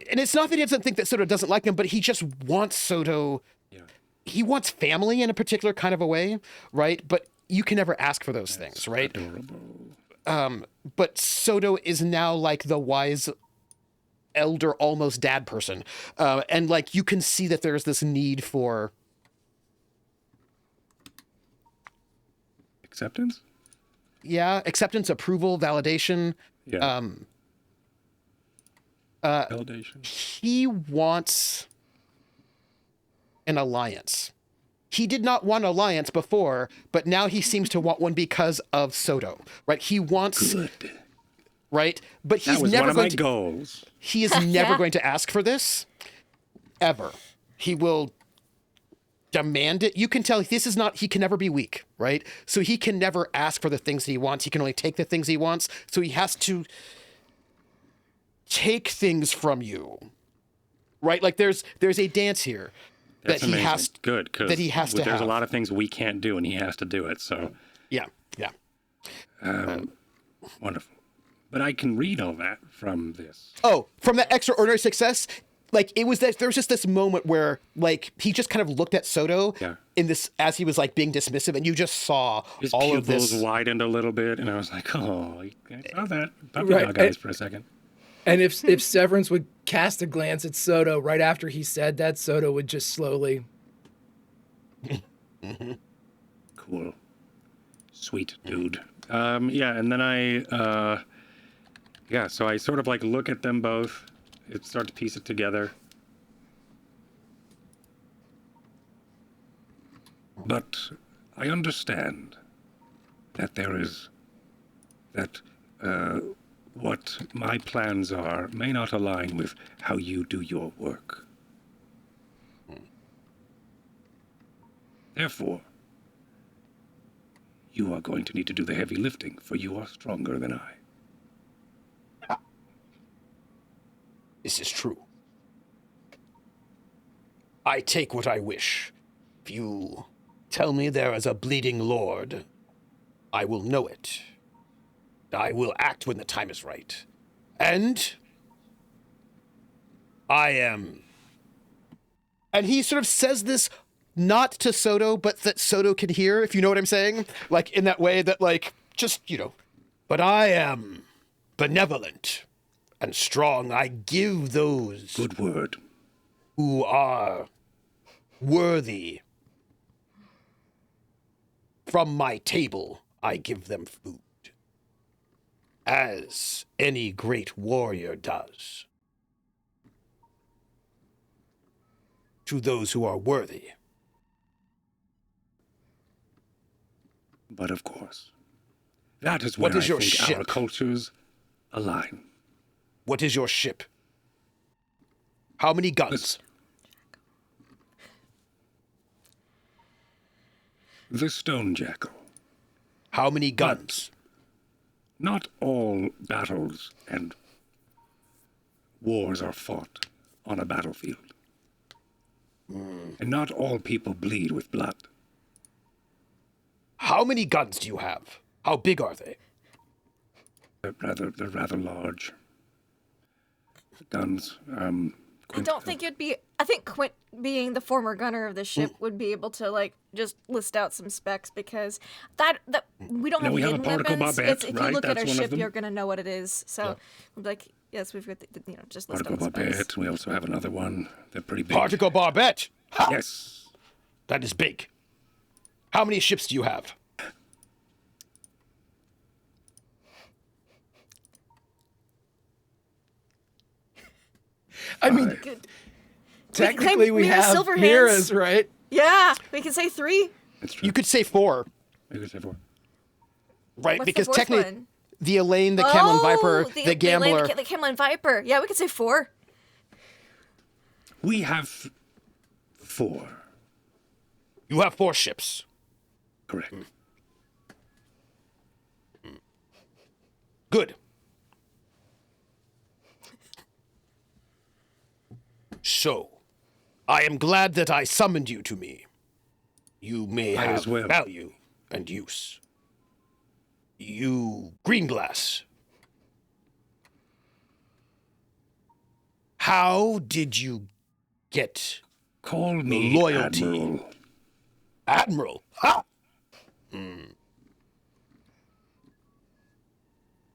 and it's not that he doesn't think that Soto doesn't like him, but he just wants Soto. Yeah. He wants family in a particular kind of a way, right? But you can never ask for those things, right? Adorable. But Soto is now like the wise elder, almost dad person. And like you can see that there's this need for Acceptance? acceptance, approval, validation. Yeah. Validation. He wants an alliance. He did not want an alliance before, but now he seems to want one because of Soto, right? He wants, Good. right? But he's That was never one of going my to. goals. He is never Yeah. going to ask for this, ever. He will demand it. You can tell this is not, he can never be weak, right? So he can never ask for the things that he wants. He can only take the things he wants. So he has to take things from you, right? Like there's a dance here That's that he amazing. has. Good, because that he has to there's have. a lot of things we can't do, and he has to do it. So Yeah, yeah. wonderful. But I can read all that from this. Oh, from that extraordinary success, like it was that there was just this moment where like he just kind of looked at Soto Yeah. in this as he was like being dismissive, and you just saw His all of pupils this. widened a little bit, and I was like, "Oh, I saw that puppy Right, dog eyes for a second." And if Severance would cast a glance at Soto right after he said that, Soto would just slowly. Cool, sweet dude. Yeah, and then so I sort of like look at them both, start to piece it together. But I understand that what my plans are may not align with how you do your work. Therefore, you are going to need to do the heavy lifting, for you are stronger than I. This is true. I take what I wish. If you tell me there is a bleeding lord, I will know it. I will act when the time is right. And I am. And he sort of says this not to Soto, but that Soto can hear, if you know what I'm saying. Like in that way that like, just, but I am benevolent and strong. I give those Good word. who are worthy. From my table, I give them food, as any great warrior does. To those who are worthy. But of course, that is where What is I your think our ship? cultures align. What is your ship? How many guns? The Stone Jackal. How many guns? Not all battles and wars are fought on a battlefield. And not all people bleed with blood. How many guns do you have? How big are they? They're rather large. Guns. I don't think it'd be. I think Quint, being the former gunner of the ship, would be able to like just list out some specs because that we don't have we have a hidden particle weapons. barbette, If you right? look at That's our one of ship, them. you're gonna know what it is. So we'd be like, yes, we've got just list Particle out the specs. barbette. We also have another one. They're pretty big. Particle barbette. Ha! Yes. That is big. How many ships do you have? I mean, Good. technically we Mira have Silverhands. Mira's, right? Yeah, we can say 3. That's true. You could say 4, I could say 4. right? What's Because the fourth technically, one? the Elaine, the Camelin Viper, the Gambler. The Camelin Viper. Yeah, we could say 4. We have 4. You have 4 ships. Correct. Good. So, I am glad that I summoned you to me. You may I have as well. value and use. You, Greenglass. How did you get Call me loyalty. Admiral. Admiral? Ha!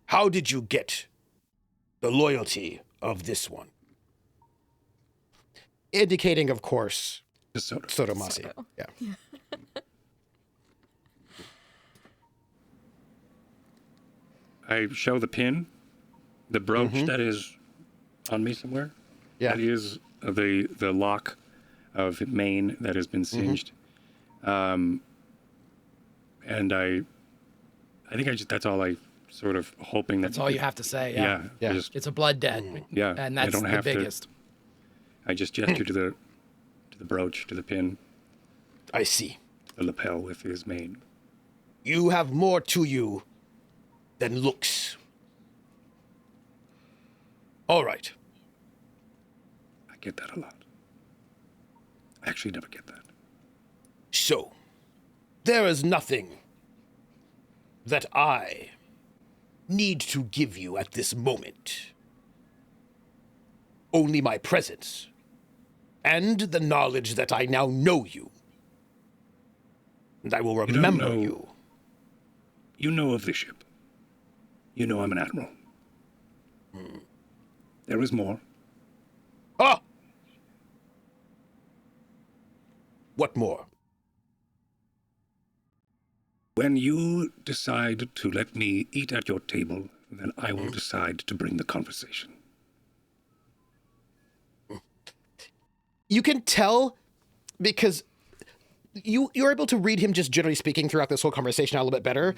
How did you get the loyalty of this one? Indicating, of course, Just Soto. Soto Masi. Soto. Yeah. I show the pin, the brooch that is on me somewhere. Yeah. That is the lock of mane that has been singed. And I think that's all I sort of hoping that. That's all you have to say. Yeah. Yeah. It's a blood debt. Yeah, And I that's don't the have to- biggest. I just gesture to the brooch, to the pin, I see. the lapel with his mane. You have more to you than looks. All right. I get that a lot. I actually never get that. So, there is nothing that I need to give you at this moment. Only my presence and the knowledge that I now know you. And I will don't remember know- you. You know of the ship. You know I'm an admiral. There is more. Ah! What more? When you decide to let me eat at your table, then I will decide to bring the conversation. You can tell because you're able to read him just generally speaking throughout this whole conversation a little bit better.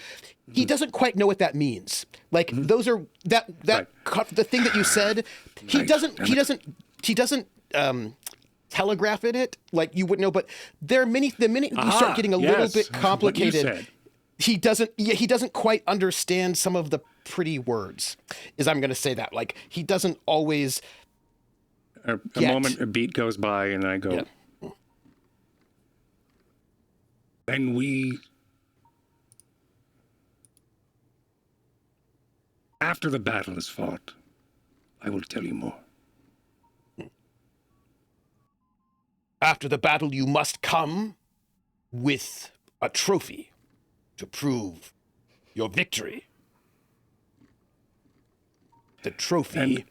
He doesn't quite know what that means. Like those are the thing that you said. He Right. doesn't telegraph it like you would know. But there are many. The minute you start getting a little yes. bit complicated, What you said. he doesn't quite understand some of the pretty words. I'm going to say that. Like he doesn't always. A Yet. moment, a beat goes by, and I go. Yeah. When we. After the battle is fought, I will tell you more. After the battle, you must come with a trophy to prove your victory. The trophy And-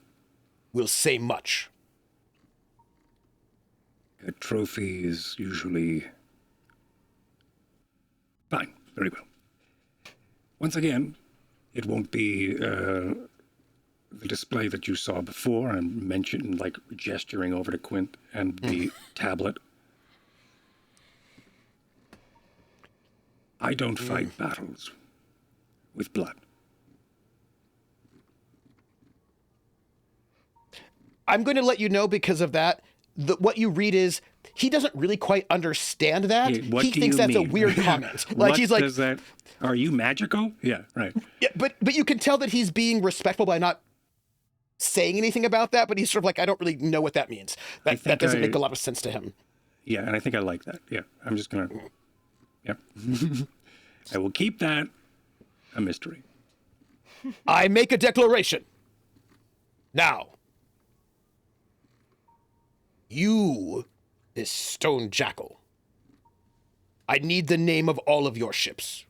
will say much. A trophy is usually. Fine, very well. Once again, it won't be the display that you saw before. I mentioned, like, gesturing over to Quint and the tablet. I don't fight battles with blood. I'm going to let you know because of that. What you read is he doesn't really quite understand that. Yeah, what he do thinks you that's a mean? weird comment. What He's like, does that? Are you magical? Yeah, right. yeah, but you can tell that he's being respectful by not saying anything about that. But he's sort of like, I don't really know what that means. That doesn't make a lot of sense to him. Yeah, and I think I like that. Yeah, I'm just gonna. Yep. I will keep that a mystery. I make a declaration. Now, you, this stone jackal, I need the name of all of your ships.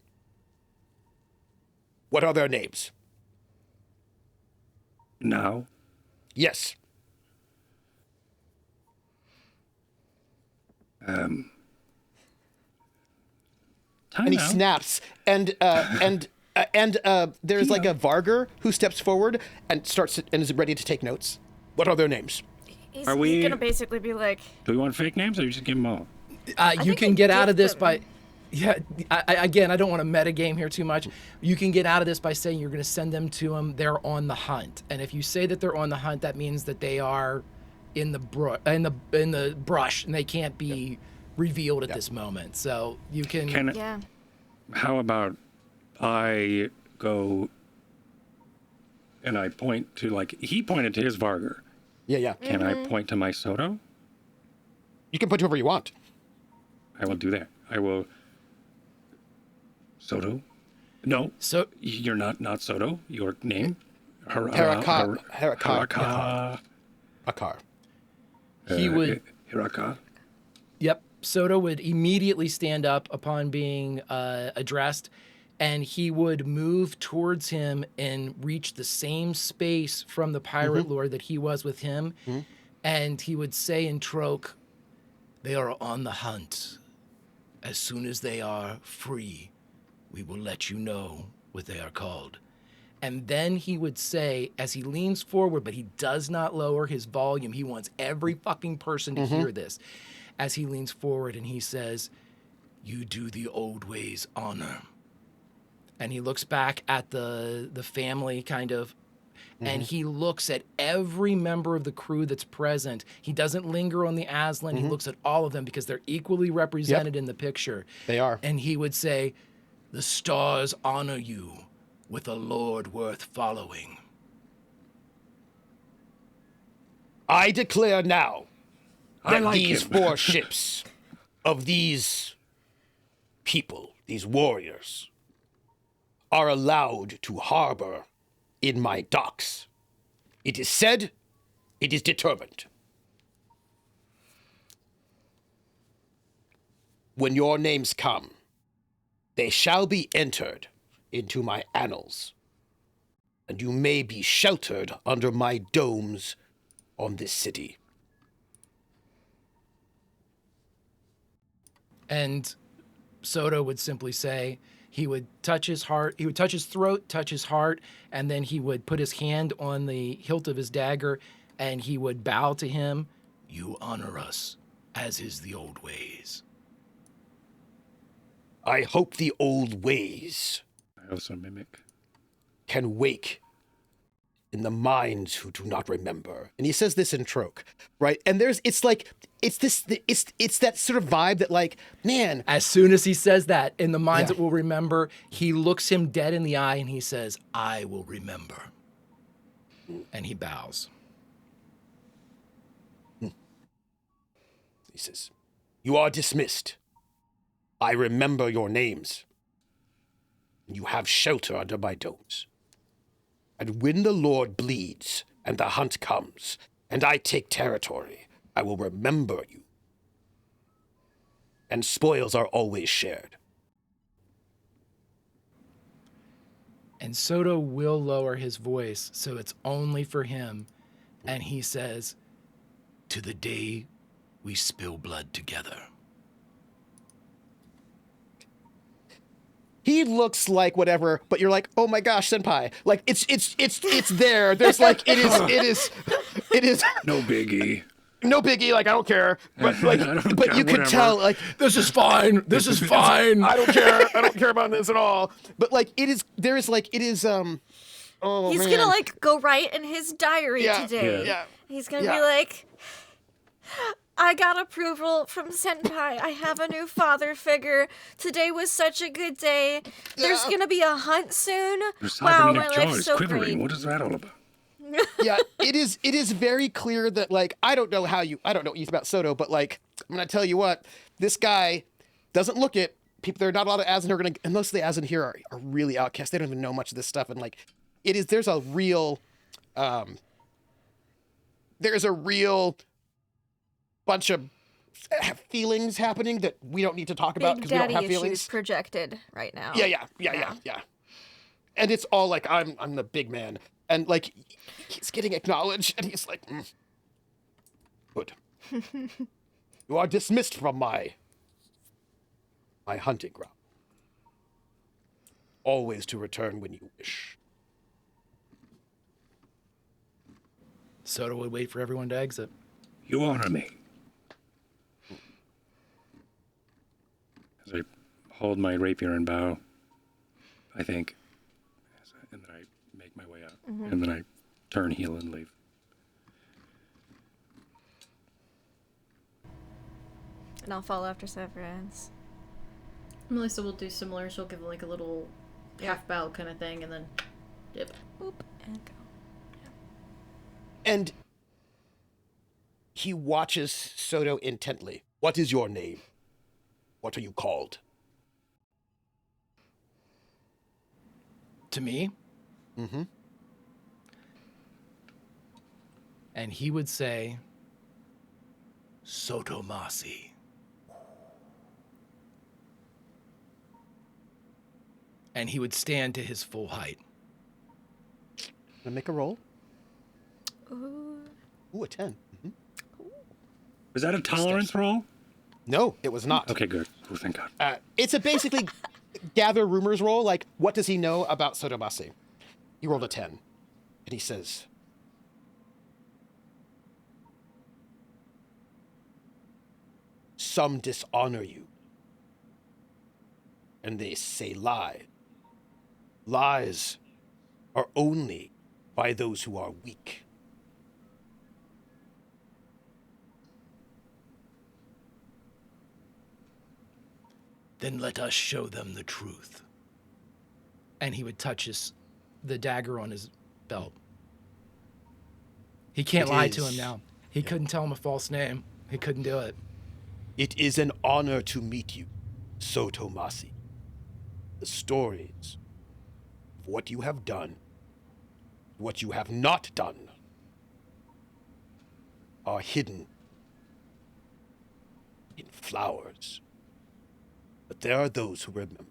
What are their names? Now, Yes. time And he out. snaps, and there's like a Varger who steps forward and is ready to take notes. What are their names? He's, Are we- he's gonna basically be like, Do we want fake names, or you just give them all? You think can we get out give of this them- by, yeah. Again, I don't want to metagame here too much. You can get out of this by saying you're going to send them to them. They're on the hunt, and if you say that they're on the hunt, that means that they are in the brush, and they can't be revealed at this moment. So you can. yeah. How about I go and I point to, like, he pointed to his Varger. Yeah. Can I point to my Soto? You can put whoever you want. I will do that. I will. Soto? No, So you're not Soto. Your name? Haraka. Haraka. he would. Hiraka. Yep. Soto would immediately stand up upon being addressed, and he would move towards him and reach the same space from the pirate lord that he was with him. And he would say in Troke, "They are on the hunt. As soon as they are free, we will let you know what they are called." And then he would say, as he leans forward, but he does not lower his volume, he wants every fucking person to hear this. As he leans forward and he says, "You do the old ways honor." And he looks back at the family kind of, and he looks at every member of the crew that's present. He doesn't linger on the Aslan. He looks at all of them because they're equally represented in the picture. They are. And he would say, "The stars honor you with a lord worth following." I declare now I that like these him. 4 ships of these people, these warriors, are allowed to harbor in my docks. It is said, it is determined. When your names come, they shall be entered into my annals, and you may be sheltered under my domes on this city. And Soto would simply say, he would touch his heart, he would touch his throat, touch his heart, and then he would put his hand on the hilt of his dagger, and he would bow to him. "You honor us, as is the old ways." I hope the old ways I also mimic. can wake in the minds who do not remember. And he says this in Troke, right? And it's that sort of vibe that, like, man, As soon as he says that, in the minds that will remember, he looks him dead in the eye and he says, "I will remember." And he bows. he says, "You are dismissed. I remember your names. You have shelter under my domes. And when the Lord bleeds and the hunt comes and I take territory, I will remember you. And spoils are always shared." And Soto will lower his voice, so it's only for him. And he says, "To the day we spill blood together." He looks like whatever, but you're like, "Oh my gosh, senpai!" Like it's there. There's like it is No biggie. no biggie. Like I don't care, but like, I don't but care, you can whatever. tell like "This is fine. This is fine." I don't care. I don't care about this at all. But like it is, there is like it is Oh, He's man. gonna like go write in his diary today. Yeah. He's gonna be like, I got approval from Senpai. I have a new father figure. Today was such a good day. There's gonna be a hunt soon. Your Wow, cybernetic my jaw life's is so quivering. great. What is that all about? Yeah, it is very clear that, like, I don't know anything about Soto, but, like, I'm gonna tell you what, this guy doesn't look it. People, there are not a lot of Aslan who are gonna, and most of the Aslan here are really outcast. They don't even know much of this stuff, and, like, there's a real bunch of feelings happening that we don't need to talk about Big because we don't daddy have issues feelings. projected right now. Yeah. And it's all like, I'm the big man. And, like, he's getting acknowledged, and he's like, good. You are dismissed from my hunting ground. Always to return when you wish. Soto would wait for everyone to exit. You honor me. As I hold my rapier and bow, I think, and then I make my way out, and then I turn heel and leave. And I'll follow after Severence. Melissa will do similar. She'll give like a little half bow kind of thing and then dip. Boop, and go. And he watches Soto intently. What is your name? What are you called? To me? Mm-hmm. And he would say, Soto Masi. And he would stand to his full height. Gonna make a roll? Ooh. Ooh, a 10. Mm-hmm. Was that a tolerance roll? No, it was not. Okay, good. Oh, thank God. It's a basically gather rumors roll. Like, what does he know about Soto Masi? He rolled a 10. And he says, some dishonor you. And they say lie. Lies are only by those who are weak. Then let us show them the truth. And he would touch the dagger on his belt. He can't lie to him now. He couldn't tell him a false name. He couldn't do it. It is an honor to meet you, Soto Masi. The stories of what you have done, what you have not done, are hidden in flowers. But there are those who remember.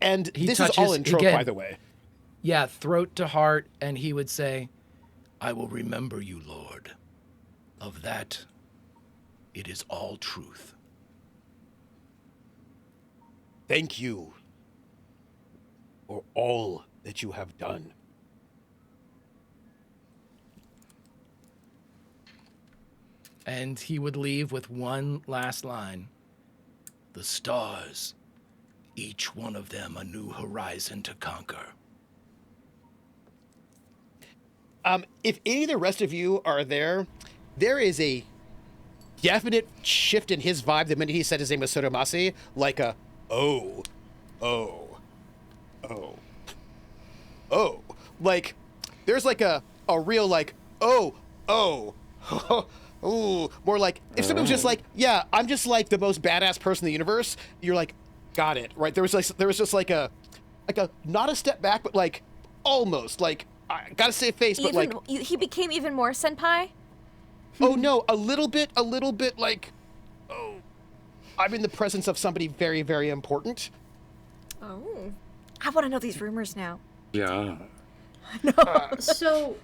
And He this is touches all in trope, again. by the way. Yeah, throat to heart, and he would say, I will remember you, Lord. Of that, it is all truth. Thank you for all that you have done. And he would leave with one last line. The stars, each one of them a new horizon to conquer. If any of the rest of you are there, there is a definite shift in his vibe the minute he said his name was Soto Masi, like a, oh. Like, there's like a real like, oh. Ooh, more like, if somebody was just like, yeah, I'm just like the most badass person in the universe, you're like, got it, right? There was just like a, not a step back, but like, almost, like, I gotta save face, but like, He became even more senpai? oh no, a little bit like, oh, I'm in the presence of somebody very, very important. Oh. I want to know these rumors now. Yeah. So,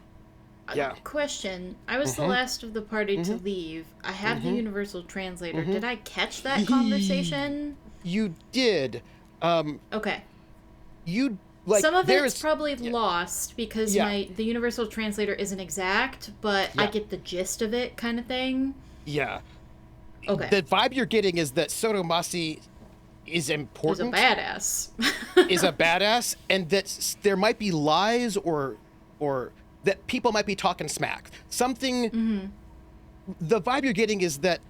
Yeah. question. I was the last of the party to leave. I have the universal translator. Did I catch that conversation? You did. Okay. You, like, Some of there it's is- probably lost because Yeah. the universal translator isn't exact, but I Yeah. get the gist of it kind of thing. Yeah. Okay. The vibe you're getting is that Soto Masi is He's a important, badass. is a badass, and that there might be lies or that people might be talking smack. Something. The vibe you're getting is that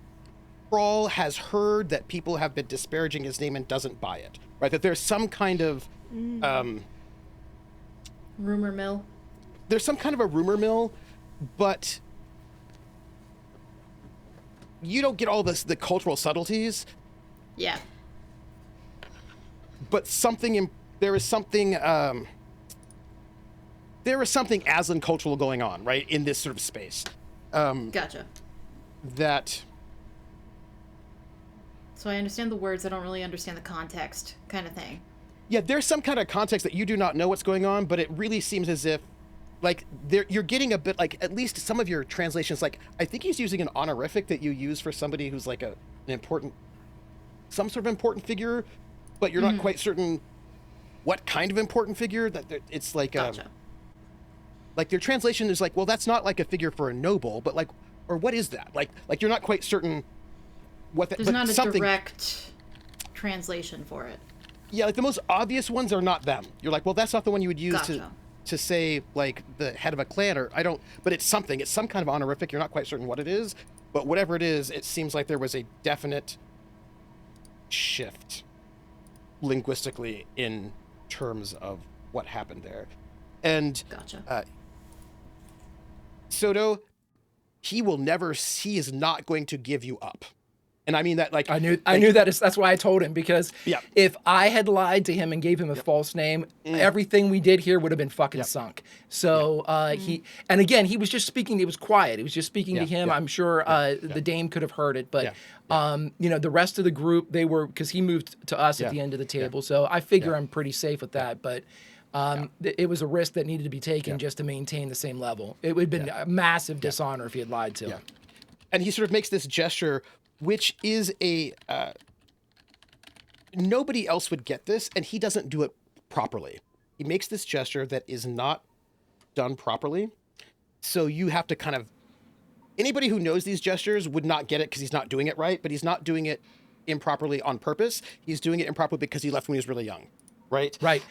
Hroal has heard that people have been disparaging his name and doesn't buy it. Right? That there's some kind of Rumor mill. there's some kind of a rumor mill, but you don't get all the cultural subtleties. Yeah. But there is something Aslan cultural going on, right, in this sort of space. Gotcha. That. So I understand the words, I don't really understand the context, kind of thing. Yeah, there's some kind of context that you do not know what's going on, but it really seems as if, like, you're getting a bit, like, at least some of your translations, like, I think he's using an honorific that you use for somebody who's, like, some sort of important figure, but you're not quite certain what kind of important figure. That it's like, Gotcha. like, your translation is like, well, that's not like a figure for a noble, but, like, or what is that? Like you're not quite certain what that. There's not a direct translation for it. Yeah, like the most obvious ones are not them. You're like, well, that's not the one you would use Gotcha. to say like the head of a clan, or but it's something. It's some kind of honorific. You're not quite certain what it is, but whatever it is, it seems like there was a definite shift linguistically in terms of what happened there. And Gotcha. Soto, he is not going to give you up. And I mean that, like, I knew that's why I told him, because Yeah. if I had lied to him and gave him a false name, everything we did here would have been fucking sunk. So he was just speaking. It was quiet. He was just speaking to him. I'm sure the dame could have heard it, but the rest of the group, they were, because he moved to us at the end of the table. So I figure I'm pretty safe with that. But it was a risk that needed to be taken just to maintain the same level. It would have been a massive dishonor if he had lied to him. And he sort of makes this gesture, which is nobody else would get this, and he doesn't do it properly. He makes this gesture that is not done properly. So you have to kind of, anybody who knows these gestures would not get it because he's not doing it right, but he's not doing it improperly on purpose. He's doing it improperly because he left when he was really young, right? Right.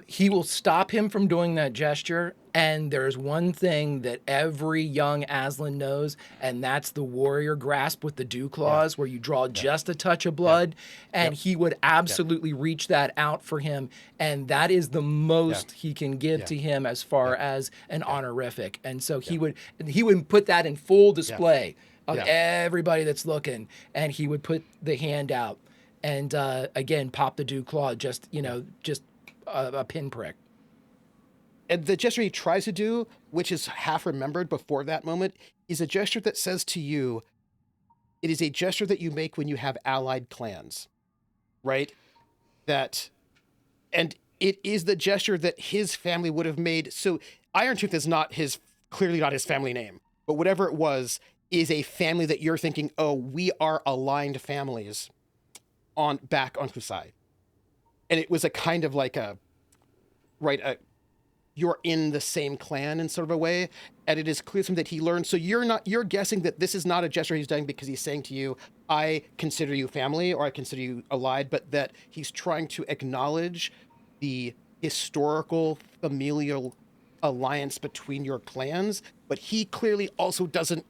He will stop him from doing that gesture, and there's one thing that every young Aslan knows, and that's the warrior grasp with the dew claws, where you draw just a touch of blood, and he would absolutely reach that out for him, and that is the most he can give to him as far as an honorific. And so he would put that in full display of everybody that's looking, and he would put the hand out, and again pop the dew claw, just a pinprick. And the gesture he tries to do, which is half remembered before that moment, is a gesture that says to you, it is a gesture that you make when you have allied clans, right? And it is the gesture that his family would have made. So Irontooth is clearly not his family name, but whatever it was is a family that you're thinking, oh, we are aligned families back on Kusai. And it was a kind of like you're in the same clan in sort of a way, and it is clear to him that he learned. So you're guessing that this is not a gesture he's doing because he's saying to you, I consider you family, or I consider you allied, but that he's trying to acknowledge the historical familial alliance between your clans, but he clearly also doesn't.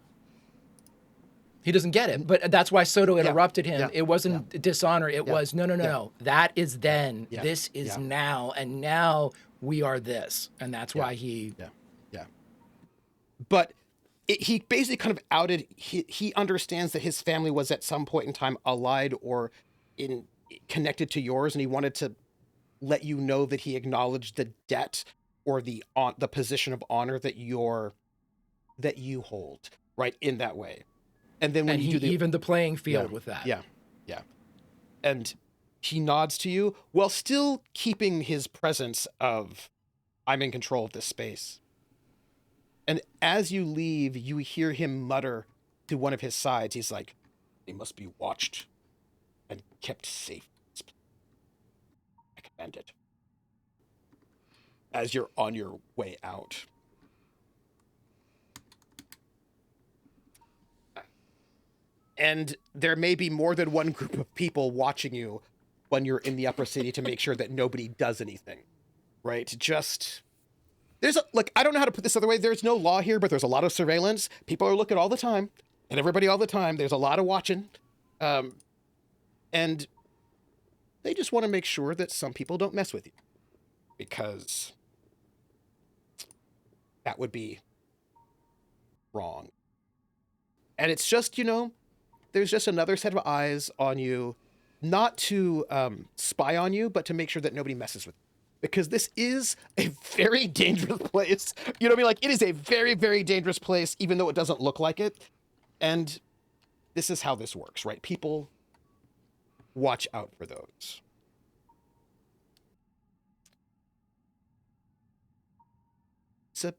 He doesn't get it, but that's why Soto interrupted him. Yeah. It wasn't dishonor. It was, no. That is then. Yeah. This is Yeah. now. And now we are this. And that's why he... Yeah. But he basically kind of outed, he understands that his family was at some point in time allied or connected to yours, and he wanted to let you know that he acknowledged the debt or the position of honor that you hold, right, in that way. And then when he evened the playing field with that. Yeah. And he nods to you while still keeping his presence of, I'm in control of this space. And as you leave, you hear him mutter to one of his sides. He's like, they must be watched and kept safe. I command it. As you're on your way out. And there may be more than one group of people watching you when you're in the upper city to make sure that nobody does anything, right? I don't know how to put this other way. There's no law here, but there's a lot of surveillance. People are looking all the time, and everybody all the time. There's a lot of watching. And they just want to make sure that some people don't mess with you, because that would be wrong. And it's just, there's just another set of eyes on you, not to spy on you, but to make sure that nobody messes with you. Because this is a very dangerous place. You know what I mean? Like, it is a very, very dangerous place, even though it doesn't look like it. And this is how this works, right? People watch out for those. It's a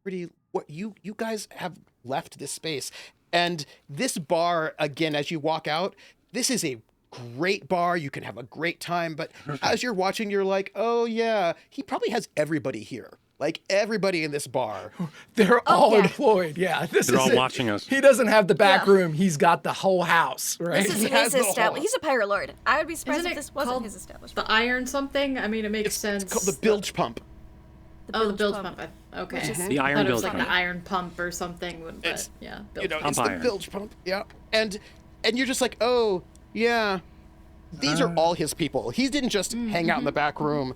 pretty... What you guys have left this space. And this bar, again, as you walk out, this is a great bar. You can have a great time. But as you're watching, you're like, oh, yeah, he probably has everybody here. Like, everybody in this bar. They're all employed. Yeah. They're all watching us. He doesn't have the back room. He's got the whole house, right? This is his establishment. He's a pirate lord. I would be surprised if this wasn't his establishment. The iron something? I mean, it makes sense. It's called the bilge pump. The bilge pump. Okay. The iron bilge pump. Like the iron pump or something. But yeah, bilge pump. It's the bilge pump. Yeah. And you're just like, oh, yeah. These are all his people. He didn't just hang out in the back room.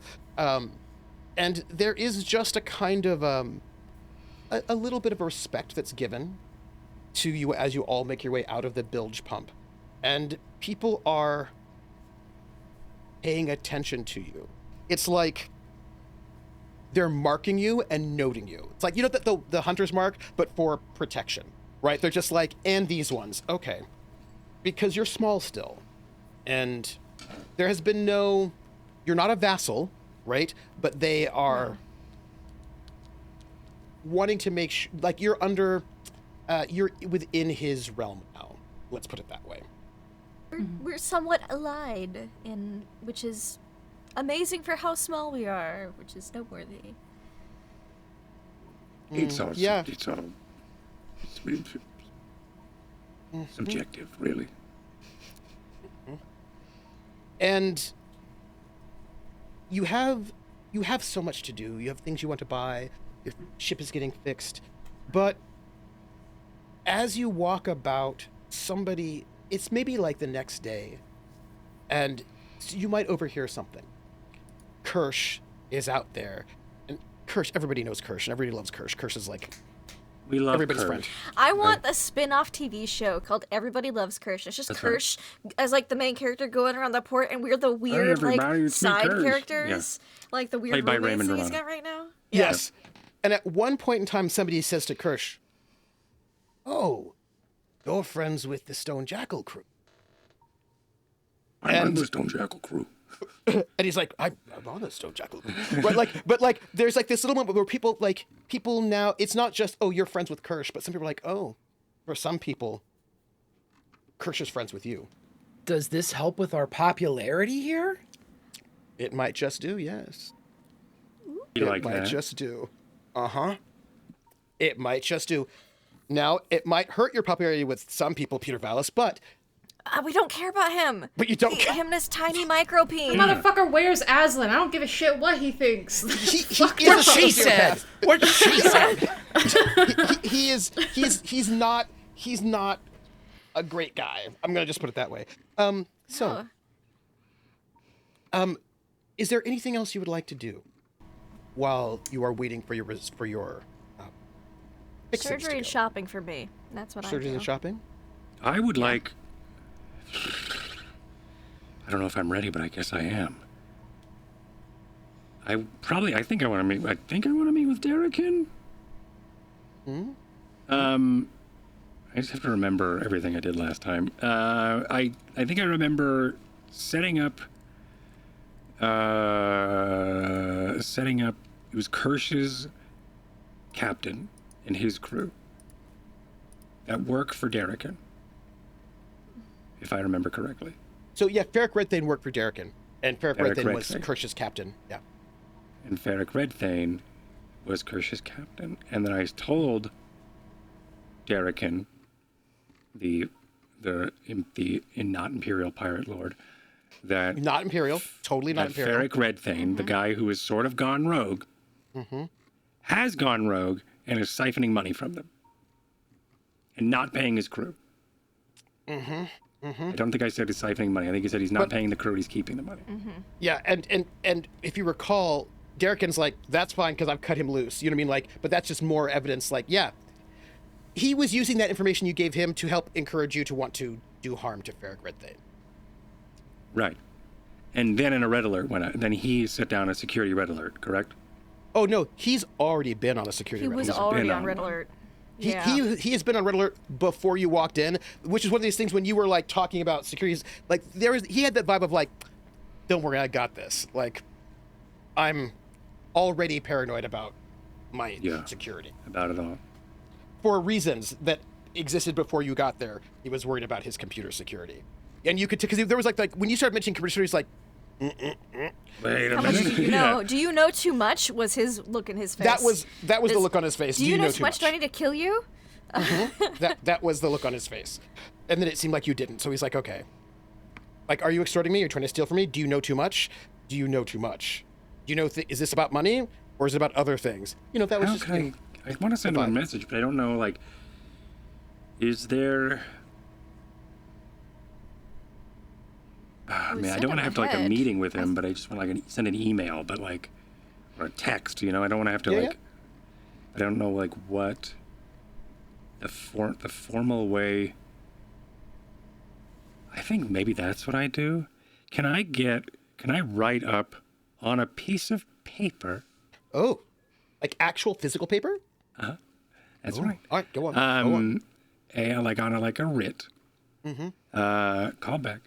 And there is just a kind of a little bit of a respect that's given to you as you all make your way out of the bilge pump. And people are paying attention to you. It's like they're marking you and noting you. It's like, the hunter's mark, but for protection, right? They're just like, and these ones, okay. Because you're small still. And there has been you're not a vassal, right? But they are wanting to make sure, like, you're within his realm now. Let's put it that way. We're somewhat allied, which is amazing for how small we are, which is noteworthy. It's all subjective, really. And you have so much to do. You have things you want to buy. Your ship is getting fixed. But as you walk about, it's maybe like the next day, and you might overhear something. Kirsch is out there. And Kirsch, everybody knows Kirsch, and everybody loves Kirsch. Kirsch is like... We love everybody's Kirsch. friend. I want a spin-off TV show called Everybody Loves Kirsch. It's just Kirsch as like the main character going around the port, and we're the weird side characters, like the weird romance he's got right now. Yes. And at one point in time, somebody says to Kirsch, "Oh, you're friends with the Stone Jackal crew." I'm on the Stone Jackal crew. And he's like, I'm on the Stone Jackal crew. Right, but there's like this little moment where people now, it's not just, oh, you're friends with Kirsch, but some people are like, oh, for some people, Kirsch is friends with you. Does this help with our popularity here? It might just do, yes. You like that? It might just do. Uh-huh. It might just do. Now, it might hurt your popularity with some people, Peter Vallis, but... we don't care about him. But you don't care. Him and his tiny micropeen. The motherfucker wears Aslan. I don't give a shit what he thinks. What she said. What she said. He's not a great guy. I'm gonna just put it that way. Is there anything else you would like to do while you are waiting for your surgery and shopping for me? That's what I do. Surgery and shopping. I would like. I don't know if I'm ready, but I guess I am. I think I want to meet with Derrican. I just have to remember everything I did last time. I think I remember setting up. It was Kirsch's captain and his crew that work for Derrican, if I remember correctly. So yeah, Ferric Redthane worked for Derrican, and Ferric Redthane was Kirsch's captain. Yeah. And Ferric Redthane was Kirsch's captain, and then I told Derrican, the not Imperial Pirate Lord, that Not Imperial. Totally not that Imperial. Ferric Red Thane, the guy who has sort of gone rogue, has gone rogue and is siphoning money from them and not paying his crew. I don't think I said he's siphoning money. I think he said he's not paying the crew, he's keeping the money. Yeah, and if you recall, Derrick's like, that's fine because I've cut him loose. You know what I mean? Like, but that's just more evidence. Like, yeah, he was using that information you gave him to help encourage you to want to do harm to Ferric Red Thane. Right. And then in a red alert went out. Then he set down a security red alert, correct? Oh no, he's already been on a security He red was alert. already been on on red one. alert. He Yeah. has been on red alert before you walked in, which is one of these things when you were like talking about securities. Like he had that vibe of like, don't worry, I got this. Like, I'm already paranoid about my security About it all. for reasons that existed before you got there. He was worried about his computer security, and you could because there was like when you started mentioning computer security, he's like, Wait a How much minute. do you know? Do you know too much? Was his look in his face. that was the look on his face. Do you know too too much? Do I need to kill you? That was the look on his face, and then it seemed like you didn't. So he's like, okay, like, are you extorting me? Are you trying to steal from me? Do you know too much? Do you know too much? Do you know? Is this about money or is it about other things? You know, that was How just. can I want to send him a message, but I don't know, like, is there... I mean, I send don't want him to have to, like, a ahead. meeting with him, but I just want to, like, send an email, but, like, or a text, you know? I don't want to have to, Yeah, like... I don't know, like, what the formal way... I think maybe that's what I do. Can I write up on a piece of paper... Oh, like actual physical paper? That's right. All right, go on. Go on. Like a writ. Callback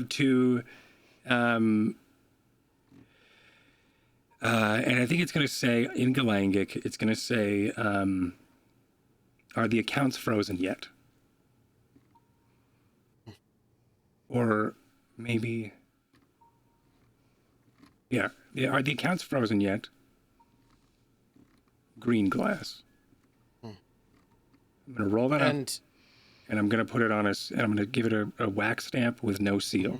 to, and I think it's going to say in Galangic, it's going to say, are the accounts frozen yet? Or maybe, yeah, are the accounts frozen yet? Green glass. I'm going to roll that up. And And I'm going to put it on and I'm going to give it a wax stamp with no seal.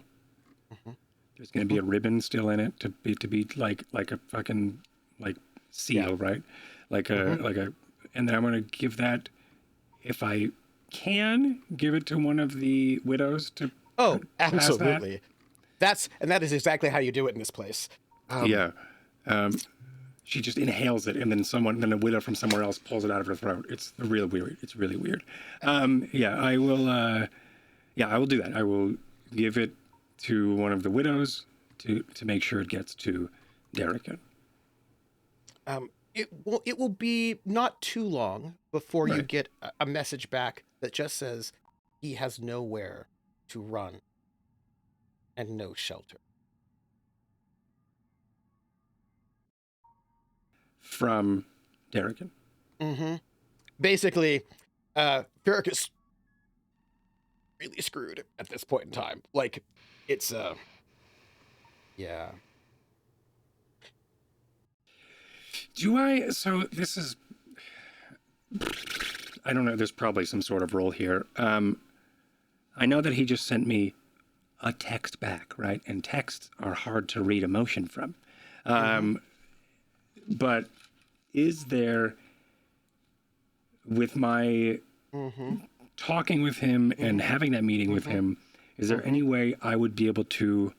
There's going to be a ribbon still in it to be like a fucking like seal, right? Like a, and then I'm going to give that, if I can, give it to one of the widows to. oh, pass absolutely. That is exactly how you do it in this place. Yeah. She just inhales it, and then a widow from somewhere else pulls it out of her throat. It's really weird. It's really weird. Yeah, I will. I will do that. I will give it to one of the widows to make sure it gets to Derrick. It will be not too long before you Right. get a message back that just says he has nowhere to run and no shelter. From Derrick. Basically, Ferric is really screwed at this point in time. Like, it's yeah. So this is, I don't know, there's probably some sort of role here. I know that he just sent me a text back, right? And texts are hard to read emotion from. But is there, with my talking with him and having that meeting with him, is there any way I would be able to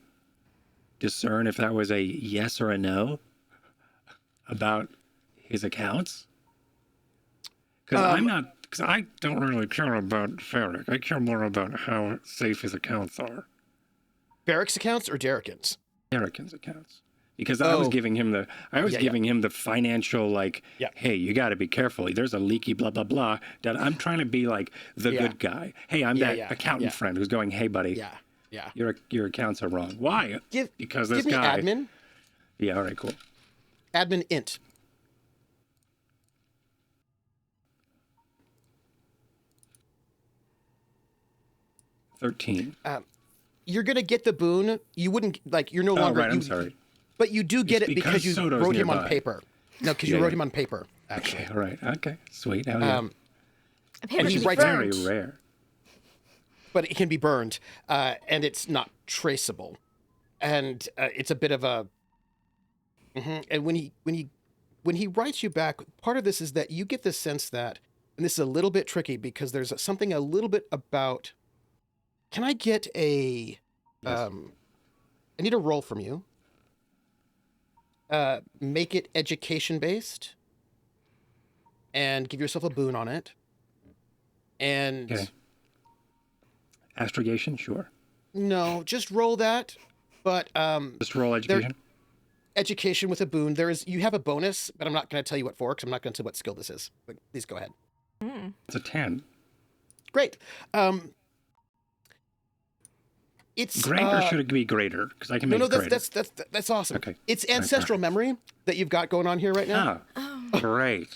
discern if that was a yes or a no about his accounts? Because I don't really care about Ferric. I care more about how safe his accounts are. Ferric's accounts or Derrick's? Derrick's accounts. Because I was giving him the financial, like, Yeah. hey, you got to be careful. There's a leaky blah, blah, blah. That I'm trying to be like the good guy. Hey, I'm that accountant friend who's going, hey, buddy, Yeah. your accounts are wrong. Why? Because this give guy. me admin. Yeah, all right, cool. Admin int. $13. You're gonna get the boon. You wouldn't like. You're no longer. Right, I'm sorry. But you do get It's it because because you Soto's wrote him nearby. on paper. No, because you Yeah, wrote yeah. him on paper. Actually, Okay, all right. Okay, sweet. Hell yeah. A paper And to he be writes burned. Very rare. but it can be burned, and it's not traceable. And it's a bit of a. And when he writes you back, part of this is that you get the sense that, and this is a little bit tricky because there's something a little bit about. Can I get a? Yes. I need a roll from you. Make it education based, and give yourself a boon on it. And Okay. Astrogation, sure. no, just roll that. But Just roll education. education with a boon. You have a bonus, but I'm not going to tell you what for because I'm not going to tell what skill this is. But please go ahead. It's a 10. Great. It's Great, or should it be greater? Because I can make no, it greater. that's awesome. Okay. It's ancestral memory that you've got going on here right now. Great.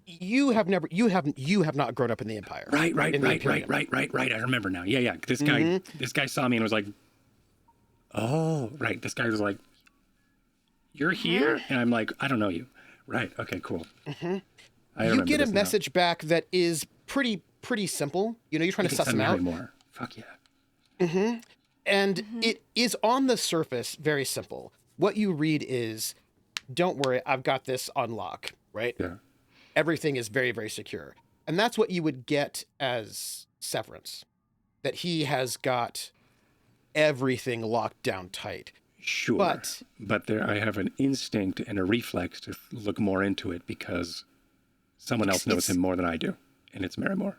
You have not grown up in the Empire. Right. in the Imperium. I remember now. Yeah. This guy saw me and was like, "Oh, right." This guy was like, "You're here," and I'm like, "I don't know you." Right. Okay. Cool. You get a message back that is pretty simple. You know, you're trying to suss them out. More. Fuck yeah. And it is on the surface very simple. What you read is, "Don't worry, I've got this on lock." Right. Yeah. Everything is very, very secure. And that's what you would get as Severence, that he has got everything locked down tight. Sure. But there, I have an instinct and a reflex to look more into it because someone else knows him more than I do, and it's Marymore.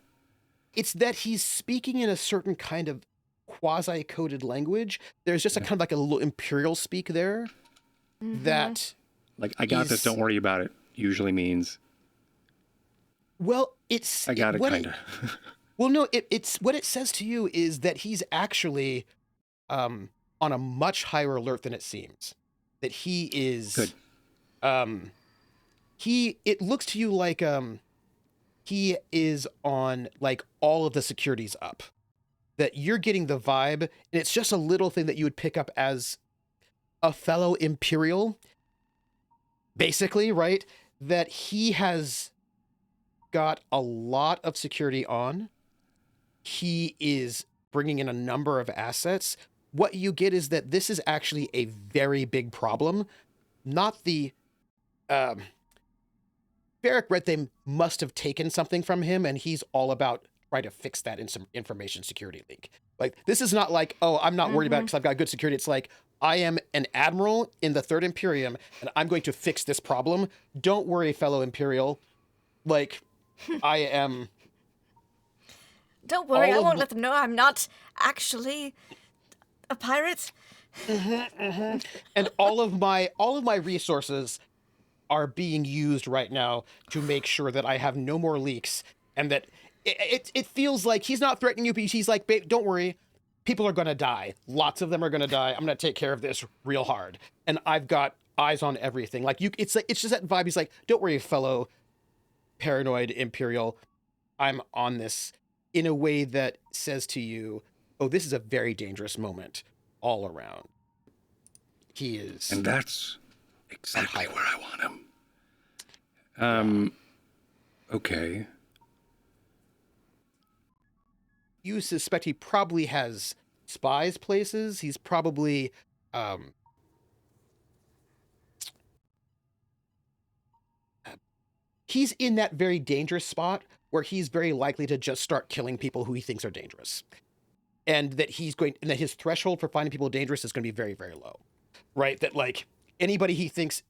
It's that he's speaking in a certain kind of quasi-coded language. There's just a kind of like a little imperial speak there that... Like, I got this, don't worry about it, usually means... Well, it's... I got it, kind of. Well, no, it's what it says to you is that he's actually on a much higher alert than it seems. That he is... Good. It looks to you like he is on like all of the securities up. That you're getting the vibe, and it's just a little thing that you would pick up as a fellow Imperial, basically, right? That he has got a lot of security on. He is bringing in a number of assets. What you get is that this is actually a very big problem. Not the... Varric read they must have taken something from him, and he's all about trying to fix that in some information security leak. Like, this is not like, oh, I'm not worried about it because I've got good security. It's like, I am an admiral in the Third Imperium, and I'm going to fix this problem. Don't worry, fellow Imperial. Like, I am... Don't worry, I won't let them know I'm not actually a pirate. And all of my resources are being used right now to make sure that I have no more leaks, and that it feels like he's not threatening you, but he's like, babe, don't worry, people are gonna die. Lots of them are gonna die. I'm gonna take care of this real hard, and I've got eyes on everything. Like it's just that vibe. He's like, don't worry, fellow paranoid Imperial, I'm on this in a way that says to you, oh, this is a very dangerous moment all around. He is. And that's exactly where I want him. Okay. You suspect he probably has spies places. He's probably he's in that very dangerous spot where he's very likely to just start killing people who he thinks are dangerous. And that his threshold for finding people dangerous is going to be very, very low. Right? That like anybody he thinks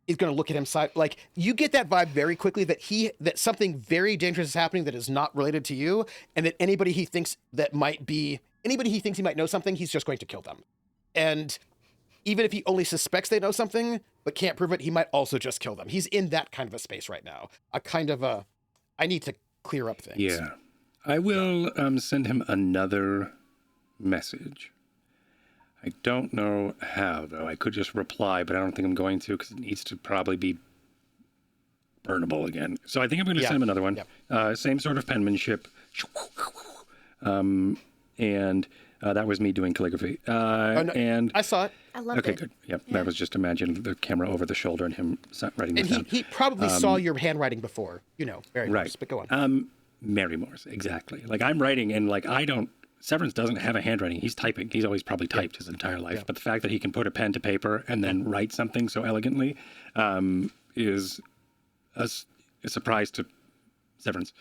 is going to look at him side, like you get that vibe very quickly that something very dangerous is happening that is not related to you, and that anybody he thinks he might know something, he's just going to kill them. And even if he only suspects they know something but can't prove it, he might also just kill them. He's in that kind of a space right now. I need to clear up things. Yeah. I will send him another message. I don't know how, though. I could just reply, but I don't think I'm going to because it needs to probably be burnable again. So I think I'm going to send him another one. Yep. Same sort of penmanship. And that was me doing calligraphy. And I saw it. I loved it. Okay, good. Yep. That was just imagine the camera over the shoulder and him writing this down. And he probably saw your handwriting before, very right. much, but go on. Marrymore's, exactly. Like I'm writing and like Severance doesn't have a handwriting. He's typing. He's always probably typed his entire life. Yeah. But the fact that he can put a pen to paper and then write something so elegantly is a surprise to Severance.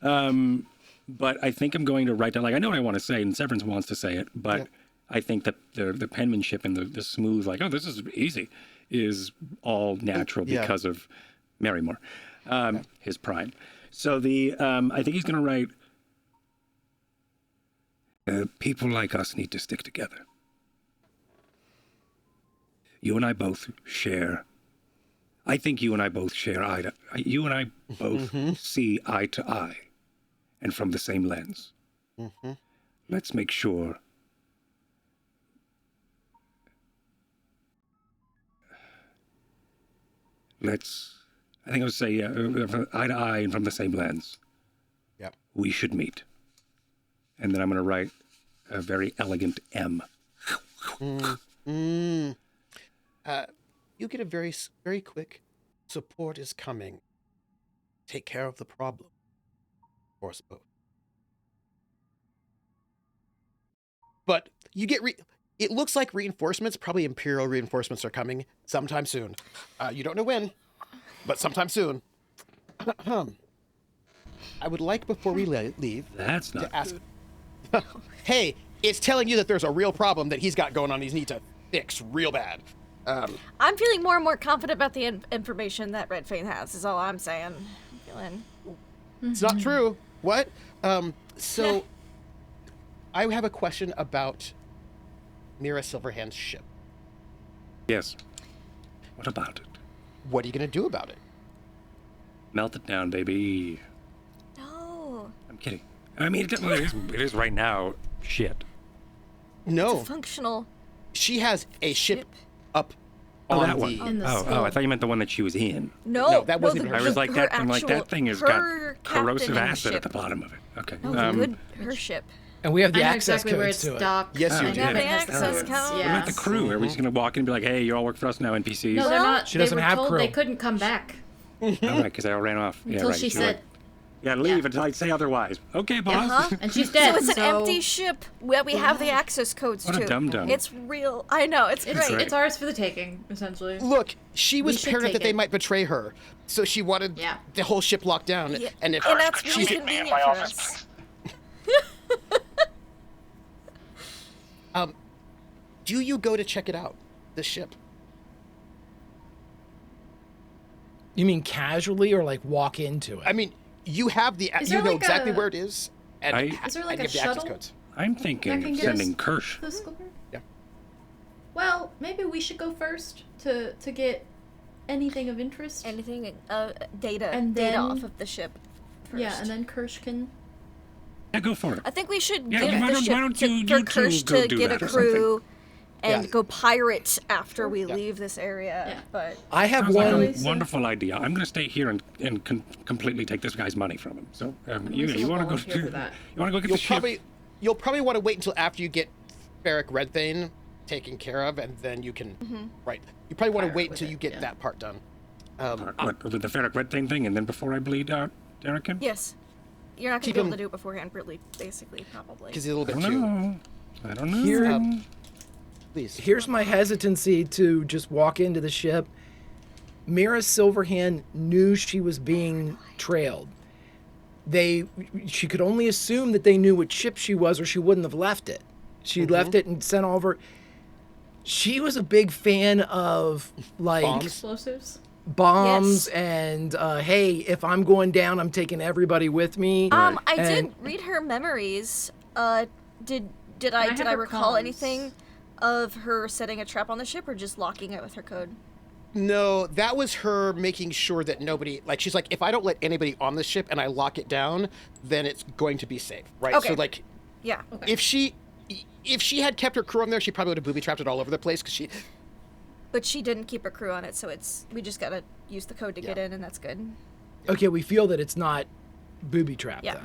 But I think I'm going to write down, like I know what I want to say and Severance wants to say it, but I think that the penmanship and the smooth, like, oh, this is easy, is all natural because of Marrymore, his prime. So I think he's going to write, people like us need to stick together. You and I both share. I think you and I both share you and I both see eye to eye and from the same lens. Let's make sure I think I would say, eye to eye and from the same lens. Yep. We should meet. And then I'm going to write a very elegant M. You get a very, very quick, support is coming. Take care of the problem. Or both. But you get it looks like reinforcements, probably Imperial reinforcements are coming sometime soon. You don't know when, but sometime soon. I would like, before we leave, That's not to ask... Hey, it's telling you that there's a real problem that he's got going on. He's need to fix real bad. I'm feeling more and more confident about the information that Red Fang has, is all I'm saying. I'm feeling... It's not true. What? So, I have a question about Mira Silverhand's ship. Yes. What about it? What are you going to do about it? Melt it down, baby. No. I'm kidding. I mean, it is right now shit. No. It's a functional... She has a ship up Oh, on that the... one. In the Oh, skull. I thought you meant the one that she was in. No, that wasn't her I was like, her that thing has her got corrosive captain and acid at ship. the bottom of it. Okay. No, her ship. And we have the I know access exactly where codes it's to it. docked. Yes, you and do. it The has the access codes. codes. What about the crew? Are we just going to walk in and be like, hey, you all work for us now, NPCs? No, they're not. She doesn't they were have told crew. they couldn't come back All right, because they all ran off. until yeah, right. she She was said, like, yeah, leave until I say otherwise. Okay, boss. Uh-huh. and she's dead. So it's an empty ship where we have the access codes What a to. dum-dum. It's real. I know, it's great. great. It's ours for the taking, essentially. Look, she was should paranoid take that they it. might betray her. So she wanted Yeah. the whole ship locked down. Yeah. And if And that's really she's... convenient for us. Do you go to check it out, the ship? You mean casually or like walk into it? I mean, you have the... Is You there know like exactly a- where it is. And Is there like and a you have the access shuttle? codes. I'm That thinking can of get sending us Kirsch. to the skull bird? Yeah. Well, maybe we should go first to get anything of interest. Anything, data And then- off of the ship. First. Yeah, and then Kirsch can... Yeah, go for it. I think we should Yeah, give why the don't- ship why don't to, you- for you two Kirsch go to do get a that or crew and Yeah. go pirate after we Yeah. leave this area. Yeah. But I have Sounds like one. a wonderful idea. I'm going to stay here and completely take this guy's money from him. So you want to go volunteer for that. You want to go get the ship? You'll probably want to wait until after you get Ferric Redthane taken care of, and then you can... Right. You probably want to Pirate wait with until it, you get yeah. that part done. What, with the ferric red thing, and then before I bleed out, Derrick? yes, you're not going to Keep be able him- to do it beforehand, really, basically, probably. Because he's a little I bit don't too... know. I don't know. Here- Please. Here's my hesitancy to just walk into the ship. Mira Silverhand knew she was being trailed. She could only assume that they knew what ship she was, or she wouldn't have left it. She left it and sent all of her. She was a big fan of like Bombs? Explosives? Yes. bombs and hey, if I'm going down, I'm taking everybody with me. I did And- read her memories. Did I I have her recall comms? anything of her setting a trap on the ship, or just locking it with her code? No, that was her making sure that nobody... Like, she's like, if I don't let anybody on the ship and I lock it down, then it's going to be safe, right? Okay. So, like, Yeah. Okay. if she had kept her crew on there, she probably would have booby-trapped it all over the place, because she... But she didn't keep her crew on it, so we just gotta use the code to get Yeah. in, and that's good. Okay, we feel that it's not booby trapped Yeah.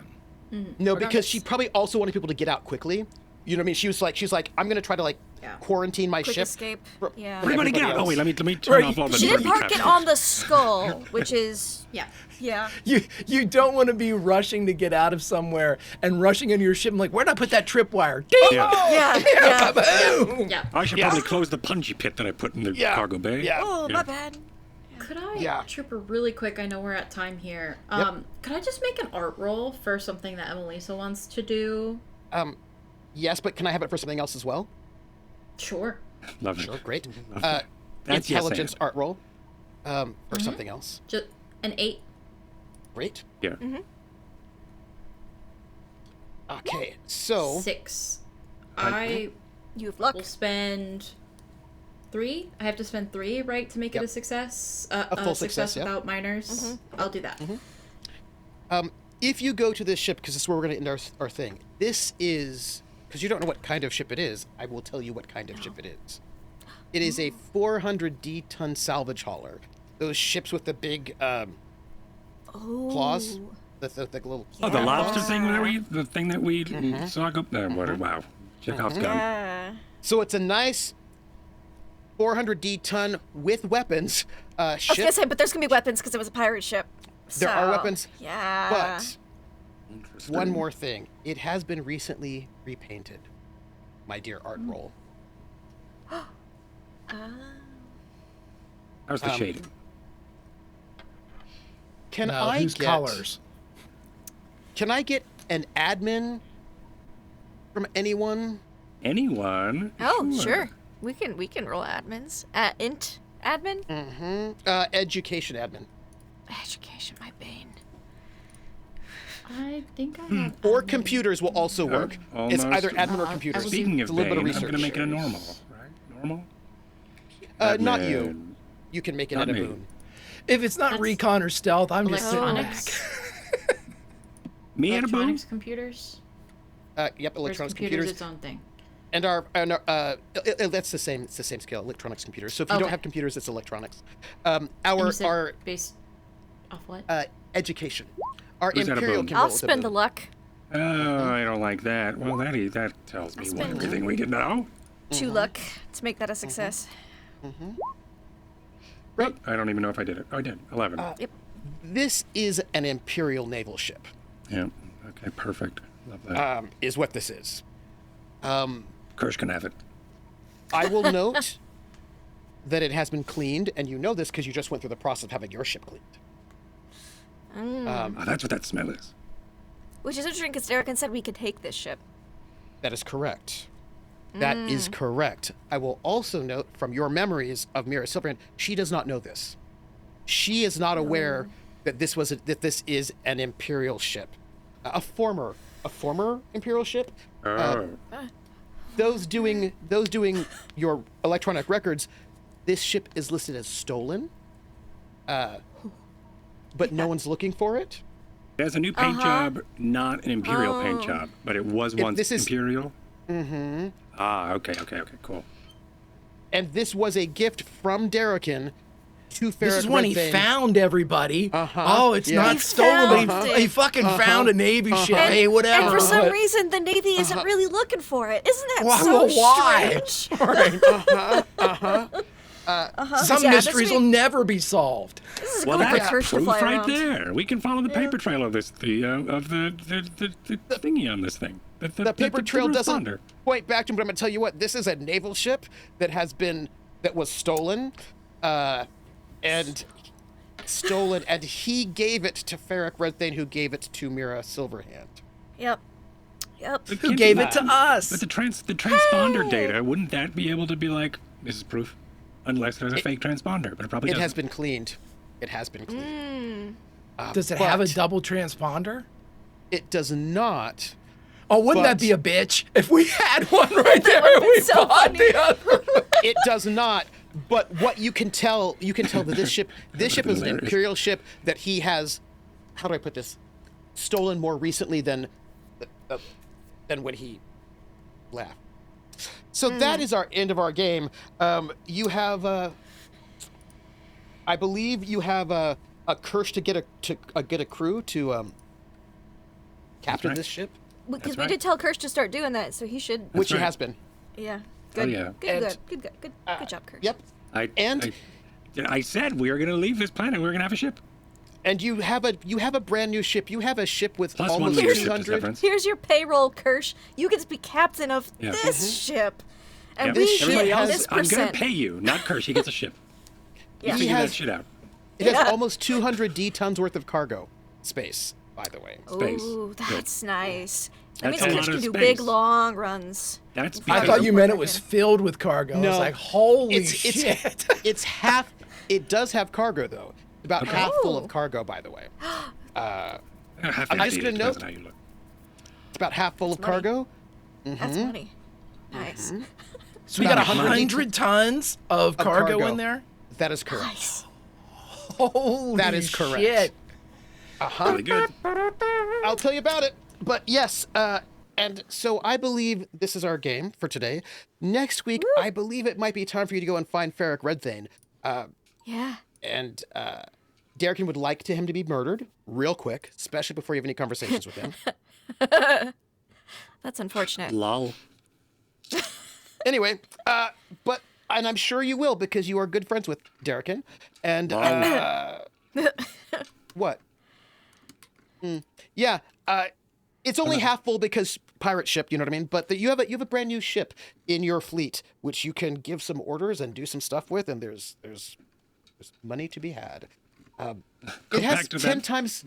then. No, because she probably also wanted people to get out quickly. You know what I mean? She's like, I'm gonna try to like Yeah. quarantine my Quick ship. escape. for- Yeah. for Everybody get everybody out. Oh, else. wait, let me turn Right. off all the She did booby park traps. it on the skull, which is Yeah. yeah. You don't want to be rushing to get out of somewhere and rushing into your ship and like, where'd I put that tripwire? Ding! Yeah. Yeah. Boom! Yeah. I should probably close the punji pit that I put in the Yeah. cargo bay. Yeah. Oh, Yeah. my bad. Could I, Yeah. Trooper, really quick? I know we're at time here. Could I just make an art roll for something that Emelisa wants to do? Yes, but can I have it for something else as well? Sure. Love it. Sure, great. That's yes, Intelligence and. art roll, or something else. Just an 8. Great. Yeah. Okay, so 6. I You have luck. will spend 3. I have to spend 3, right, to make it Yep. a success. A full success, yeah. without minors. I'll do that. if you go to this ship, because this is where we're going to end our thing. This is because you don't know what kind of ship it is. I will tell you what kind of ship it is. It is a 400D ton salvage hauler. Those ships with the big claws, the little. Oh, the lobster Yeah. thing the thing that we saw go there. Wow. Chekhov's gun. Yeah. So it's a nice 400D ton with weapons I was ship. gonna say, but there's gonna be weapons because it was a pirate ship. There are So, weapons, Yeah. but Interesting. one more thing. It has been recently repainted, my dear art roll. How's the shading? Can No, I whose get colors? Can I get an admin from anyone? Anyone? Oh, sure. We can roll admins. Int admin. Education admin. Education, my bane. I think I have. Or admin. computers will also work. It's almost. either admin or I computers. will Speaking It's of a little bit Bane, of I'm research. going to make it a normal, right? Normal? Not Admin. you. You can make it Not at a me. boon. If it's not That's recon or stealth, I'm just sitting back. Electronics. Me and a bone? Electronics, computers. Yep, Or is electronics computers computers. its own thing? And that's the same. It's the same scale. Electronics computers. So if you don't Okay. have computers, it's electronics. And you said Our based off what? education. Our Who's at a imperial boon? can I'll roll with a spend the boon. luck. Oh, I don't like that. Well, that tells me spend everything we can know. 2 luck to make that a success. Right. I don't even know if I did it. Oh, I did. 11. Yep. This is an imperial naval ship. Yeah. Okay, perfect. Love that. Is what this is. Kirsch can have it. I will note that it has been cleaned, and you know this because you just went through the process of having your ship cleaned. Oh, that's what that smell is. Which is interesting because Derek said we could take this ship. That is correct. That is correct. I will also note from your memories of Mira Silverhand, she does not know this. She is not aware that this is an imperial ship, a former imperial ship. Oh. Those doing your electronic records, this ship is listed as stolen, but no one's looking for it. It has a new paint job, not an imperial paint job, but it was once this is- imperial. Ah, okay, cool. And this was a gift from Darrican to Ferric This is when he Redbane. found everybody. Uh-huh. Oh, it's Yeah. not He stolen. found He, it. he fucking found a Navy ship. Hey, whatever. And for some but- reason, the Navy isn't really looking for it. Isn't that Why- so why? strange? Some Yeah, this mysteries may- will never be solved. This is Well, going for that's Kirsch to proof fly right around. there. We can follow the paper trail of this, the thingy on this thing. The paper trail doesn't responder. point back to him, but I'm going to tell you what, this is a naval ship that was stolen, and he gave it to Ferric Redbane, who gave it to Mira Silverhand. Yep. Who gave it to us? But the transponder data, wouldn't that be able to be like, this is proof? Unless there's a fake transponder, but it probably It doesn't. has been cleaned. It has been cleaned. Does it have a but- double transponder? It does not. Oh, wouldn't that but- be a bitch? If we had one right there, would've been we so bought funny. the other. It does not. But what you can tell that this ship is an hilarious. imperial ship that he has. How do I put this? Stolen more recently than when he left. So that is our end of our game. You have, I believe, you have a curse to get a crew to captain right. this ship. Because we right. did tell Kirsch to start doing that, so he should. Which he right. has been. Yeah. Oh, Good. yeah. Good job, Kirsch. Yep. I said we were going to leave this planet. We were going to have a ship. And you have a brand new ship. You have a ship with Plus almost one leadership 200. Severence. Here's your payroll, Kirsch. You get to be captain of Yeah. this ship. And Yep. we Everybody get else, this I'm going to percent. pay you, not Kirsch. He gets a ship. Yeah. You He figure has- that shit out. It has Yeah. almost 200 tons worth of cargo space, by the way. Space. Ooh, that's nice. That That's means a Kirsch lot can of do space. big, long runs. That's I because thought you meant it was filled with cargo. I was No. like, holy It's shit. it's half. It does have cargo though. About half full of Ooh. cargo, by the way. half I'm just empty, gonna it depends note- on how you look. It's about half full of money. cargo. That's money. Nice. So we got About 100 tons of cargo in there? That is correct. Nice. Holy That is correct. shit. Really good. I'll tell you about it. But yes, and so I believe this is our game for today. Next week, I believe it might be time for you to go and find Ferric Redthane. Yeah. And Darkin would like him to be murdered real quick, especially before you have any conversations with him. That's unfortunate. Lol. Anyway, and I'm sure you will because you are good friends with Darkin. And what? Yeah, it's only half full because pirate ship, you know what I mean? But you have a brand new ship in your fleet which you can give some orders and do some stuff with, and there's money to be had. It has back to 10 that. times,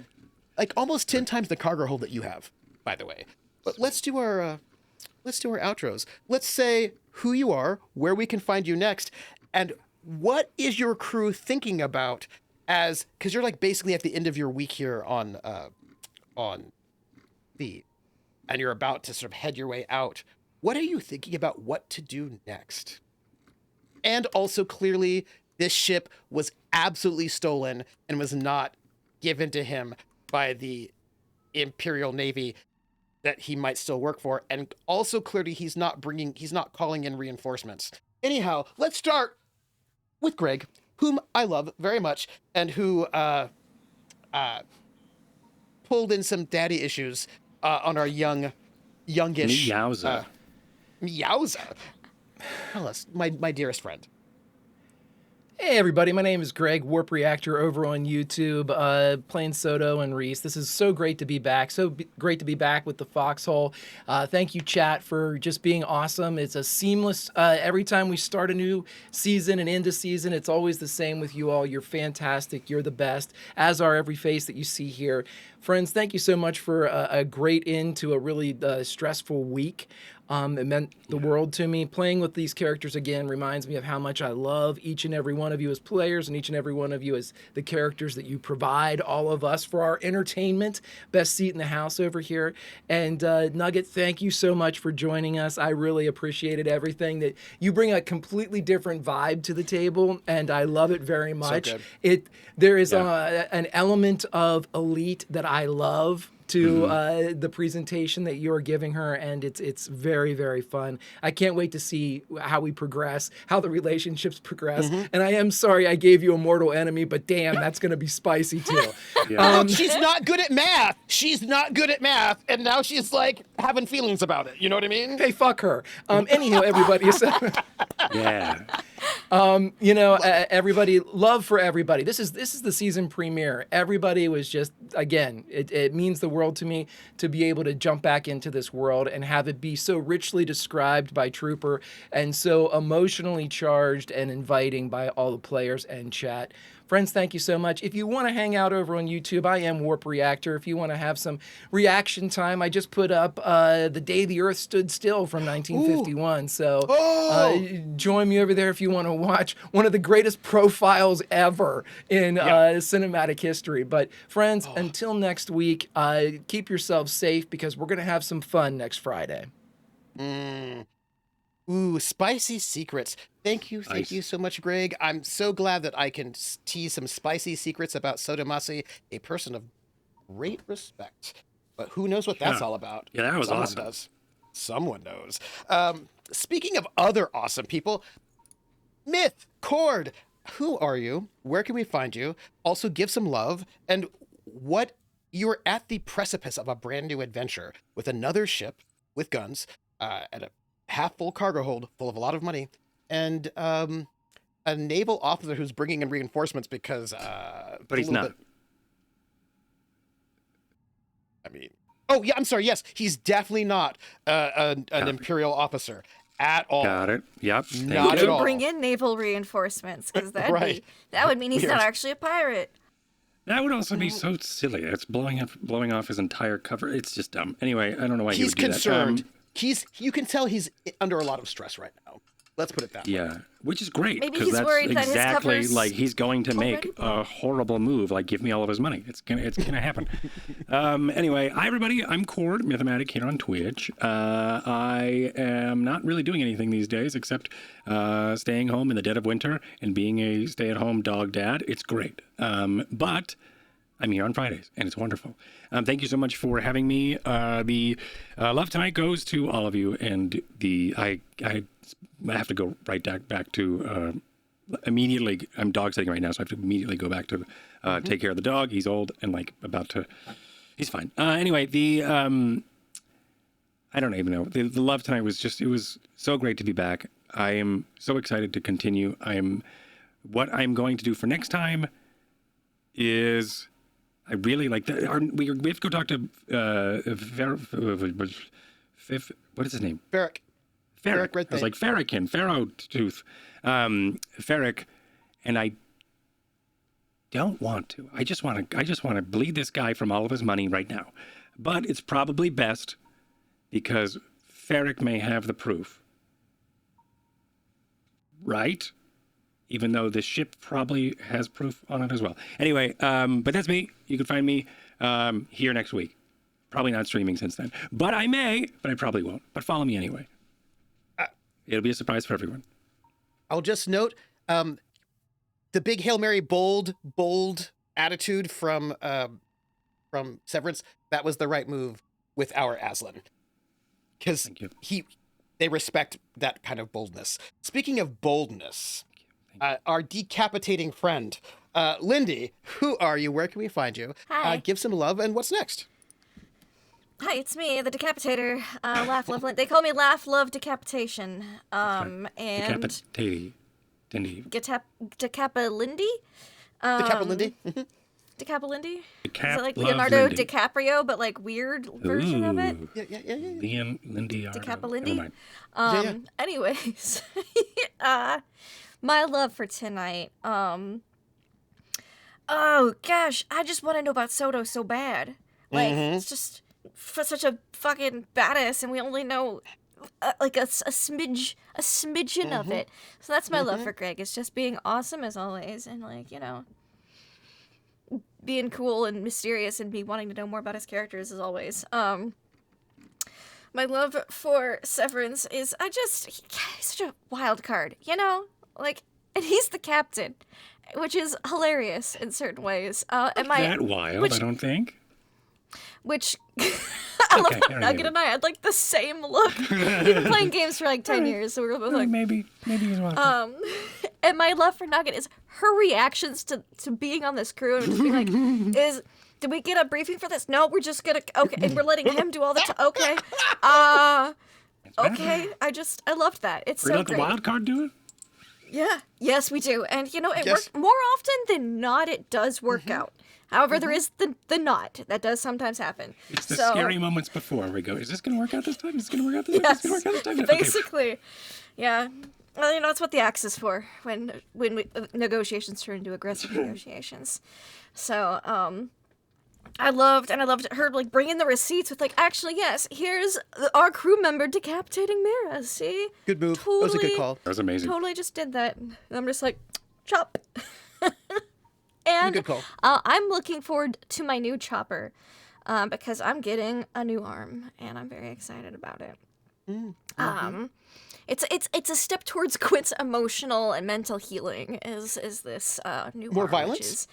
like almost 10 times the cargo hold that you have, by the way. But let's do our outros. Let's say who you are, where we can find you next, and what is your crew thinking about because you're like basically at the end of your week here on Theev, and you're about to sort of head your way out. What are you thinking about what to do next? And also clearly this ship was absolutely stolen and was not given to him by the Imperial Navy that he might still work for. And also clearly he's not calling in reinforcements. Anyhow, let's start with Greg, whom I love very much and who pulled in some daddy issues on our youngish Meowza. Meowza. Tell us, my dearest friend. Hey everybody, my name is Greg, Warp Reactor over on YouTube, playing Soto and Rease. This is so great to be back, great to be back with the Foxhole. Thank you, chat, for just being awesome. It's a seamless, every time we start a new season and end a season, it's always the same with you all. You're fantastic, you're the best, as are every face that you see here. Friends, thank you so much for a great end to a really stressful week. It meant the world to me. Playing with these characters again reminds me of how much I love each and every one of you as players and each and every one of you as the characters that you provide all of us for our entertainment. Best seat in the house over here. And Nugget, thank you so much for joining us. I really appreciated everything that you bring a completely different vibe to the table, and I love it very much. There is an element of Elite that I love to the presentation that you're giving her, and it's very, very fun. I can't wait to see how we progress, how the relationships progress. And I am sorry I gave you a mortal enemy, but damn, that's going to be spicy too. She's not good at math. She's not good at math, and now she's like having feelings about it. You know what I mean? Hey, fuck her. Anyhow, everybody. Yeah. Everybody, love for everybody. This is the season premiere. Everybody was just, again, it means the world to me to be able to jump back into this world and have it be so richly described by Trooper and so emotionally charged and inviting by all the players and chat. Friends, thank you so much. If you want to hang out over on YouTube, I am Warp Reactor. If you want to have some reaction time, I just put up The Day the Earth Stood Still from 1951. Ooh. So join me over there if you want to watch one of the greatest profiles ever in cinematic history. But friends, until next week, keep yourselves safe because we're going to have some fun next Friday. Ooh, spicy secrets. Thank you so much, Greg. I'm so glad that I can tease some spicy secrets about Soto Masi, a person of great respect. But who knows what that's all about? Yeah, that was Someone awesome. does. Someone knows. Speaking of other awesome people, Myth, Cord, who are you? Where can we find you? Also, give some love. And what you are at the precipice of a brand new adventure with another ship with guns, and a half-full cargo hold full of a lot of money, and a naval officer who's bringing in reinforcements because But he's not. Oh yeah, I'm sorry. Yes, he's definitely not an imperial officer at all. Got it. Yep. Not at all. Bring in naval reinforcements, because Right. that would mean he's Weird. not actually a pirate. That would also be so silly. It's blowing off his entire cover. It's just dumb. Anyway, I don't know why he He's would do concerned. that. You can tell he's under a lot of stress right now. Let's put it that way. Yeah, which is great Maybe because he's that's worried that his exactly cover's like he's going to make already a horrible move, like give me all of his money. It's gonna happen. Anyway, hi everybody. I'm Cord, Mythematic here on Twitch. I am not really doing anything these days except staying home in the dead of winter and being a stay-at-home dog dad. It's great. But I'm here on Fridays, and it's wonderful. Thank you so much for having me. The love tonight goes to all of you, and I have to go right back to immediately. I'm dog sitting right now, so I have to immediately go back to take care of the dog. He's old and he's fine. Anyway, I don't even know. The love tonight was it was so great to be back. I am so excited to continue. What I'm going to do for next time is I really like that. We have to go talk to what is his name? Ferric. Ferric. Red I was Thing. like Ferrican, Tooth, Ferric, and I don't want to. I just want to bleed this guy from all of his money right now. But it's probably best because Ferric may have the proof, right? Even though the ship probably has proof on it as well. Anyway, but that's me. You can find me here next week. Probably not streaming since then. But I may, but I probably won't. But follow me anyway. It'll be a surprise for everyone. I'll just note the big Hail Mary bold attitude from Severence. That was the right move with our Aslan. Because Thank you. they respect that kind of boldness. Speaking of boldness, our decapitating friend, Lindy, who are you? Where can we find you? Hi. Give some love, and what's next? Hi, it's me, the Decapitator. Laugh, love, they call me Laugh, Love, Decapitation. And Decapitating. Decapalindy? Decapalindy? Decapalindy? Decap Is it like love Leonardo Lindy. DiCaprio, but like weird version of it? Ooh. Yeah. Leon, Lindy, Decapalindy? Never mind. Anyways, my love for tonight. Oh gosh, I just want to know about Soto so bad. Like, it's just such a fucking badass, and we only know like a smidgen of it. So that's my love for Greg. It's just being awesome as always, and like, you know, being cool and mysterious, and me wanting to know more about his characters as always. My love for Severence is he's such a wild card, you know? Like, and he's the captain, which is hilarious in certain ways. That wild, I don't think. Which I love Okay, how there Nugget you and I had like the same look. We've been playing games for like 10 years, so we were both like, Maybe he's welcome. and my love for Nugget is her reactions to being on this crew and just being like, did we get a briefing for this? No, we're just gonna, okay, and we're letting him do all the okay. Okay, I loved that. It's We so let the great. wild card do it? Yeah, yes, we do. And you know, it Yes. works more often than not, it does work out. However, there is the not. That does sometimes happen. It's the So- scary moments before we go, is this going to work out this time? Is this going to work out this time? Is Yes, this going to work out this time? Okay. basically. Yeah. Well, you know, that's what the axe is for when negotiations turn into aggressive negotiations. So, I loved her like bringing the receipts with like, actually, yes, here's our crew member decapitating Mira. See, Good move. That was a good call. That was amazing. Totally just did that. And I'm just like, chop. And Good call. I'm looking forward to my new chopper because I'm getting a new arm and I'm very excited about it. It's a step towards Quint's emotional and mental healing. Is this new More arm, violence? which is,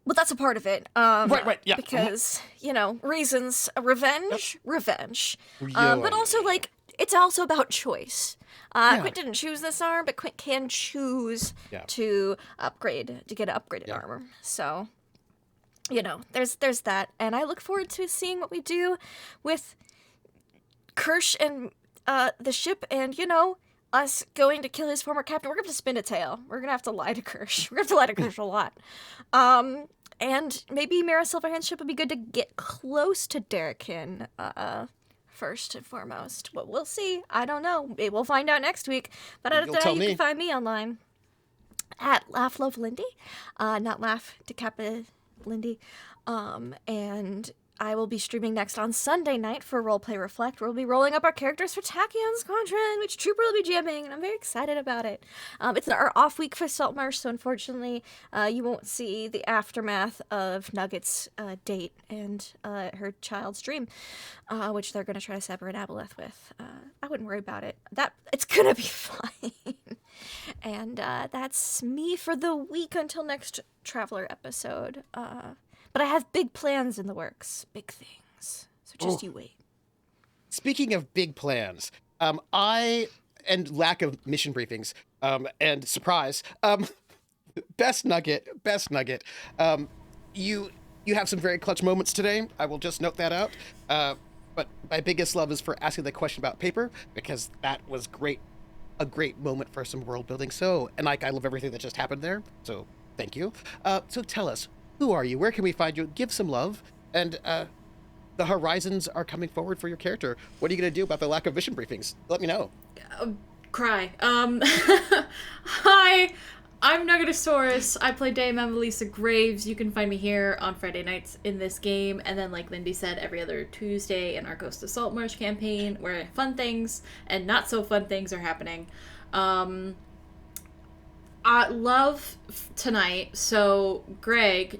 well, that's a part of it. Right, yeah. Because you know, reasons, revenge. Yeah, But also like it's also about choice. Quint didn't choose this arm, but Quint can choose Yeah. to get an upgraded armor. So you know, there's that, and I look forward to seeing what we do with Kirsch and the ship, and you know, us going to kill his former captain. We're gonna have to spin a tail. We're gonna have to lie to Kirsch. We're gonna have to lie to Kirsch a lot. And maybe Mira Silverhand's ship would be good to get close to Derekin, first and foremost. But we'll see. I don't know. Maybe we'll find out next week. But other than that, you can find me online at laughlovelindy, not laugh to Kappa Lindy. And I will be streaming next on Sunday night for Roleplay Reflect, where we'll be rolling up our characters for Tachyon Squadron, which Trooper will be jamming, and I'm very excited about it. It's our off week for Saltmarsh, so unfortunately, you won't see the aftermath of Nugget's date and her child's dream, which they're going to try to separate Aboleth with. I wouldn't worry about it. It's going to be fine. And that's me for the week until next Traveler episode. But I have big plans in the works. Big things. So just you wait. Speaking of big plans, and lack of mission briefings, and surprise, best nugget, you have some very clutch moments today. I will just note that out. But my biggest love is for asking the question about paper, because that was a great moment for some world building. So, and I love everything that just happened there. So thank you. So tell us, who are you? Where can we find you? Give some love. And the horizons are coming forward for your character. What are you going to do about the lack of mission briefings? Let me know. Cry. Hi, I'm Nuggetasaurus. I play Dame Emelisa Graves. You can find me here on Friday nights in this game. And then, like Lindy said, every other Tuesday in our Ghost of Saltmarsh campaign, where fun things and not so fun things are happening. I love tonight, so Greg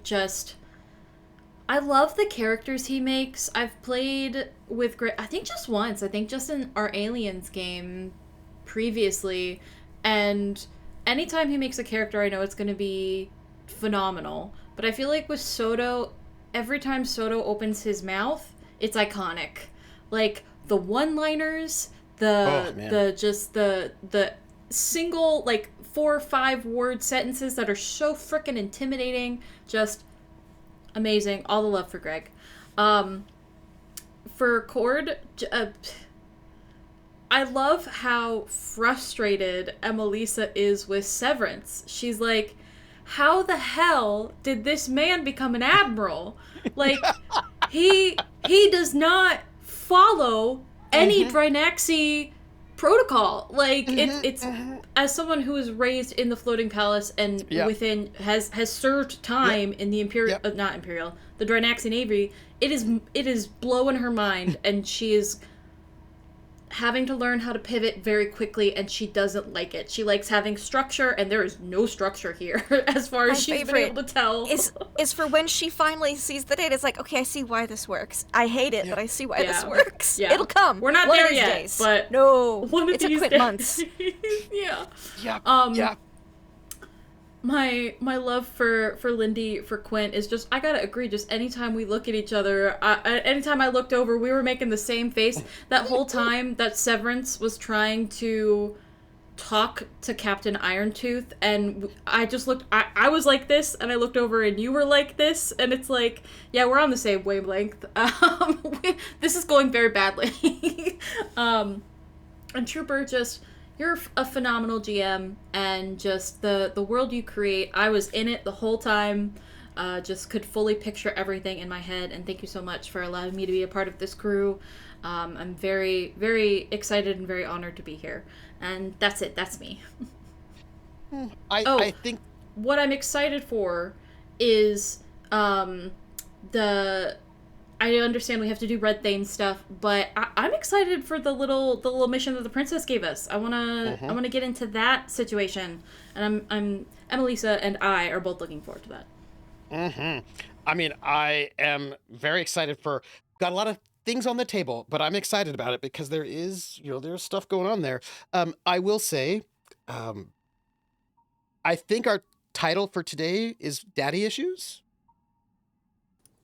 I love the characters he makes. I've played with Greg, I think just once, just in our Aliens game previously, and anytime he makes a character, I know it's going to be phenomenal. But I feel like with Soto, every time Soto opens his mouth, it's iconic. Like, the one-liners, the single, like, 4 or 5 word sentences that are so freaking intimidating. Just amazing. All the love for Greg. For Cord, I love how frustrated Emelisa is with Severence. She's like, how the hell did this man become an admiral? Like, he does not follow any Drinaxi protocol. Like, it's as someone who was raised in the floating palace and within has served time in the the Drinaxi Navy, it is blowing her mind, and she is having to learn how to pivot very quickly, and she doesn't like it. She likes having structure, and there is no structure here as far as she's been able to tell. Is for when she finally sees the data, it's like, okay, I see why this works. I hate it, but I see why this works. Yeah. It'll come. We're not there yet, days. But no, it took Quint months. My love for Lindy, for Quint, is just, I gotta agree, just anytime we look at each other, anytime I looked over, we were making the same face. That whole time that Severance was trying to talk to Captain Irontooth, and I just looked, I was like this, and I looked over, and you were like this, and it's like, yeah, we're on the same wavelength. This is going very badly. And Trooper, just... You're a phenomenal GM, and just the world you create, I was in it the whole time, just could fully picture everything in my head, and thank you so much for allowing me to be a part of this crew. I'm very, very excited and very honored to be here. And that's it, that's me. I think... What I'm excited for is I understand we have to do Red Thane stuff, but I'm excited for the little mission that the princess gave us. I wanna get into that situation, and I'm Emelisa and I are both looking forward to that. I mean, I am very excited got a lot of things on the table, but I'm excited about it because there's stuff going on there. I will say, I think our title for today is Daddy Issues.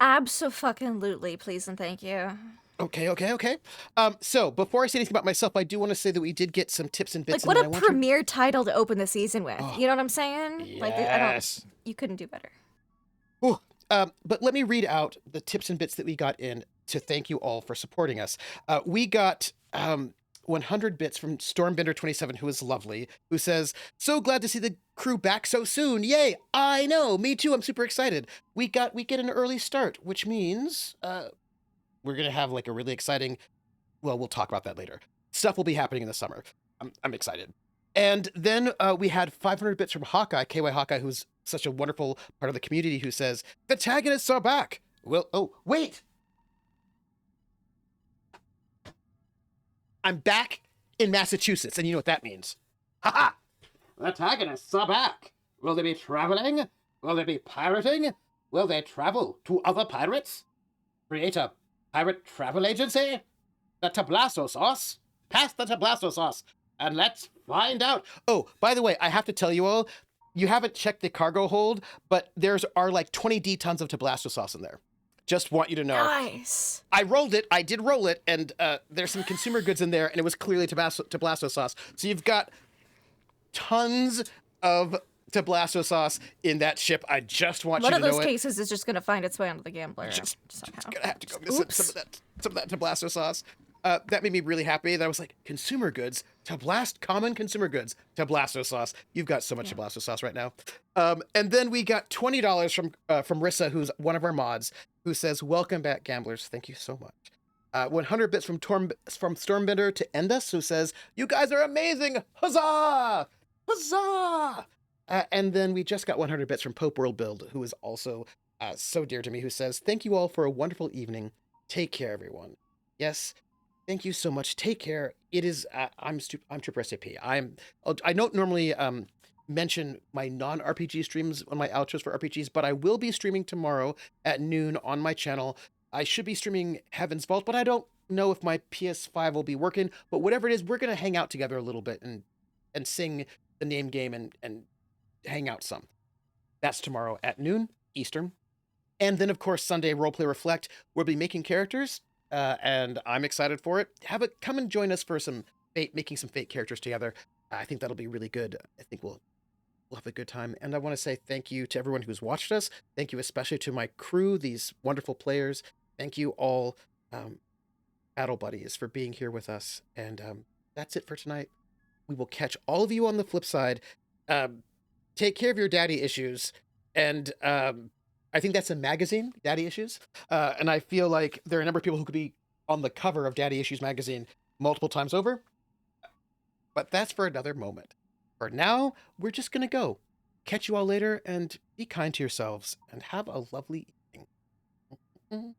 Abso-fucking-lutely, please and thank you. Okay. So before I say anything about myself, I do want to say that we did get some tips and bits. Like, what a premier title to open the season with. You know what I'm saying? Yes. Like, you couldn't do better. Ooh, But let me read out the tips and bits that we got in to thank you all for supporting us. We got 100 bits from Stormbender27, who is lovely, who says, "So glad to see the crew back so soon. Yay! I know, me too. I'm super excited. We get an early start, which means we're gonna have like a really exciting. Well, we'll talk about that later. Stuff will be happening in the summer. I'm excited." And then we had 500 bits from Hawkeye, KY Hawkeye, who's such a wonderful part of the community, who says, "The Tagonists are back." Well, oh, wait. I'm back in Massachusetts, and you know what that means. Ha-ha! The Tagonists are back. Will they be traveling? Will they be pirating? Will they travel to other pirates? Create a pirate travel agency? The Tablasso sauce? Pass the Tablasso sauce, and let's find out. Oh, by the way, I have to tell you all, you haven't checked the cargo hold, but there's are like 20 tons of Tablasso sauce in there. Just want you to know. Nice. I rolled it. I did roll it, and there's some consumer goods in there, and it was clearly Tablasso sauce. So you've got tons of Tablasso sauce in that ship. I just want One you of to know those it. cases is just going to find its way onto the gambler. Just somehow. gonna have to go miss some of that Tablasso sauce. That made me really happy. That I was like, consumer goods, common consumer goods, Tablasso sauce. You've got so much Tablasso sauce right now. And then we got $20 from Rissa, who's one of our mods, who says, "Welcome back, gamblers. Thank you so much." 100 bits from Stormbender to end us, who says, "You guys are amazing. Huzzah! Huzzah!" And then we just got 100 bits from Pope World Build, who is also so dear to me, who says, "Thank you all for a wonderful evening. Take care, everyone." Yes, thank you so much. Take care. It is, I'm troopersjp. I don't normally mention my non-RPG streams on my outros for RPGs, but I will be streaming tomorrow at noon on my channel. I should be streaming Heaven's Vault, but I don't know if my PS5 will be working. But whatever it is, we're going to hang out together a little bit and sing the name game and hang out some. That's tomorrow at noon Eastern. And then, of course, Sunday, Roleplay Reflect. We'll be making characters, and I'm excited for it. Come and join us for making some fake characters together. I think that'll be really good. I think we'll have a good time. And I want to say thank you to everyone who's watched us. Thank you especially to my crew, these wonderful players. Thank you all, Battle Buddies, for being here with us. And that's it for tonight. We will catch all of you on the flip side. Take care of your daddy issues. And I think that's a magazine, Daddy Issues. And I feel like there are a number of people who could be on the cover of Daddy Issues magazine multiple times over. But that's for another moment. For now, we're just going to go. Catch you all later, and be kind to yourselves, and have a lovely evening.